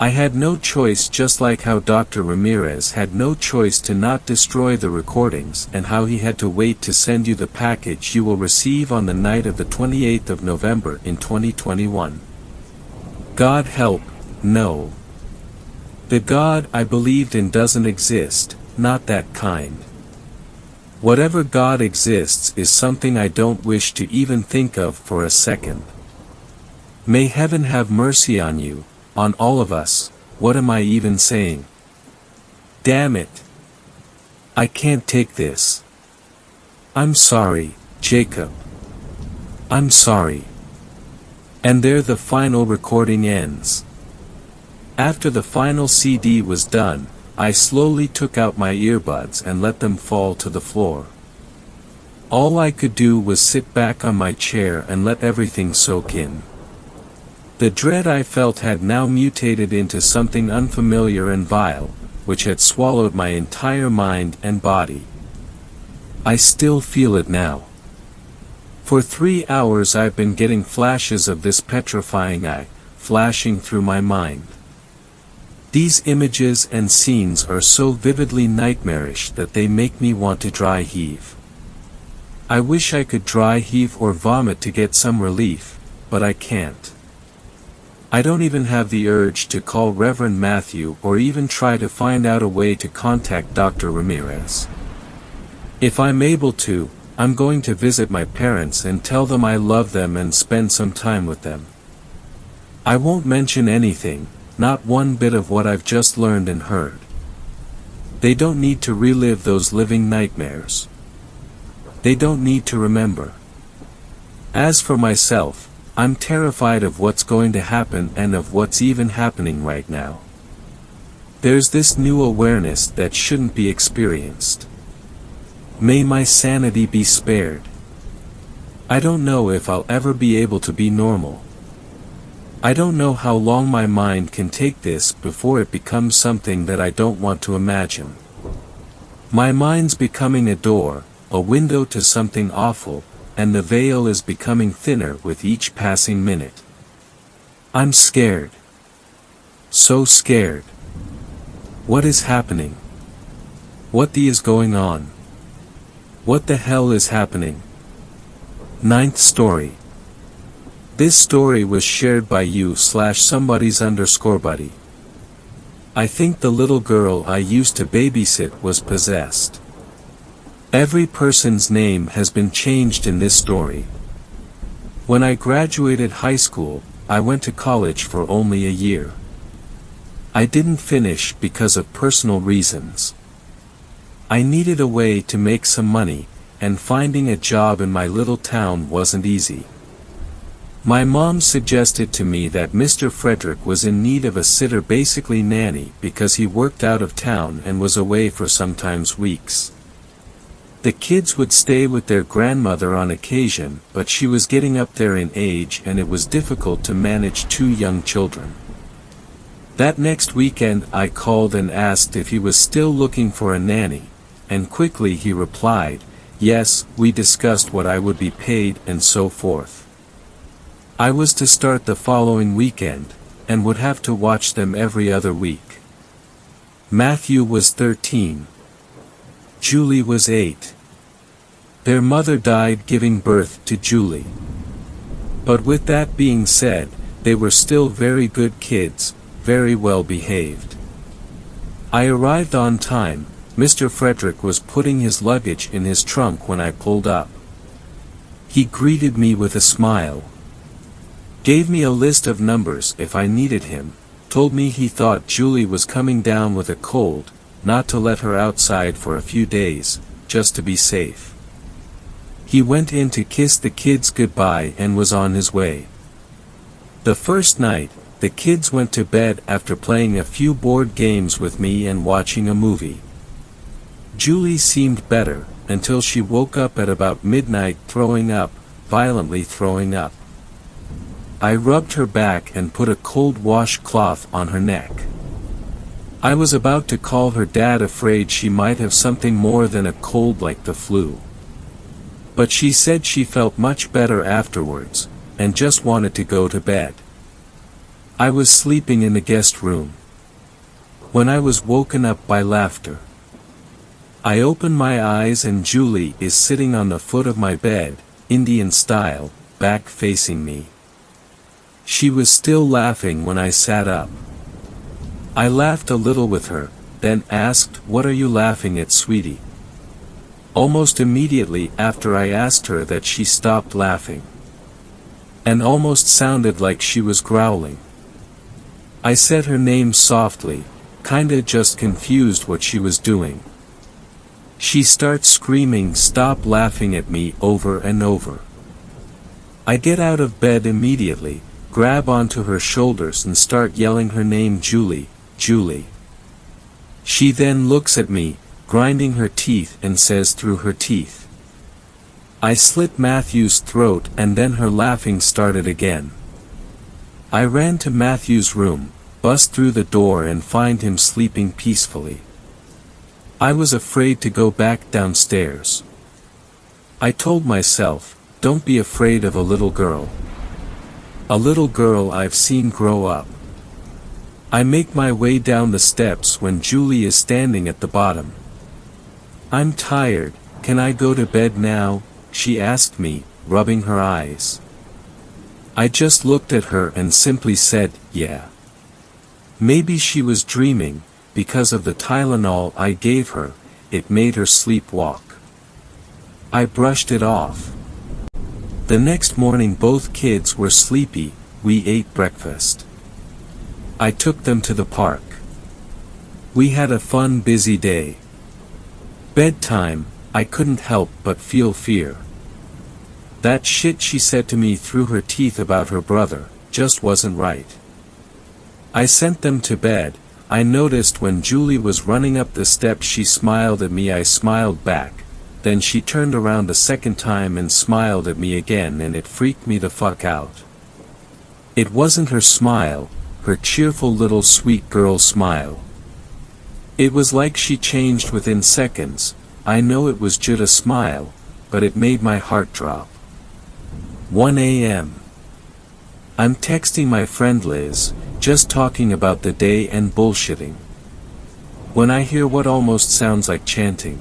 I had no choice, just like how Dr. Ramirez had no choice to not destroy the recordings, and how he had to wait to send you the package you will receive on the night of the 28th of November in 2021. God help, no. The God I believed in doesn't exist, not that kind. Whatever God exists is something I don't wish to even think of for a second. May heaven have mercy on you, on all of us. What am I even saying? Damn it. I can't take this. I'm sorry, Jacob. I'm sorry. And there the final recording ends. After the final CD was done, I slowly took out my earbuds and let them fall to the floor. All I could do was sit back on my chair and let everything soak in. The dread I felt had now mutated into something unfamiliar and vile, which had swallowed my entire mind and body. I still feel it now. For 3 hours I've been getting flashes of this petrifying eye, flashing through my mind. These images and scenes are so vividly nightmarish that they make me want to dry heave. I wish I could dry heave or vomit to get some relief, but I can't. I don't even have the urge to call Reverend Matthew or even try to find out a way to contact Dr. Ramirez. If I'm able to, I'm going to visit my parents and tell them I love them and spend some time with them. I won't mention anything, not one bit of what I've just learned and heard. They don't need to relive those living nightmares. They don't need to remember. As for myself, I'm terrified of what's going to happen and of what's even happening right now. There's this new awareness that shouldn't be experienced. May my sanity be spared. I don't know if I'll ever be able to be normal. I don't know how long my mind can take this before it becomes something that I don't want to imagine. My mind's becoming a door, a window to something awful, and the veil is becoming thinner with each passing minute. I'm scared. So scared. What is happening? What is going on? What the hell is happening? 9th story. This story was shared by you/somebody's_buddy. I think the little girl I used to babysit was possessed. Every person's name has been changed in this story. When I graduated high school, I went to college for only a year. I didn't finish because of personal reasons. I needed a way to make some money, and finding a job in my little town wasn't easy. My mom suggested to me that Mr. Frederick was in need of a sitter, basically nanny, because he worked out of town and was away for sometimes weeks. The kids would stay with their grandmother on occasion, but she was getting up there in age and it was difficult to manage 2 young children. That next weekend I called and asked if he was still looking for a nanny, and quickly he replied, yes. We discussed what I would be paid and so forth. I was to start the following weekend, and would have to watch them every other week. Matthew was 13. Julie was 8. Their mother died giving birth to Julie. But with that being said, they were still very good kids, very well behaved. I arrived on time. Mr. Frederick was putting his luggage in his trunk when I pulled up. He greeted me with a smile, gave me a list of numbers if I needed him, told me he thought Julie was coming down with a cold, not to let her outside for a few days, just to be safe. He went in to kiss the kids goodbye and was on his way. The first night, the kids went to bed after playing a few board games with me and watching a movie. Julie seemed better, until she woke up at about midnight throwing up, violently throwing up. I rubbed her back and put a cold washcloth on her neck. I was about to call her dad, afraid she might have something more than a cold like the flu. But she said she felt much better afterwards, and just wanted to go to bed. I was sleeping in the guest room when I was woken up by laughter. I open my eyes and Julie is sitting on the foot of my bed, Indian style, back facing me. She was still laughing when I sat up. I laughed a little with her, then asked, "What are you laughing at, sweetie?" Almost immediately after I asked her that, she stopped laughing. And almost sounded like she was growling. I said her name softly, kinda just confused what she was doing. She starts screaming, "Stop laughing at me," over and over. I get out of bed immediately, grab onto her shoulders and start yelling her name, "Julie, Julie." She then looks at me, grinding her teeth, and says through her teeth. I slit Matthew's throat, and then her laughing started again. I ran to Matthew's room, bust through the door and find him sleeping peacefully. I was afraid to go back downstairs. I told myself, don't be afraid of a little girl. A little girl I've seen grow up. I make my way down the steps when Julie is standing at the bottom. "I'm tired, can I go to bed now?" she asked me, rubbing her eyes. I just looked at her and simply said, "Yeah." Maybe she was dreaming, because of the Tylenol I gave her, it made her sleepwalk. I brushed it off. The next morning both kids were sleepy, we ate breakfast. I took them to the park. We had a fun, busy day. Bedtime, I couldn't help but feel fear. That shit she said to me through her teeth about her brother, just wasn't right. I sent them to bed. I noticed when Julie was running up the steps she smiled at me. I smiled back. Then she turned around a second time and smiled at me again, and it freaked me the fuck out. It wasn't her smile, her cheerful little sweet girl smile. It was like she changed within seconds. I know it was just a smile, but it made my heart drop. 1 a.m. I'm texting my friend Liz, just talking about the day and bullshitting, when I hear what almost sounds like chanting.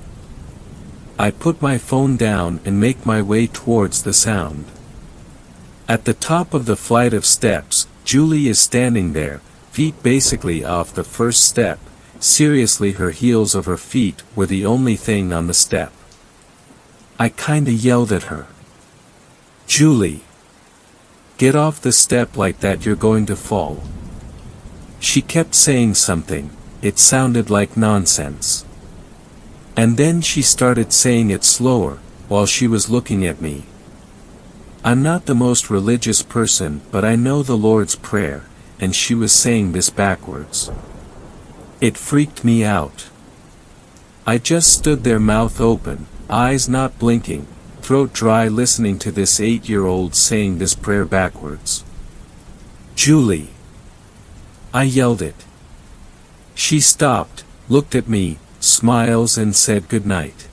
I put my phone down and make my way towards the sound. At the top of the flight of steps, Julie is standing there, feet basically off the first step. Seriously, her heels of her feet were the only thing on the step. I kinda yelled at her. "Julie! Get off the step like that, you're going to fall." She kept saying something, it sounded like nonsense. And then she started saying it slower, while she was looking at me. I'm not the most religious person, but I know the Lord's Prayer, and she was saying this backwards. It freaked me out. I just stood there, mouth open, eyes not blinking, throat dry, listening to this 8-year-old saying this prayer backwards. "Julie!" I yelled it. She stopped, looked at me, smiles, and said goodnight.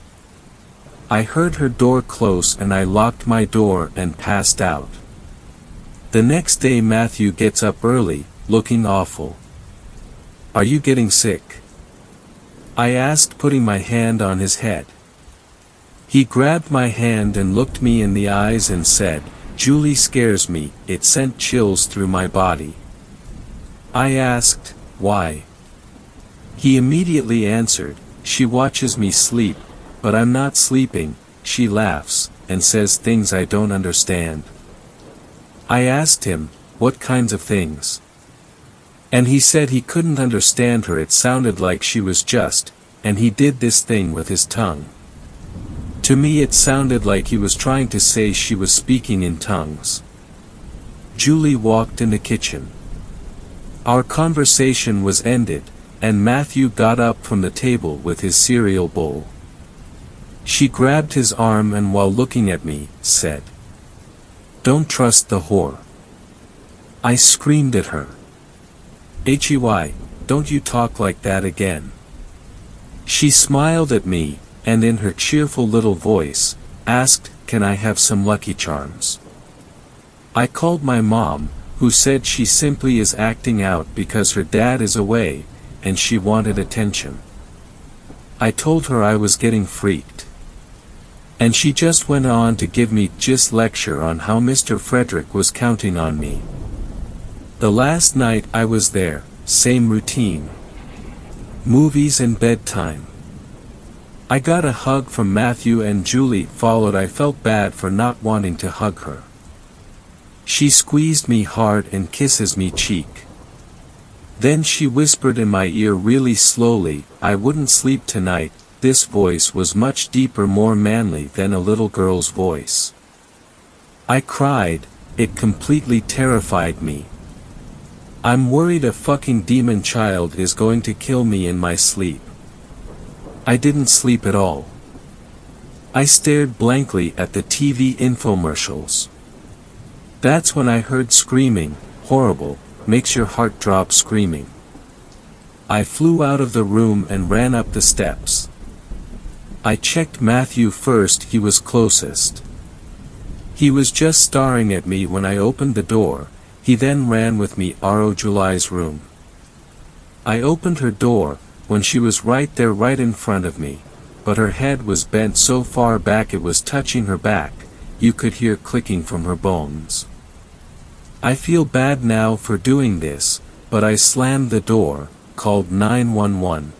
I heard her door close and I locked my door and passed out. The next day Matthew gets up early, looking awful. "Are you getting sick?" I asked, putting my hand on his head. He grabbed my hand and looked me in the eyes and said, "Julie scares me." It sent chills through my body. I asked, "Why?" He immediately answered, "She watches me sleep, but I'm not sleeping." She laughs, and says things I don't understand. I asked him, "What kinds of things?" And he said he couldn't understand her. It sounded like she was just, and he did this thing with his tongue. To me it sounded like he was trying to say she was speaking in tongues. Julie walked in the kitchen. Our conversation was ended, and Matthew got up from the table with his cereal bowl. She grabbed his arm and, while looking at me, said, "Don't trust the whore." I screamed at her. "Hey, don't you talk like that again." She smiled at me, and in her cheerful little voice, asked, "Can I have some Lucky Charms?" I called my mom, who said she simply is acting out because her dad is away, and she wanted attention. I told her I was getting freaked. And she just went on to give me just lecture on how Mr. Frederick was counting on me. The last night I was there, same routine. Movies and bedtime. I got a hug from Matthew and Julie followed. I felt bad for not wanting to hug her. She squeezed me hard and kisses me cheek. Then she whispered in my ear really slowly, "I wouldn't sleep tonight." This voice was much deeper, more manly than a little girl's voice. I cried. It completely terrified me. I'm worried a fucking demon child is going to kill me in my sleep. I didn't sleep at all. I stared blankly at the TV infomercials. That's when I heard screaming, horrible, makes your heart drop screaming. I flew out of the room and ran up the steps. I checked Matthew first, he was closest. He was just staring at me when I opened the door. He then ran with me to Julie's room. I opened her door, when she was right there right in front of me, but her head was bent so far back it was touching her back, you could hear clicking from her bones. I feel bad now for doing this, but I slammed the door, called 911.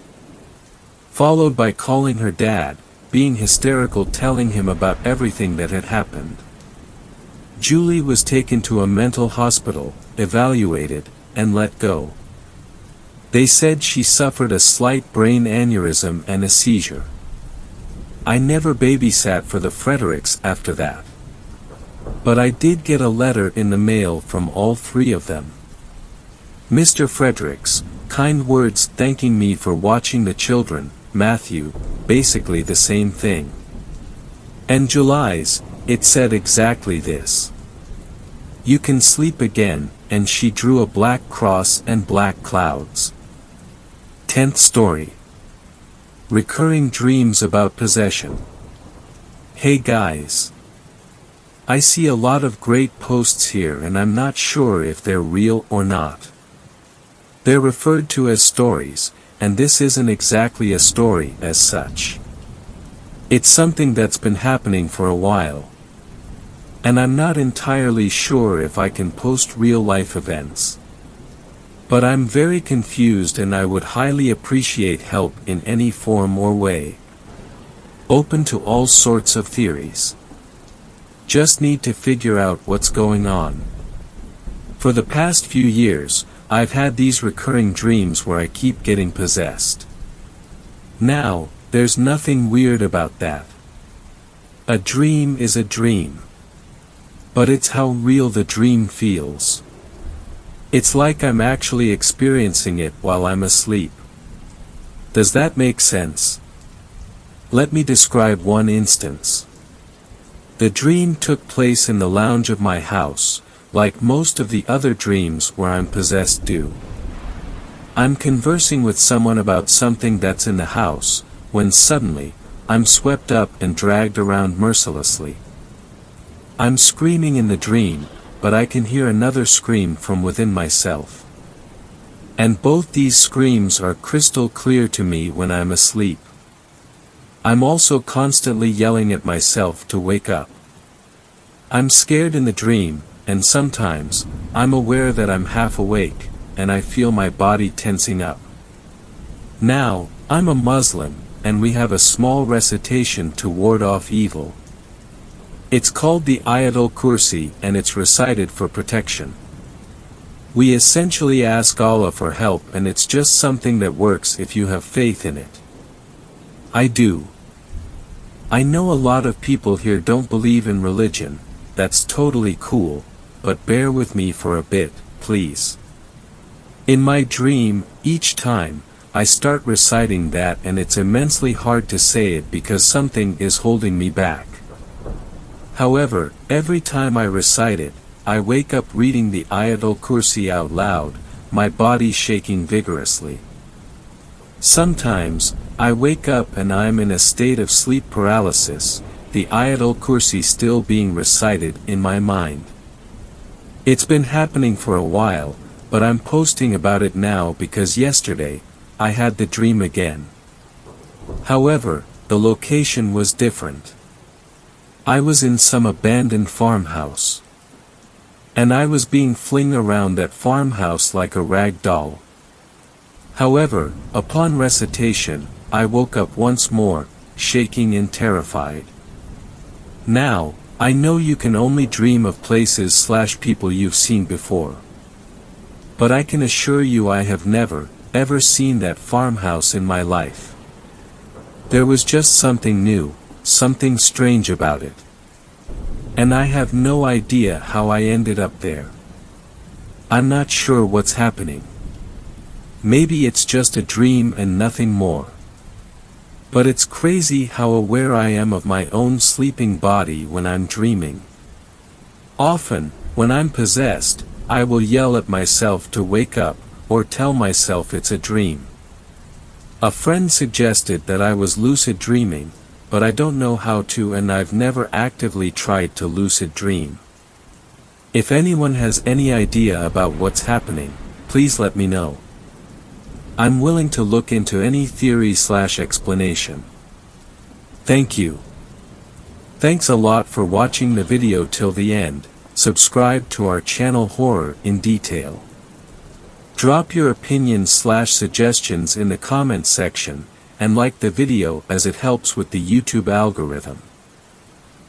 Followed by calling her dad, being hysterical, telling him about everything that had happened. Julie was taken to a mental hospital, evaluated, and let go. They said she suffered a slight brain aneurysm and a seizure. I never babysat for the Fredericks after that. But I did get a letter in the mail from all three of them. Mr. Fredericks, kind words thanking me for watching the children. Matthew, basically the same thing. And Julie's, it said exactly this. You can sleep again, and she drew a black cross and black clouds. 10th story. Recurring dreams about possession. Hey guys. I see a lot of great posts here and I'm not sure if they're real or not. They're referred to as stories, and this isn't exactly a story as such. It's something that's been happening for a while. And I'm not entirely sure if I can post real-life events. But I'm very confused and I would highly appreciate help in any form or way. Open to all sorts of theories. Just need to figure out what's going on. For the past few years, I've had these recurring dreams where I keep getting possessed. Now, there's nothing weird about that. A dream is a dream. But it's how real the dream feels. It's like I'm actually experiencing it while I'm asleep. Does that make sense? Let me describe one instance. The dream took place in the lounge of my house, like most of the other dreams where I'm possessed do. I'm conversing with someone about something that's in the house, when suddenly, I'm swept up and dragged around mercilessly. I'm screaming in the dream, but I can hear another scream from within myself. And both these screams are crystal clear to me when I'm asleep. I'm also constantly yelling at myself to wake up. I'm scared in the dream, and sometimes, I'm aware that I'm half awake, and I feel my body tensing up. Now, I'm a Muslim, and we have a small recitation to ward off evil. It's called the Ayatul Kursi and it's recited for protection. We essentially ask Allah for help and it's just something that works if you have faith in it. I do. I know a lot of people here don't believe in religion, that's totally cool, but bear with me for a bit, please. In my dream, each time, I start reciting that and it's immensely hard to say it because something is holding me back. However, every time I recite it, I wake up reading the Ayatul Kursi out loud, my body shaking vigorously. Sometimes, I wake up and I'm in a state of sleep paralysis, the Ayatul Kursi still being recited in my mind. It's been happening for a while, but I'm posting about it now because yesterday, I had the dream again. However, the location was different. I was in some abandoned farmhouse. And I was being flung around that farmhouse like a rag doll. However, upon recitation, I woke up once more, shaking and terrified. Now, I know you can only dream of places/people you've seen before. But I can assure you I have never, ever seen that farmhouse in my life. There was just something new, something strange about it. And I have no idea how I ended up there. I'm not sure what's happening. Maybe it's just a dream and nothing more. But it's crazy how aware I am of my own sleeping body when I'm dreaming. Often, when I'm possessed, I will yell at myself to wake up, or tell myself it's a dream. A friend suggested that I was lucid dreaming, but I don't know how to, and I've never actively tried to lucid dream. If anyone has any idea about what's happening, please let me know. I'm willing to look into any theory/explanation. Thank you. Thanks a lot for watching the video till the end. Subscribe to our channel Horror in Detail. Drop your opinions/suggestions in the comment section, and like the video as it helps with the YouTube algorithm.